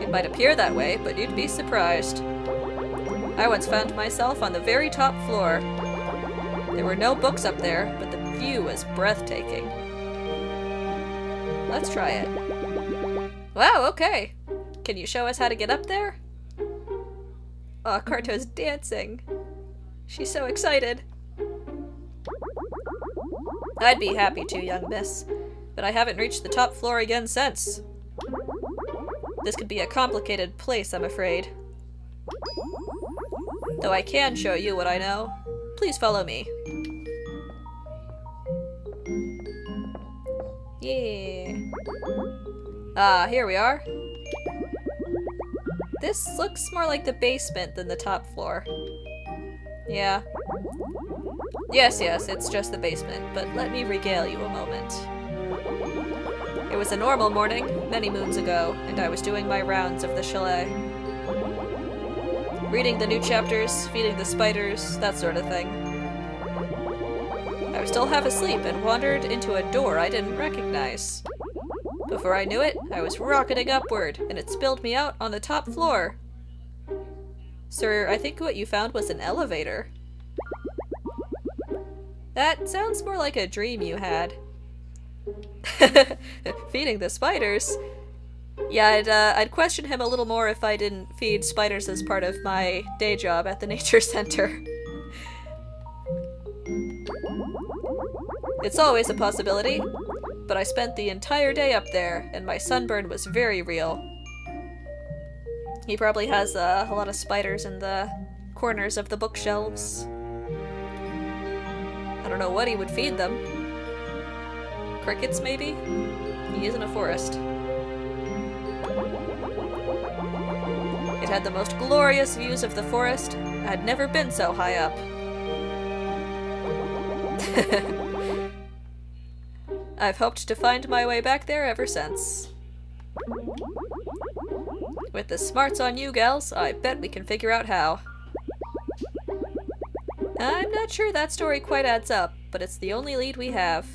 Speaker 1: It might appear that way, but you'd be surprised. I once found myself on the very top floor. There were no books up there, but the view was breathtaking. Let's try it. Wow, okay. Can you show us how to get up there? Aw, Carto's dancing. She's so excited. I'd be happy to, young miss, but I haven't reached the top floor again since. This could be a complicated place, I'm afraid. Though I can show you what I know. Please follow me. Yeah. Ah, here we are. This looks more like the basement than the top floor. Yeah. Yes, it's just the basement, but let me regale you a moment. It was a normal morning, many moons ago, and I was doing my rounds of the chalet. Reading the new chapters, feeding the spiders, that sort of thing. I was still half asleep and wandered into a door I didn't recognize. Before I knew it, I was rocketing upward, and it spilled me out on the top floor. Sir, I think what you found was an elevator. That sounds more like a dream you had. Feeding the spiders? Yeah, I'd question him a little more if I didn't feed spiders as part of my day job at the nature center. It's always a possibility, but I spent the entire day up there, and my sunburn was very real. He probably has a lot of spiders in the corners of the bookshelves. I don't know what he would feed them. Crickets, maybe? He is in a forest. It had the most glorious views of the forest. I'd never been so high up. I've hoped to find my way back there ever since. With the smarts on you gals, I bet we can figure out how. I'm not sure that story quite adds up, but it's the only lead we have.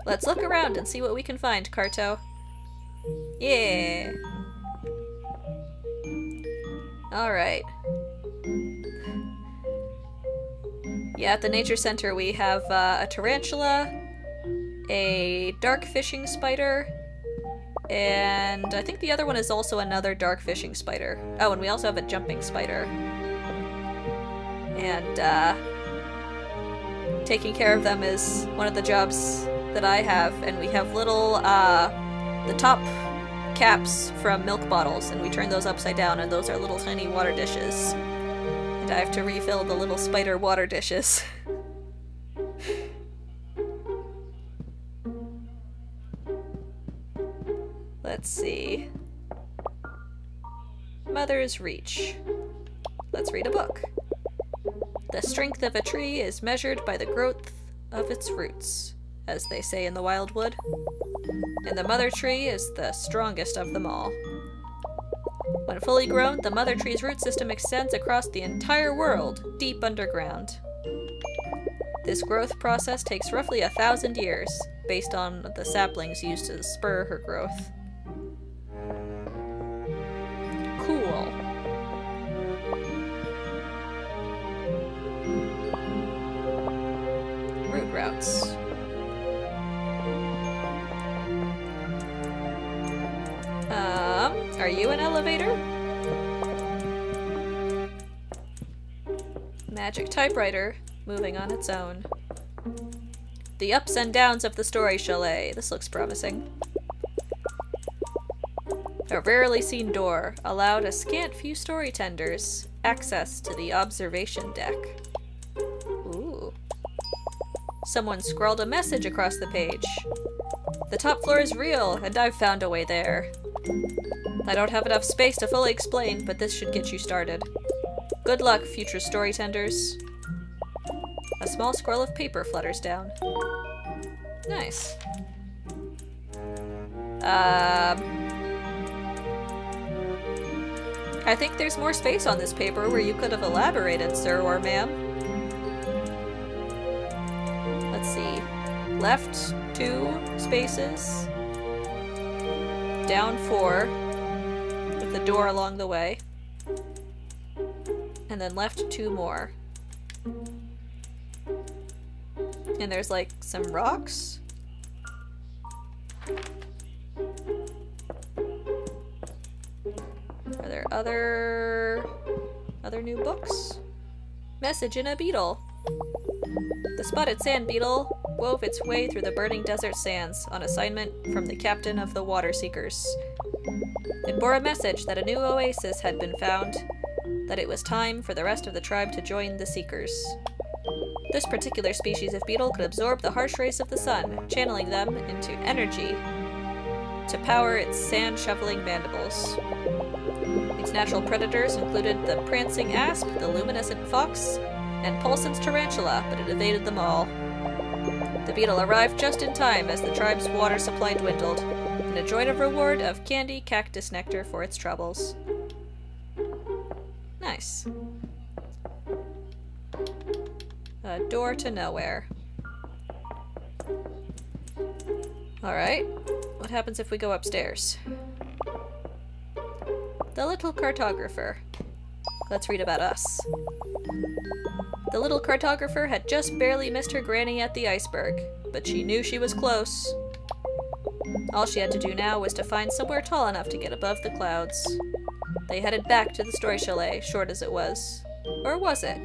Speaker 1: Let's look around and see what we can find, Carto. Yeah! Alright. Yeah, at the nature center we have a tarantula, a dark fishing spider, and I think the other one is also another dark fishing spider. Oh, and we also have a jumping spider. And taking care of them is one of the jobs that I have, and we have little, the top caps from milk bottles, and we turn those upside down, and those are little tiny water dishes. And I have to refill the little spider water dishes. Let's see. Mother's Reach. Let's read a book. The strength of a tree is measured by the growth of its roots, as they say in the Wildwood. And the mother tree is the strongest of them all. When fully grown, the mother tree's root system extends across the entire world, deep underground. This growth process takes roughly 1,000 years, based on the saplings used to spur her growth. Cool. Root routes. Are you an elevator? Magic typewriter, moving on its own. The ups and downs of the story chalet. This looks promising. A rarely seen door allowed a scant few story tenders access to the observation deck. Ooh. Someone scrawled a message across the page. The top floor is real, and I've found a way there. I don't have enough space to fully explain, but this should get you started. Good luck, future story tenders. A small scroll of paper flutters down. Nice. I think there's more space on this paper where you could have elaborated, sir or ma'am. Let's see. Left 2 spaces. Down 4. With the door along the way. And then left 2 more. And there's like some rocks. Are there other new books? Message in a beetle. The spotted sand beetle wove its way through the burning desert sands on assignment from the captain of the water seekers. It bore a message that a new oasis had been found, that it was time for the rest of the tribe to join the seekers. This particular species of beetle could absorb the harsh rays of the sun, channeling them into energy to power its sand-shoveling mandibles. Its natural predators included the prancing asp, the luminescent fox, and Paulson's tarantula, but it evaded them all. The beetle arrived just in time as the tribe's water supply dwindled, and enjoyed a reward of candy cactus nectar for its troubles. Nice. A door to nowhere. Alright, what happens if we go upstairs? The little cartographer. Let's read about us. The little cartographer had just barely missed her granny at the iceberg, but she knew she was close. All she had to do now was to find somewhere tall enough to get above the clouds. They headed back to the story chalet, short as it was. Or was it?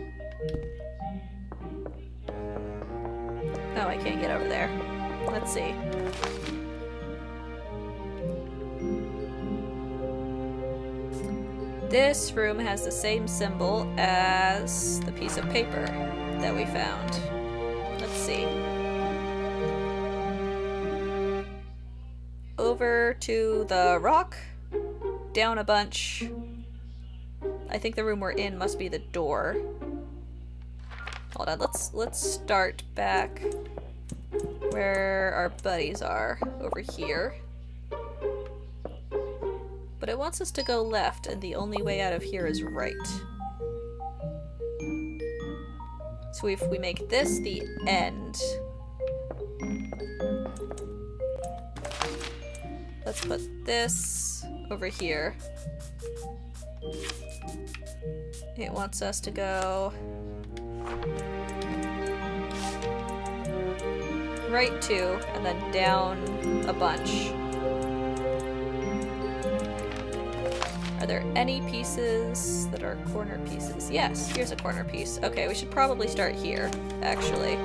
Speaker 1: Oh, I can't get over there. Let's see. This room has the same symbol as the piece of paper that we found. Let's see. Over to the rock, down a bunch. I think the room we're in must be the door. Hold on, let's start back where our buddies are, over here. But it wants us to go left, and the only way out of here is right. So if we make this the end, let's put this over here. It wants us to go right 2 and then down a bunch. Are there any pieces that are corner pieces? Yes, here's a corner piece. Okay, we should probably start here, actually.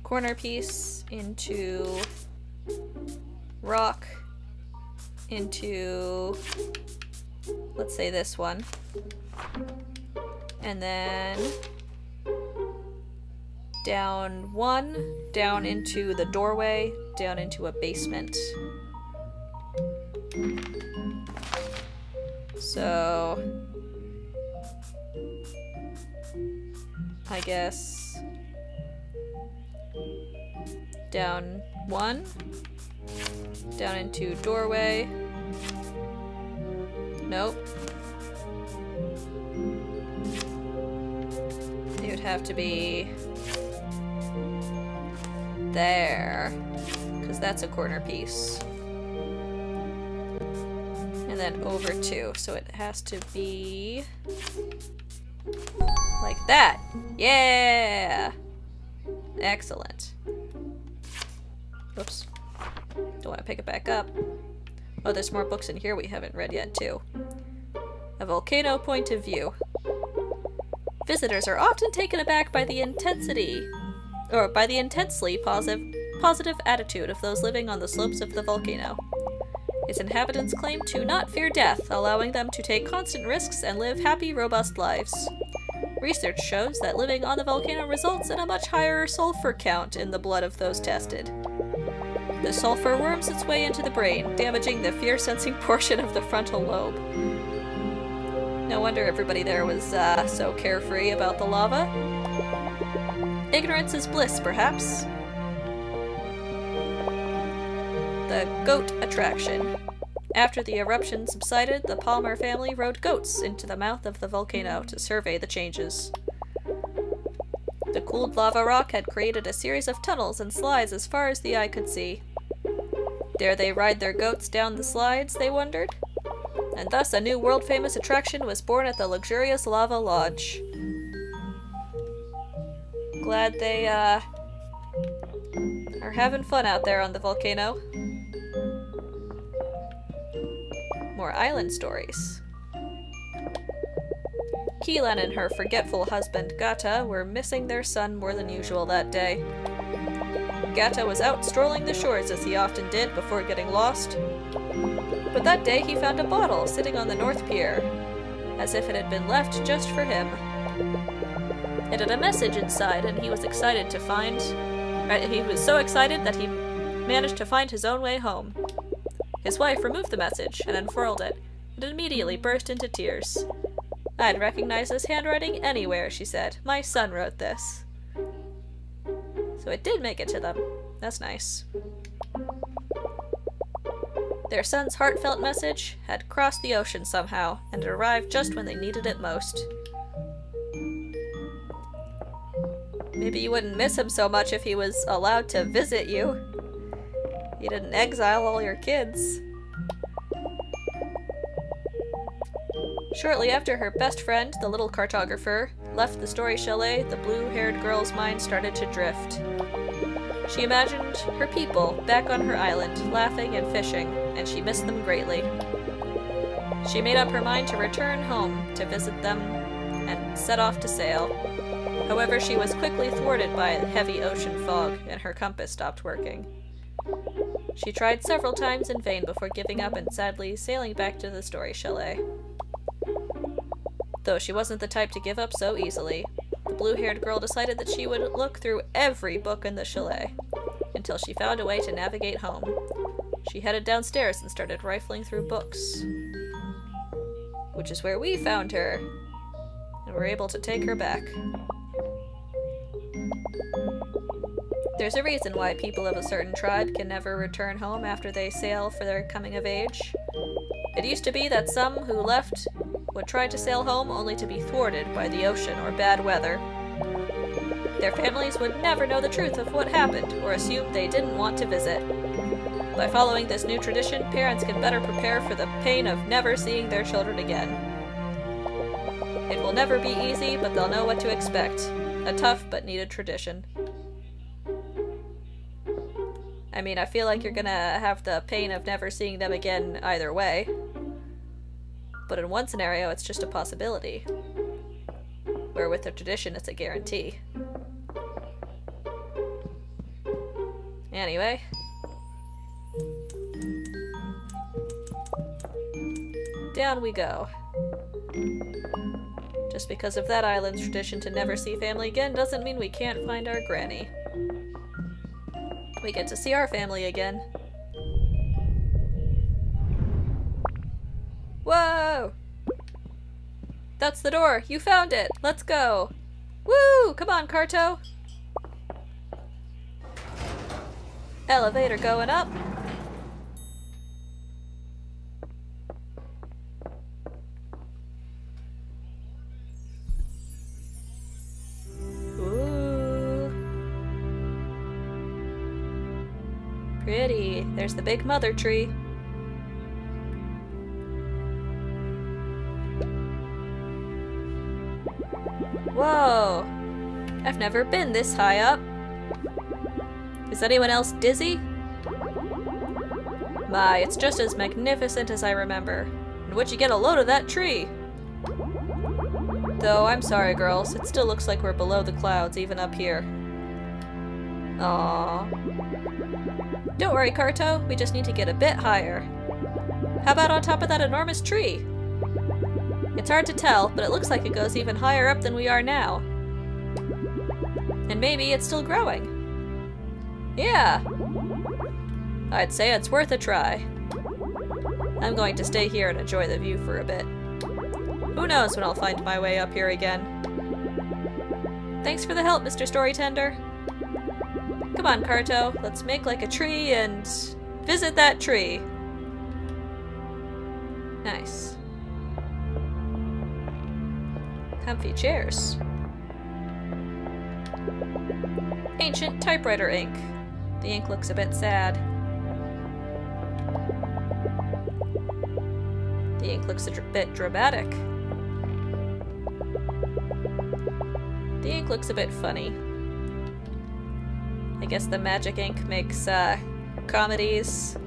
Speaker 1: Corner piece into rock into, let's say this one. And then down 1, down into the doorway, down into a basement. So I guess down 1, down into doorway. Nope. It would have to be there, because that's a corner piece. And then over 2, so it has to be like that. Yeah! Excellent. Oops. Don't want to pick it back up. Oh, there's more books in here we haven't read yet, too. A volcano point of view. Visitors are often taken aback by the intensely positive attitude of those living on the slopes of the volcano. Its inhabitants claim to not fear death, allowing them to take constant risks and live happy, robust lives. Research shows that living on the volcano results in a much higher sulfur count in the blood of those tested. The sulfur worms its way into the brain, damaging the fear-sensing portion of the frontal lobe. No wonder everybody there was so carefree about the lava. Ignorance is bliss, perhaps. The goat attraction. After the eruption subsided, the Palmer family rode goats into the mouth of the volcano to survey the changes. The cooled lava rock had created a series of tunnels and slides as far as the eye could see. Dare they ride their goats down the slides, they wondered? And thus a new world-famous attraction was born at the luxurious Lava Lodge. Glad they, are having fun out there on the volcano. More island stories. Keelan and her forgetful husband, Gata, were missing their son more than usual that day. Gata was out strolling the shores as he often did before getting lost. But that day he found a bottle sitting on the North Pier, as if it had been left just for him. It had a message inside, and he was excited to find... he was so excited that he managed to find his own way home. His wife removed the message and unfurled it, and immediately burst into tears. "I'd recognize this handwriting anywhere," she said. "My son wrote this." So it did make it to them. That's nice. Their son's heartfelt message had crossed the ocean somehow, and it arrived just when they needed it most. Maybe you wouldn't miss him so much if he was allowed to visit you. You didn't exile all your kids. Shortly after her best friend, the little cartographer, left the story chalet, the blue-haired girl's mind started to drift. She imagined her people back on her island, laughing and fishing, and she missed them greatly. She made up her mind to return home to visit them and set off to sail. However, she was quickly thwarted by heavy ocean fog, and her compass stopped working. She tried several times in vain before giving up and sadly sailing back to the story chalet. Though she wasn't the type to give up so easily, the blue-haired girl decided that she would look through every book in the chalet, until she found a way to navigate home. She headed downstairs and started rifling through books. Which is where we found her, and were able to take her back. There's a reason why people of a certain tribe can never return home after they sail for their coming of age. It used to be that some who left would try to sail home only to be thwarted by the ocean or bad weather. Their families would never know the truth of what happened, or assume they didn't want to visit. By following this new tradition, parents can better prepare for the pain of never seeing their children again. It will never be easy, but they'll know what to expect. A tough but needed tradition. I mean, I feel like you're gonna have the pain of never seeing them again either way. But in one scenario, it's just a possibility. Where with a tradition, it's a guarantee. Anyway. Down we go. Just because of that island's tradition to never see family again doesn't mean we can't find our granny. We get to see our family again. Whoa! That's the door! You found it! Let's go! Woo! Come on, Carto! Elevator going up. Ooh. Pretty. There's the big mother tree. Whoa! I've never been this high up. Is anyone else dizzy? My, it's just as magnificent as I remember. And would you get a load of that tree? Though, I'm sorry, girls. It still looks like we're below the clouds, even up here. Aww. Don't worry, Carto. We just need to get a bit higher. How about on top of that enormous tree? It's hard to tell, but it looks like it goes even higher up than we are now. And maybe it's still growing. Yeah. I'd say it's worth a try. I'm going to stay here and enjoy the view for a bit. Who knows when I'll find my way up here again. Thanks for the help, Mr. Storytender. Come on, Carto. Let's make like a tree and visit that tree. Nice. Comfy chairs. Ancient typewriter ink. The ink looks a bit sad. The ink looks a bit dramatic. The ink looks a bit funny. I guess the magic ink makes comedies,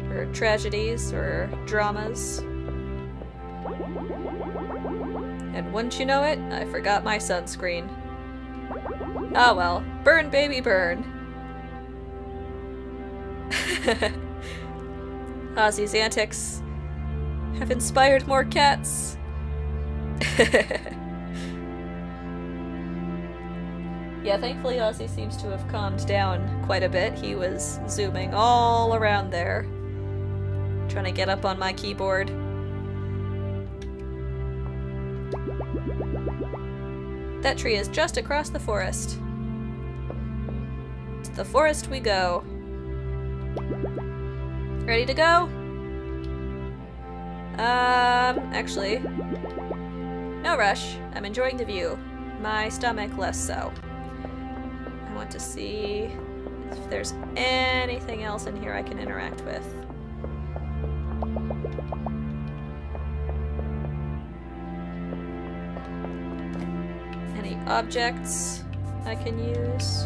Speaker 1: or tragedies, or dramas. And wouldn't you know it, I forgot my sunscreen. Ah well, burn baby burn. Ozzy's antics have inspired more cats. Yeah, thankfully Ozzy seems to have calmed down quite a bit. He was zooming all around there, trying to get up on my keyboard. That tree is just across the forest. To the forest we go. Ready to go? Actually, no rush. I'm enjoying the view. My stomach less so. I want to see if there's anything else in here I can interact with. Any objects I can use?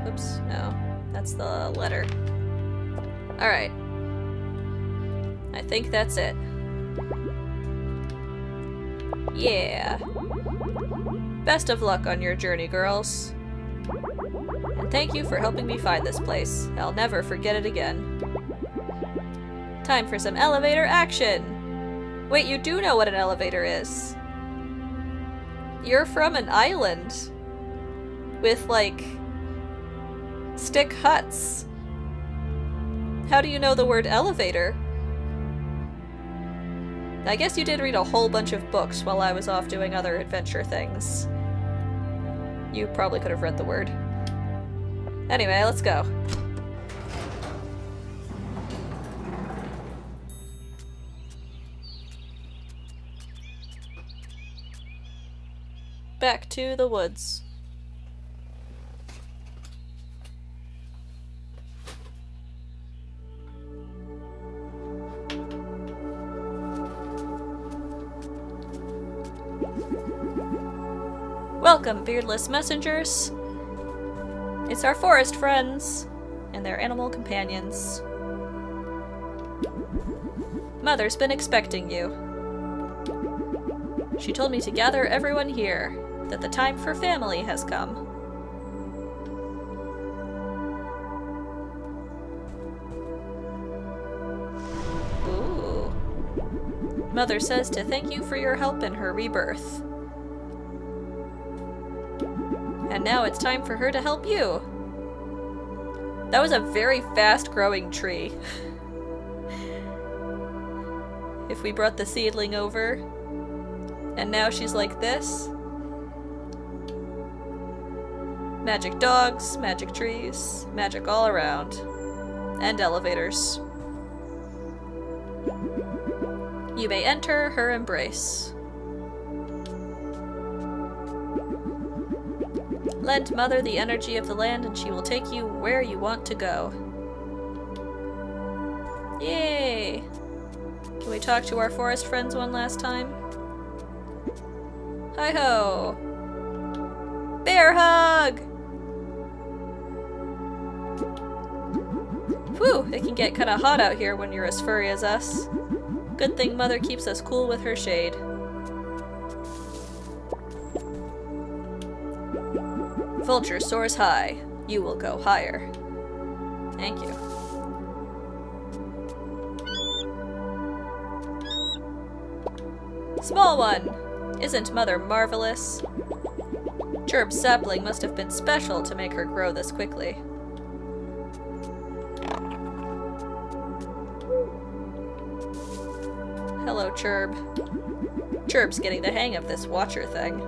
Speaker 1: Oops, no. That's the letter. Alright. I think that's it. Yeah. Best of luck on your journey, girls. And thank you for helping me find this place. I'll never forget it again. Time for some elevator action! Wait, you do know what an elevator is. You're from an island. With, like, stick huts. How do you know the word elevator? I guess you did read a whole bunch of books while I was off doing other adventure things. You probably could have read the word. Anyway, let's go. back to the woods. Welcome, beardless messengers. It's our forest friends and their animal companions. Mother's been expecting you. She told me to gather everyone here, that the time for family has come. Ooh. Mother says to thank you for your help in her rebirth. And now it's time for her to help you. That was a very fast-growing tree. If we brought the seedling over, and now she's like this. Magic dogs, magic trees, magic all around. And elevators. You may enter her embrace. Lend Mother the energy of the land and she will take you where you want to go. Yay! Can we talk to our forest friends one last time? Hi-ho! Bear hug! Whew, it can get kinda hot out here when you're as furry as us. Good thing Mother keeps us cool with her shade. Vulture soars high. You will go higher. Thank you. Small one! Isn't Mother marvelous? Cherb's sapling must have been special to make her grow this quickly. Hello, Cherb. Cherb's getting the hang of this watcher thing.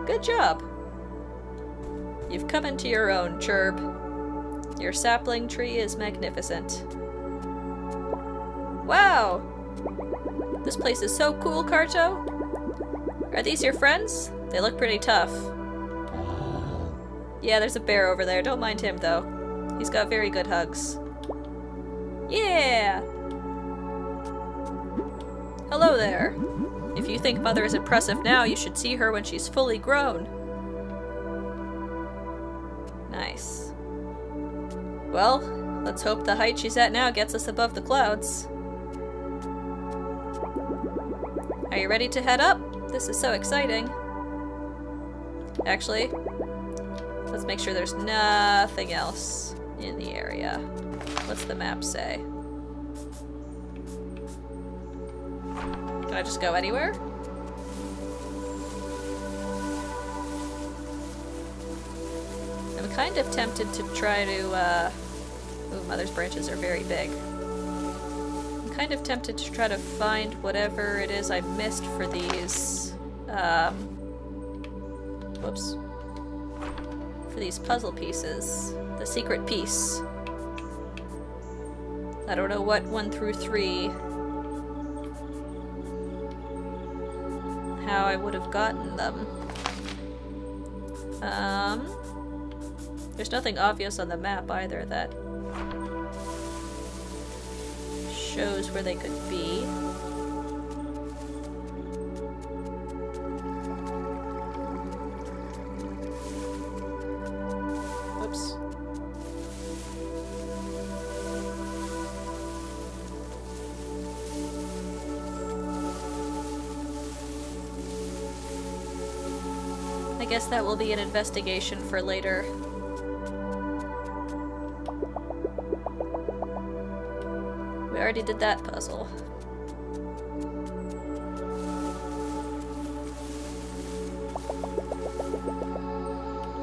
Speaker 1: Good job. You've come into your own, Cherb. Your sapling tree is magnificent. Wow! This place is so cool, Carto. Are these your friends? They look pretty tough. Yeah, there's a bear over there. Don't mind him, though. He's got very good hugs. Yeah! Hello there. If you think Mother is impressive now, you should see her when she's fully grown. Nice. Well, let's hope the height she's at now gets us above the clouds. Are you ready to head up? This is so exciting. Actually, let's make sure there's nothing else in the area. What's the map say? Can I just go anywhere? I'm kind of tempted to try to, ooh, Mother's branches are very big. I'm kind of tempted to try to find whatever it is I missed for these, whoops. For these puzzle pieces. The secret piece. I don't know what 1 through 3, how I would have gotten them. There's nothing obvious on the map either that shows where they could be. Whoops. I guess that will be an investigation for later. We already did that puzzle.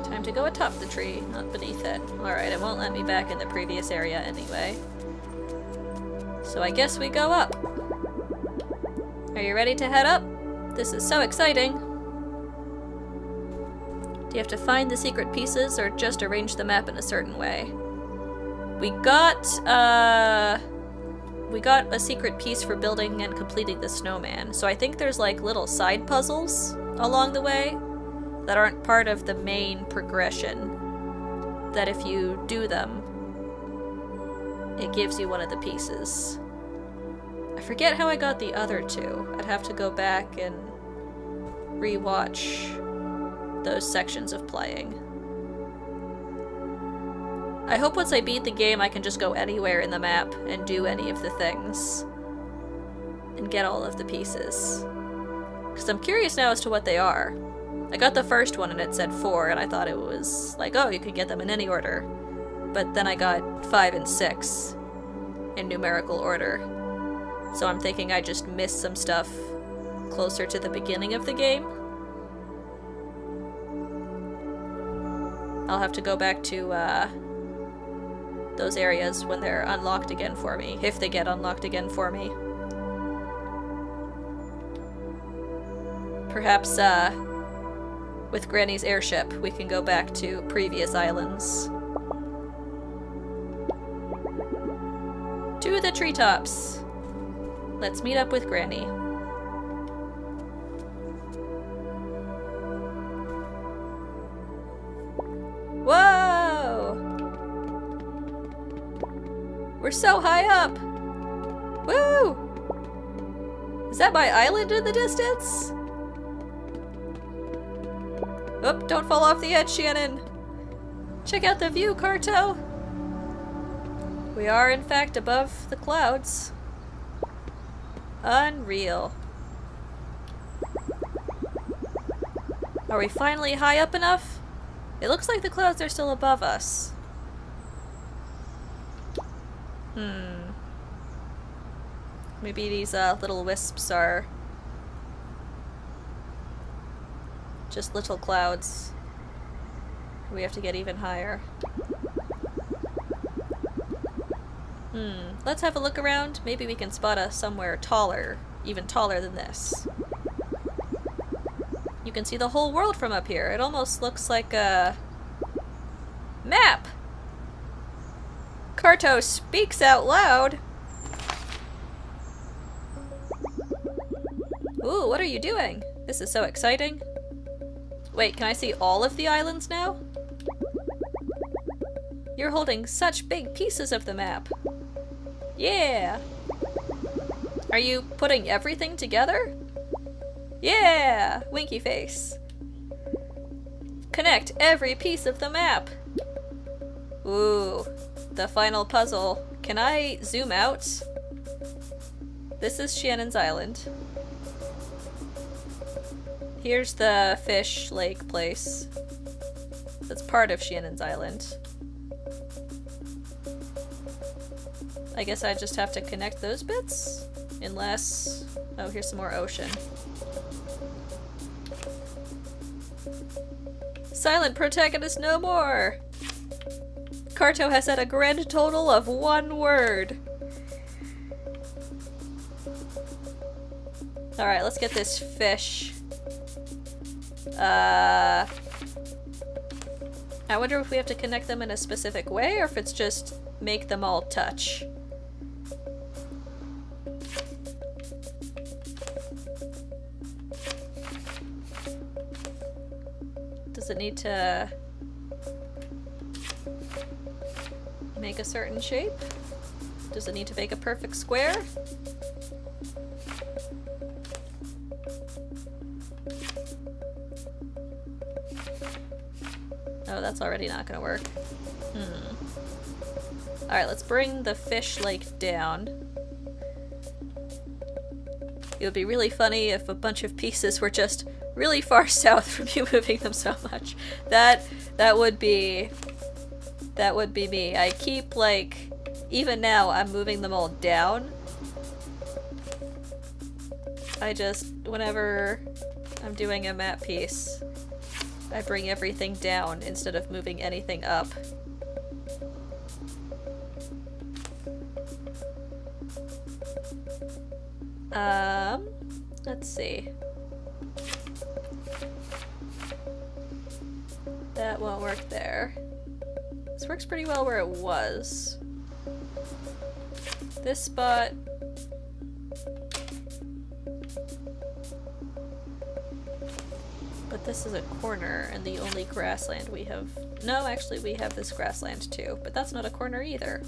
Speaker 1: Time to go atop the tree, not beneath it. Alright, it won't let me back in the previous area anyway. So I guess we go up. Are you ready to head up? This is so exciting! Do you have to find the secret pieces or just arrange the map in a certain way? We got a secret piece for building and completing the snowman, so I think there's like little side puzzles along the way. that aren't part of the main progression, that if you do them, it gives you one of the pieces. I forget how I got the other two. I'd have to go back and rewatch those sections of playing. I hope once I beat the game I can just go anywhere in the map and do any of the things and get all of the pieces. Because I'm curious now as to what they are. I got the first one and it said 4 and I thought it was like, oh, you could get them in any order. But then I got 5 and 6 in numerical order. So I'm thinking I just missed some stuff closer to the beginning of the game. I'll have to go back to those areas when they're unlocked again for me, if they get unlocked again for me. Perhaps with Granny's airship we can go back to previous islands. To the treetops! Let's meet up with Granny. Whoa! We're so high up! Woo! Is that my island in the distance? Oh, don't fall off the edge, Shannon! Check out the view, Carto! We are, in fact, above the clouds. Unreal. Are we finally high up enough? It looks like the clouds are still above us. Maybe these little wisps are just little clouds. We have to get even higher. Let's have a look around. Maybe we can spot us somewhere taller, even taller than this. You can see the whole world from up here. It almost looks like a map. Carto speaks out loud. Ooh, what are you doing? This is so exciting. Wait, can I see all of the islands now? You're holding such big pieces of the map. Yeah! Are you putting everything together? Yeah! Winky face. Connect every piece of the map. Ooh, the final puzzle. Can I zoom out? This is Shannon's Island. Here's the fish lake place. That's part of Shannon's Island. I guess I just have to connect those bits? Unless... oh, here's some more ocean. Silent protagonist no more! Carto has had a grand total of 1 word. Alright, let's get this fish. I wonder if we have to connect them in a specific way, or if it's just make them all touch. Does it need to make a certain shape? Does it need to make a perfect square? Oh, that's already not gonna work. Alright, let's bring the fish lake down. It would be really funny if a bunch of pieces were just really far south from you moving them so much. That would be me. I keep, like, even now I'm moving them all down. I just, whenever I'm doing a map piece, I bring everything down instead of moving anything up. Let's see. That won't work there. This works pretty well where it was. This spot... But this is a corner and the only grassland we have. No, actually we have this grassland too, but that's not a corner either.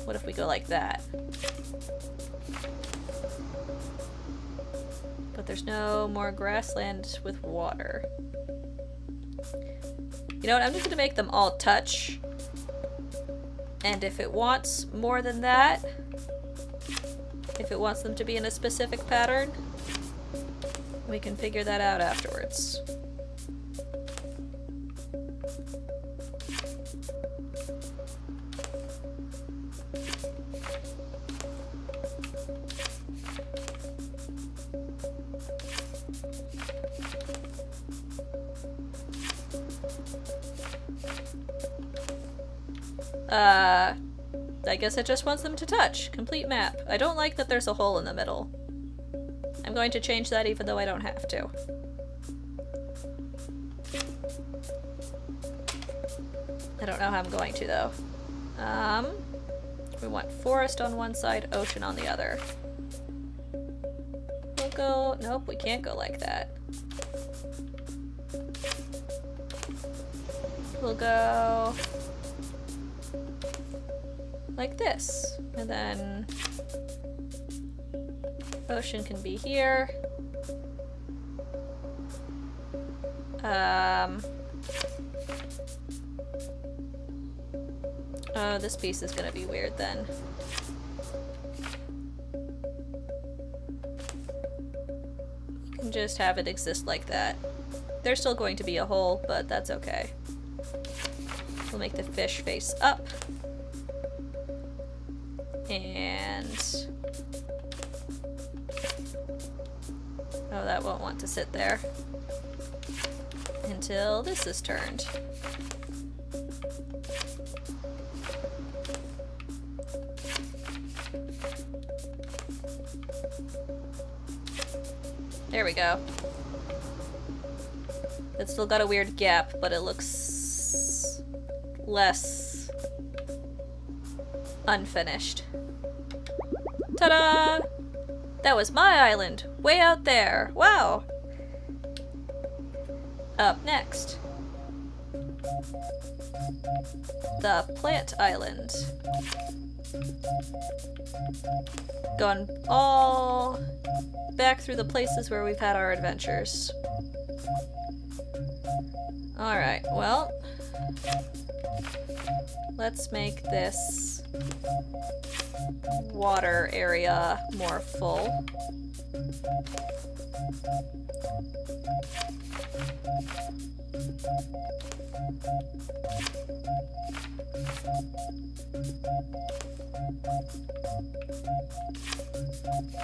Speaker 1: What if we go like that? But there's no more grassland with water. You know what, I'm just gonna make them all touch. And if it wants more than that, if it wants them to be in a specific pattern, we can figure that out afterwards. I guess it just wants them to touch. Complete map. I don't like that there's a hole in the middle. I'm going to change that even though I don't have to. I don't know how I'm going to though. We want forest on one side, ocean on the other. We'll go... Nope, we can't go like that. We'll go... like this. And then ocean can be here. Oh, this piece is gonna be weird then. You can just have it exist like that. There's still going to be a hole, but that's okay. We'll make the fish face up. And... oh, that won't want to sit there until this is turned. There we go. It's still got a weird gap, but it looks less unfinished. Ta-da! That was my island, way out there. Wow! Up next, the plant island. Gone all back through the places where we've had our adventures. Alright, well, let's make this water area more full.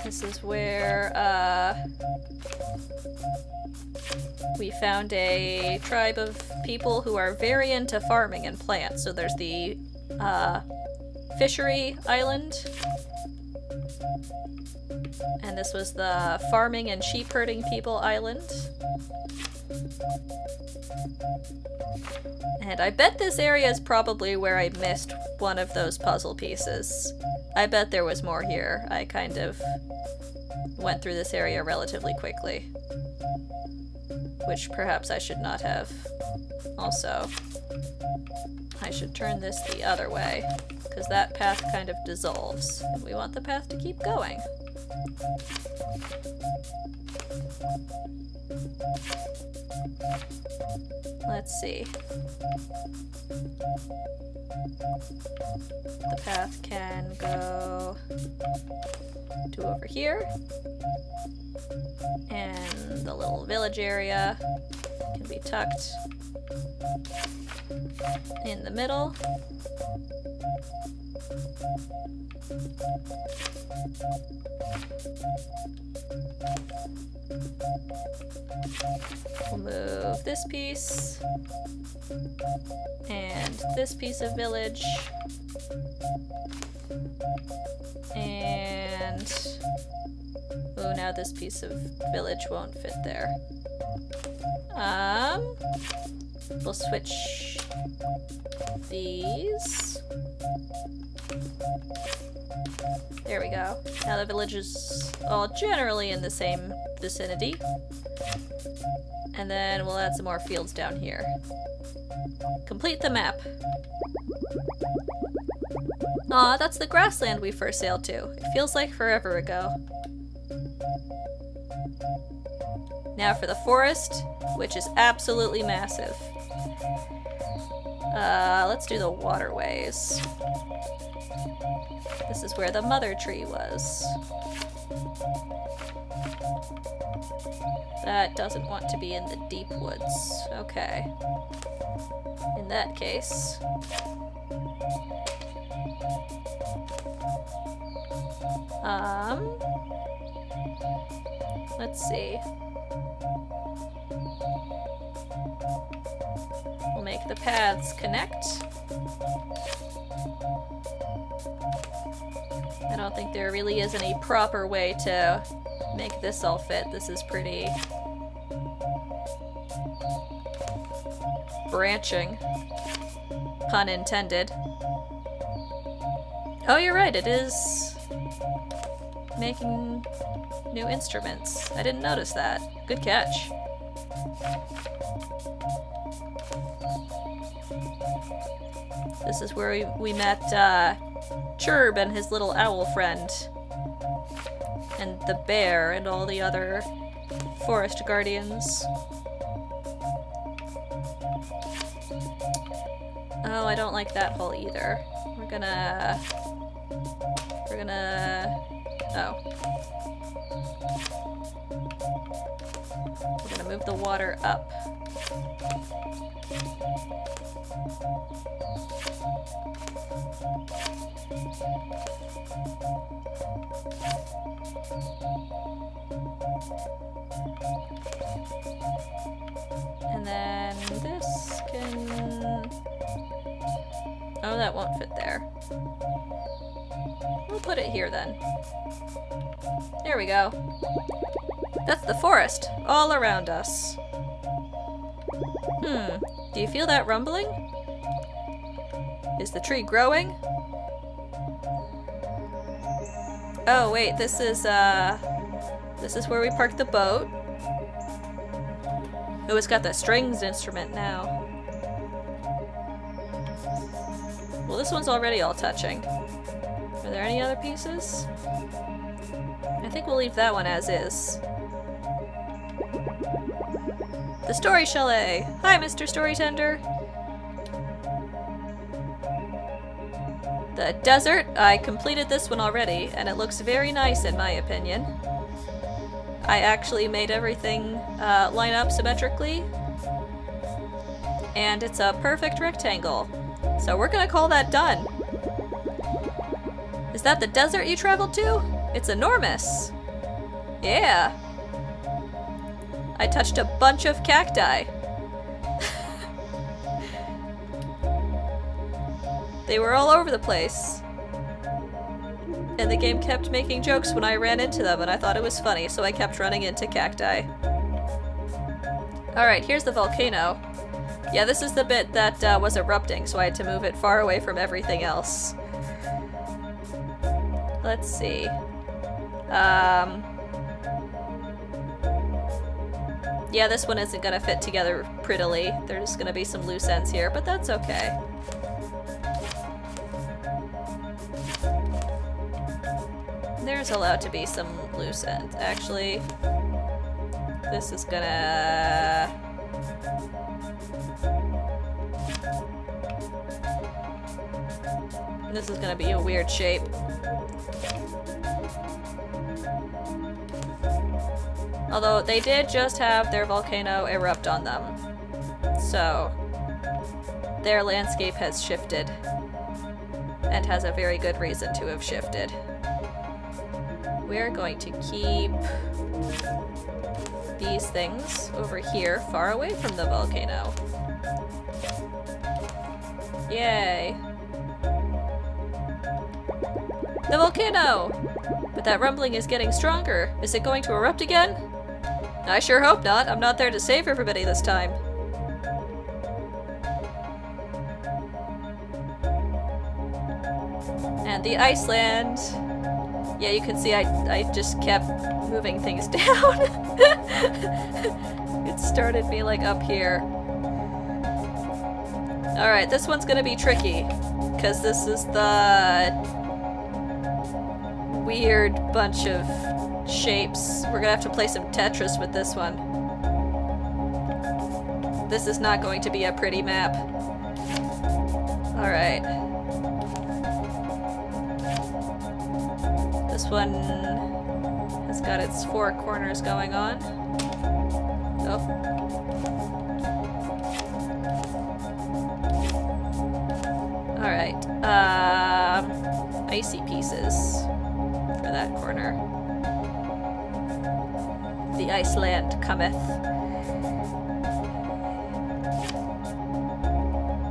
Speaker 1: This is where we found a tribe of people who are very into farming and plants. So there's the fishery island, and this was the farming and sheep herding people island. And I bet this area is probably where I missed one of those puzzle pieces. I bet there was more here. I kind of went through this area relatively quickly, which perhaps I should not have. Also, I should turn this the other way, because that path kind of dissolves, and we want the path to keep going. Let's see. The path can go to over here, and the little village area can be tucked in the middle. We'll move this piece and this piece of village, and oh, now this piece of village won't fit there. We'll switch these. There we go. Now the village is all generally in the same vicinity. And then we'll add some more fields down here. Complete the map. Aw, that's the grassland we first sailed to. It feels like forever ago. Now for the forest, which is absolutely massive. Let's do the waterways. This is where the mother tree was. That doesn't want to be in the deep woods. Okay. In that case... let's see. We'll make the paths connect. I don't think there really is any proper way to make this all fit. This is pretty branching. Pun intended. Oh, you're right, it is making new instruments. I didn't notice that. Good catch. This is where we met Chirb and his little owl friend. And the bear and all the other forest guardians. Oh, I don't like that hole either. We're gonna... Oh. We're gonna move the water up. And then this can... Oh, that won't fit there. We'll put it here then. There we go. That's the forest, all around us. Do you feel that rumbling? Is the tree growing? Oh wait, this is where we parked the boat. Oh, it's got that strings instrument now. Well, this one's already all touching. Are there any other pieces? I think we'll leave that one as is. The Story Chalet! Hi, Mr. Storytender! The desert, I completed this one already, and it looks very nice in my opinion. I actually made everything line up symmetrically, and it's a perfect rectangle. So we're gonna call that done. Is that the desert you traveled to? It's enormous. Yeah. I touched a bunch of cacti. They were all over the place. And the game kept making jokes when I ran into them, and I thought it was funny, so I kept running into cacti. Alright, here's the volcano. Yeah, this is the bit that was erupting, so I had to move it far away from everything else. Let's see. Yeah, this one isn't gonna fit together prettily. There's gonna be some loose ends here, but that's okay. There's allowed to be some loose ends. Actually, this is gonna... This is gonna be a weird shape. Although they did just have their volcano erupt on them. So, their landscape has shifted. And has a very good reason to have shifted. We're going to keep these things over here, far away from the volcano. Yay. The volcano! But that rumbling is getting stronger. Is it going to erupt again? I sure hope not. I'm not there to save everybody this time. And the Iceland. Yeah, you can see I just kept moving things down. It started me like up here. Alright, this one's gonna be tricky. Because this is the weird bunch of shapes. We're gonna have to play some Tetris with this one. This is not going to be a pretty map. Alright. This one has got its 4 corners going on. Oh. Alright. Icy pieces for that corner. The Iceland cometh.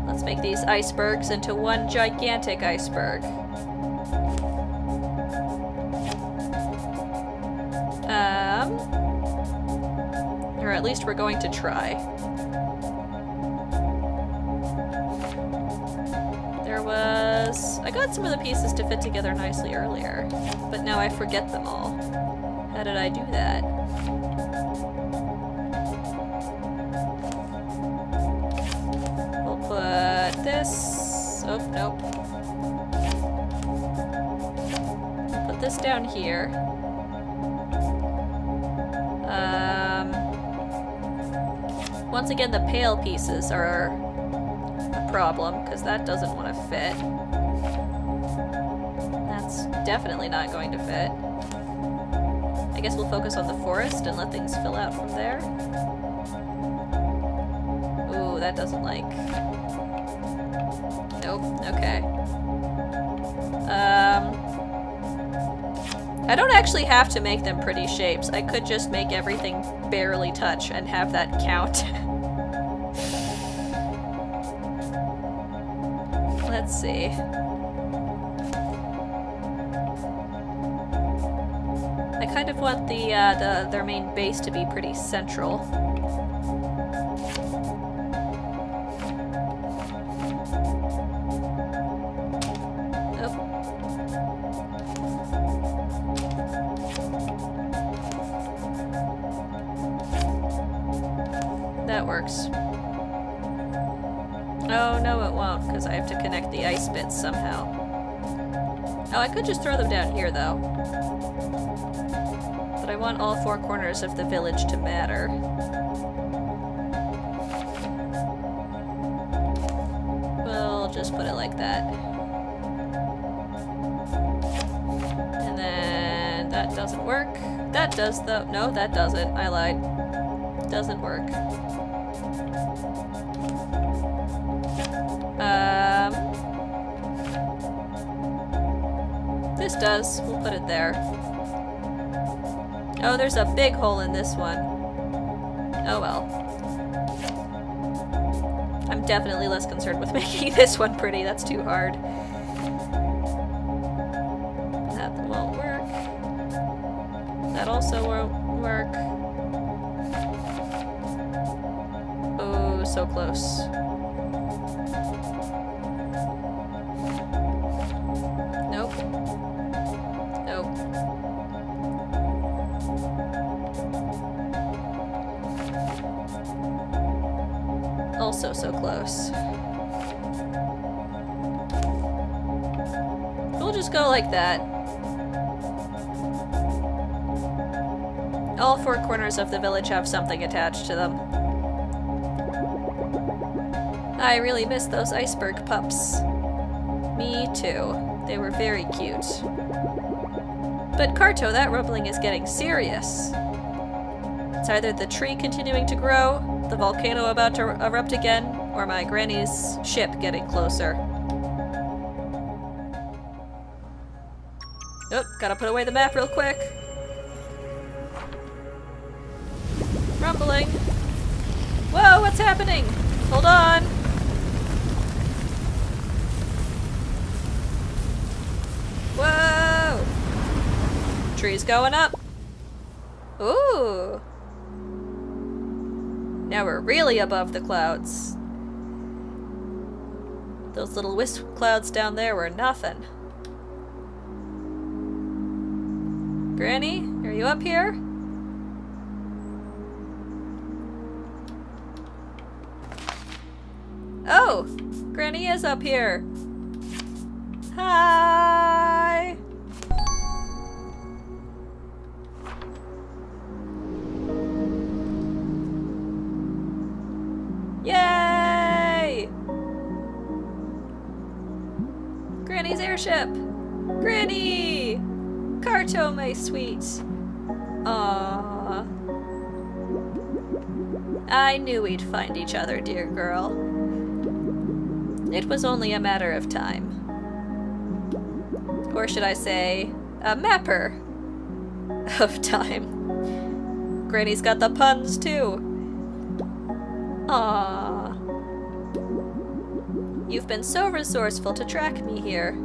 Speaker 1: Let's make these icebergs into one gigantic iceberg. Or at least we're going to try. I got some of the pieces to fit together nicely earlier, but now I forget them all. How did I do that? We'll put this... Oh, nope. We'll put this down here. Once again, the pale pieces are a problem, because that doesn't want to fit. That's definitely not going to fit. I guess we'll focus on the forest and let things fill out from there. Ooh, that doesn't like... Nope, okay. I don't actually have to make them pretty shapes. I could just make everything barely touch and have that count. Let's see. I kind of want their main base to be pretty central. That works. Oh, no it won't, because I have to connect the ice bits somehow. Oh, I could just throw them down here, though. But I want all 4 corners of the village to matter. We'll just put it like that. And then that doesn't work. That does, though. No, that doesn't. I lied. Doesn't work. This does. We'll put it there. Oh, there's a big hole in this one. Oh well. I'm definitely less concerned with making this one pretty. That's too hard. That won't work. That also won't work. Oh, so close. Nope. Nope. Also so close. We'll just go like that. All 4 corners of the village have something attached to them. I really miss those iceberg pups. Me too. They were very cute. But Carto, that rumbling is getting serious. It's either the tree continuing to grow, the volcano about to erupt again, or my granny's ship getting closer. Oh, gotta put away the map real quick. Rumbling. Whoa, what's happening? Hold on. Whoa! Tree's going up. Ooh. Now we're really above the clouds. Those little wisp clouds down there were nothing. Granny, are you up here? Oh! Granny is up here! Hi! Yay! Granny's airship! Granny! Carto, my sweet! Aww. I knew we'd find each other, dear girl. It was only a matter of time. Or should I say, a mapper of time. Granny's got the puns, too. Aww. You've been so resourceful to track me here.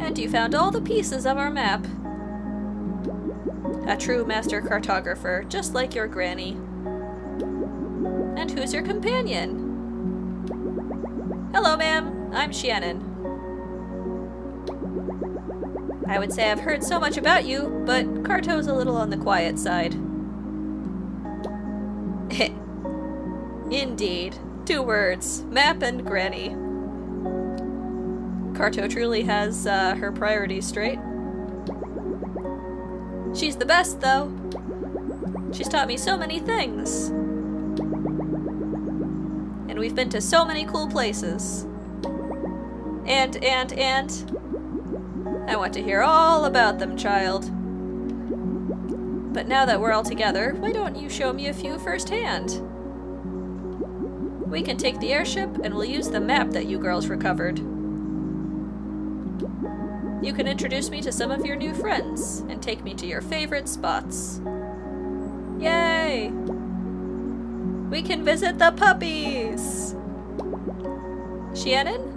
Speaker 1: And you found all the pieces of our map. A true master cartographer, just like your granny. And who's your companion? Hello, ma'am. I'm Shannon. I would say I've heard so much about you, but Carto's a little on the quiet side. Indeed. 2 words. Map and granny. Carto truly has her priorities straight. She's the best, though. She's taught me so many things. And we've been to so many cool places. And. I want to hear all about them, child. But now that we're all together, why don't you show me a few firsthand? We can take the airship and we'll use the map that you girls recovered. You can introduce me to some of your new friends and take me to your favorite spots. Yay! We can visit the puppies! Shannon?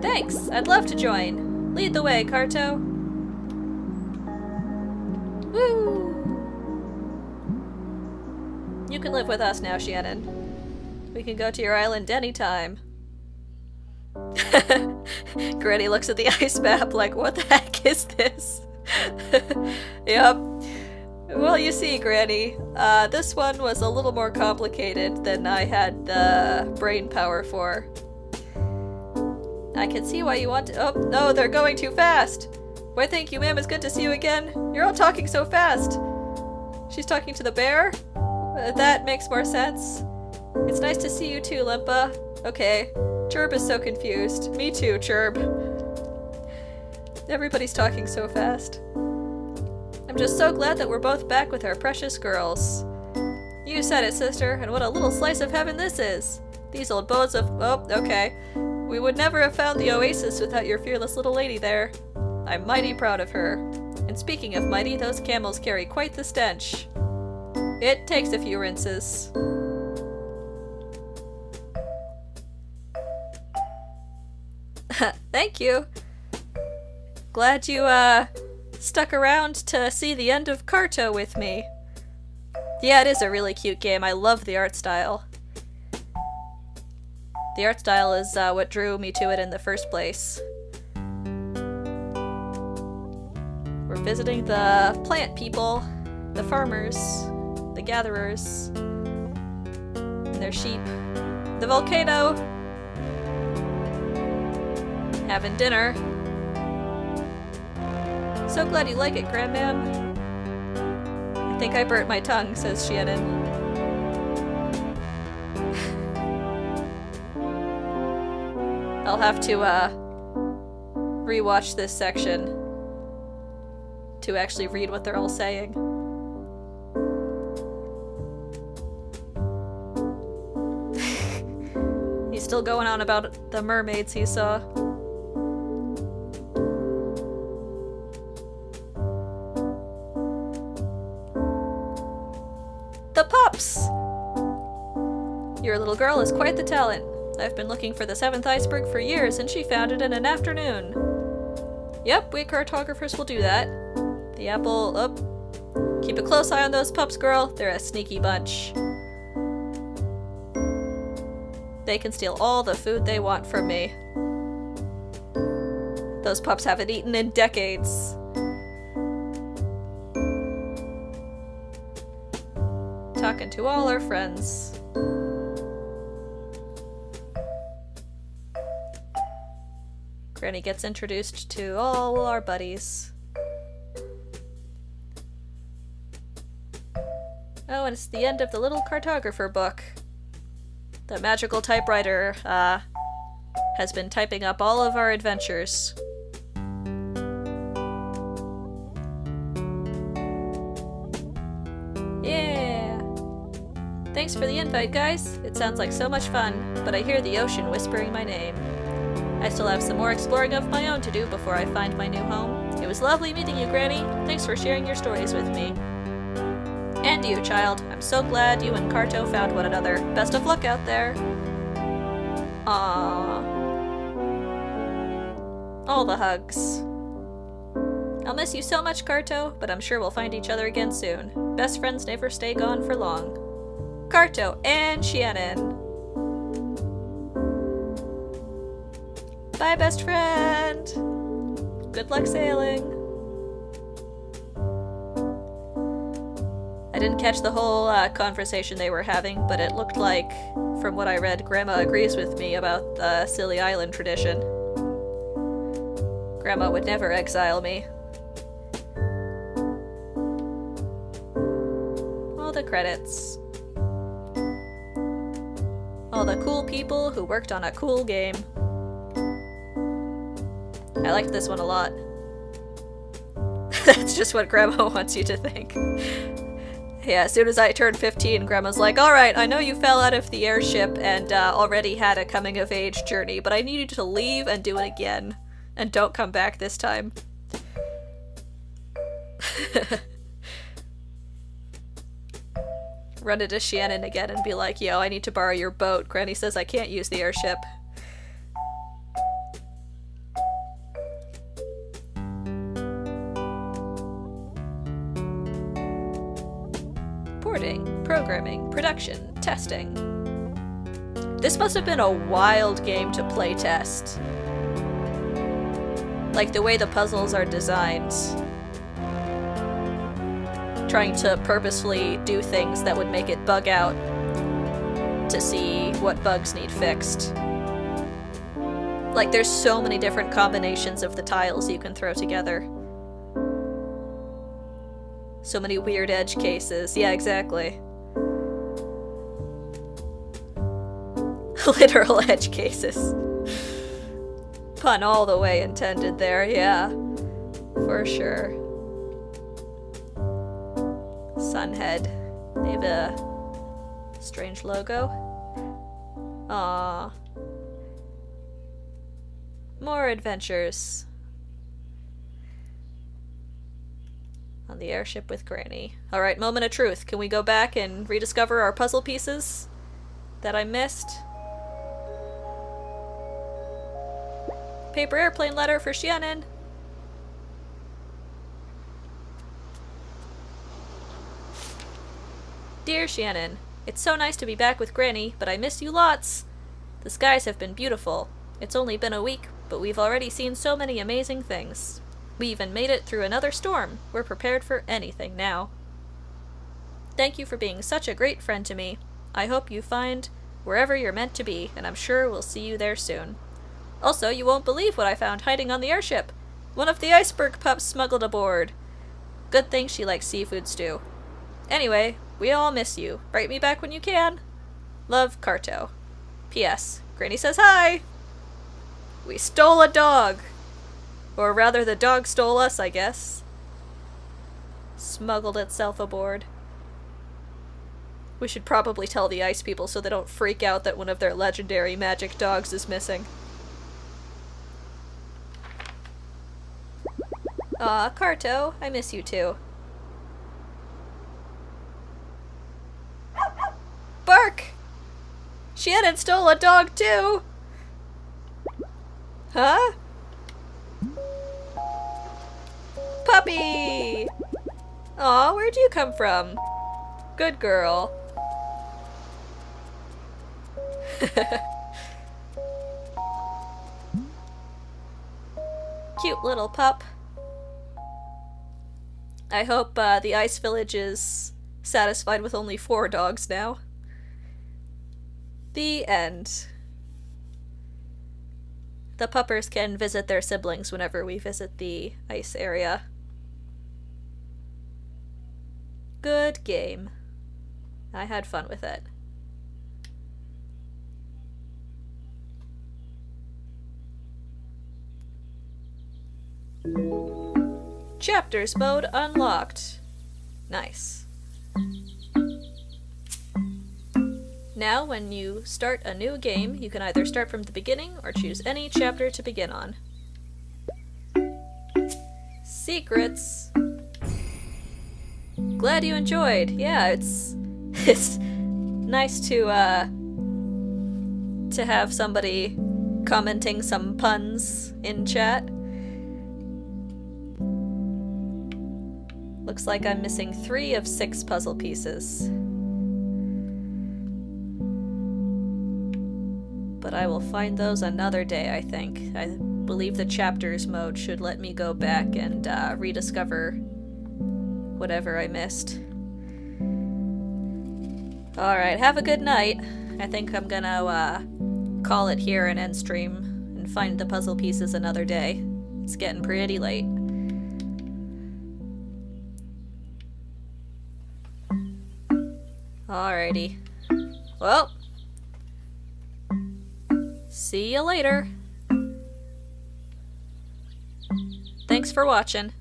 Speaker 1: Thanks, I'd love to join. Lead the way, Carto. Woo! You can live with us now, Shannon. We can go to your island anytime. Granny looks at the ice map like, what the heck is this? Yep. Well, you see, Granny, this one was a little more complicated than I had the brain power for. I can see why you want to— oh, no, they're going too fast! Why, thank you, ma'am, it's good to see you again. You're all talking so fast. She's talking to the bear? That makes more sense. It's nice to see you too, Limpa. Okay. Chirp is so confused. Me too, Chirp. Everybody's talking so fast. I'm just so glad that we're both back with our precious girls. You said it, sister, and what a little slice of heaven this is. These old bones of— oh, okay. We would never have found the oasis without your fearless little lady there. I'm mighty proud of her. And speaking of mighty, those camels carry quite the stench. It takes a few rinses. Thank you. Glad you, stuck around to see the end of Carto with me. Yeah, it is a really cute game. I love the art style. The art style is what drew me to it in the first place. We're visiting the plant people, the farmers, the gatherers, and their sheep. The volcano! Having dinner. So glad you like it, Grandmam. I think I burnt my tongue, says Shannon. I'll have to, rewatch this section to actually read what they're all saying. He's still going on about the mermaids he saw. The pups! Your little girl is quite the talent. I've been looking for the 7th iceberg for years, and she found it in an afternoon. Yep, we cartographers will do that. The apple— oh. Keep a close eye on those pups, girl. They're a sneaky bunch. They can steal all the food they want from me. Those pups haven't eaten in decades. Talking to all our friends. Granny gets introduced to all our buddies. Oh, and it's the end of the little cartographer book. The magical typewriter, has been typing up all of our adventures. Yeah! Thanks for the invite, guys. It sounds like so much fun, but I hear the ocean whispering my name. I still have some more exploring of my own to do before I find my new home. It was lovely meeting you, Granny. Thanks for sharing your stories with me. And you, child. I'm so glad you and Carto found one another. Best of luck out there. Aww. All the hugs. I'll miss you so much, Carto, but I'm sure we'll find each other again soon. Best friends never stay gone for long. Carto and Shannon. Bye, best friend. Good luck sailing. I didn't catch the whole conversation they were having, but it looked like, from what I read, Grandma agrees with me about the Silly Island tradition. Grandma would never exile me. All the credits. All the cool people who worked on a cool game. I liked this one a lot. That's just what Grandma wants you to think. Yeah, as soon as I turned 15, Grandma's like, alright, I know you fell out of the airship and already had a coming-of-age journey, but I need you to leave and do it again. And don't come back this time. Run into Shannon again and be like, yo, I need to borrow your boat. Granny says I can't use the airship. Porting, programming, production, testing. This must have been a wild game to play test. Like the way the puzzles are designed. Trying to purposefully do things that would make it bug out to see what bugs need fixed. Like there's so many different combinations of the tiles you can throw together. So many weird edge cases. Yeah, exactly. Literal edge cases. Pun all the way intended there, yeah. For sure. Sunhead. They have a strange logo. Aww. More adventures. On the airship with Granny. Alright, moment of truth. Can we go back and rediscover our puzzle pieces that I missed? Paper airplane letter for Shannon. Dear Shannon, it's so nice to be back with Granny, but I miss you lots. The skies have been beautiful. It's only been a week, but we've already seen so many amazing things. We even made it through another storm. We're prepared for anything now. Thank you for being such a great friend to me. I hope you find wherever you're meant to be, and I'm sure we'll see you there soon. Also, you won't believe what I found hiding on the airship. One of the iceberg pups smuggled aboard. Good thing she likes seafood stew. Anyway, we all miss you. Write me back when you can. Love, Carto. P.S. Granny says hi! We stole a dog! Or rather, the dog stole us, I guess. Smuggled itself aboard. We should probably tell the ice people so they don't freak out that one of their legendary magic dogs is missing. Aw, Carto, I miss you too. Bark! Shannon stole a dog too! Huh? Puppy! Aw, where'd you come from? Good girl. Cute little pup. I hope the Ice Village is satisfied with only 4 dogs now. The end. The puppers can visit their siblings whenever we visit the ice area. Good game. I had fun with it. Chapters mode unlocked. Nice. Now, when you start a new game, you can either start from the beginning or choose any chapter to begin on. Secrets. Glad you enjoyed. Yeah, it's nice to have somebody commenting some puns in chat. Looks like I'm missing 3 of 6 puzzle pieces. But I will find those another day, I think. I believe the chapters mode should let me go back and rediscover whatever I missed. Alright, have a good night. I think I'm gonna call it here and end stream and find the puzzle pieces another day. It's getting pretty late. Alrighty. Well, see you later. Thanks for watching.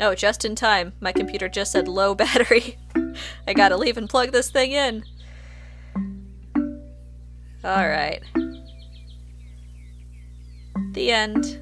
Speaker 1: Oh, just in time. My computer just said low battery. I gotta leave and plug this thing in. Alright. The end.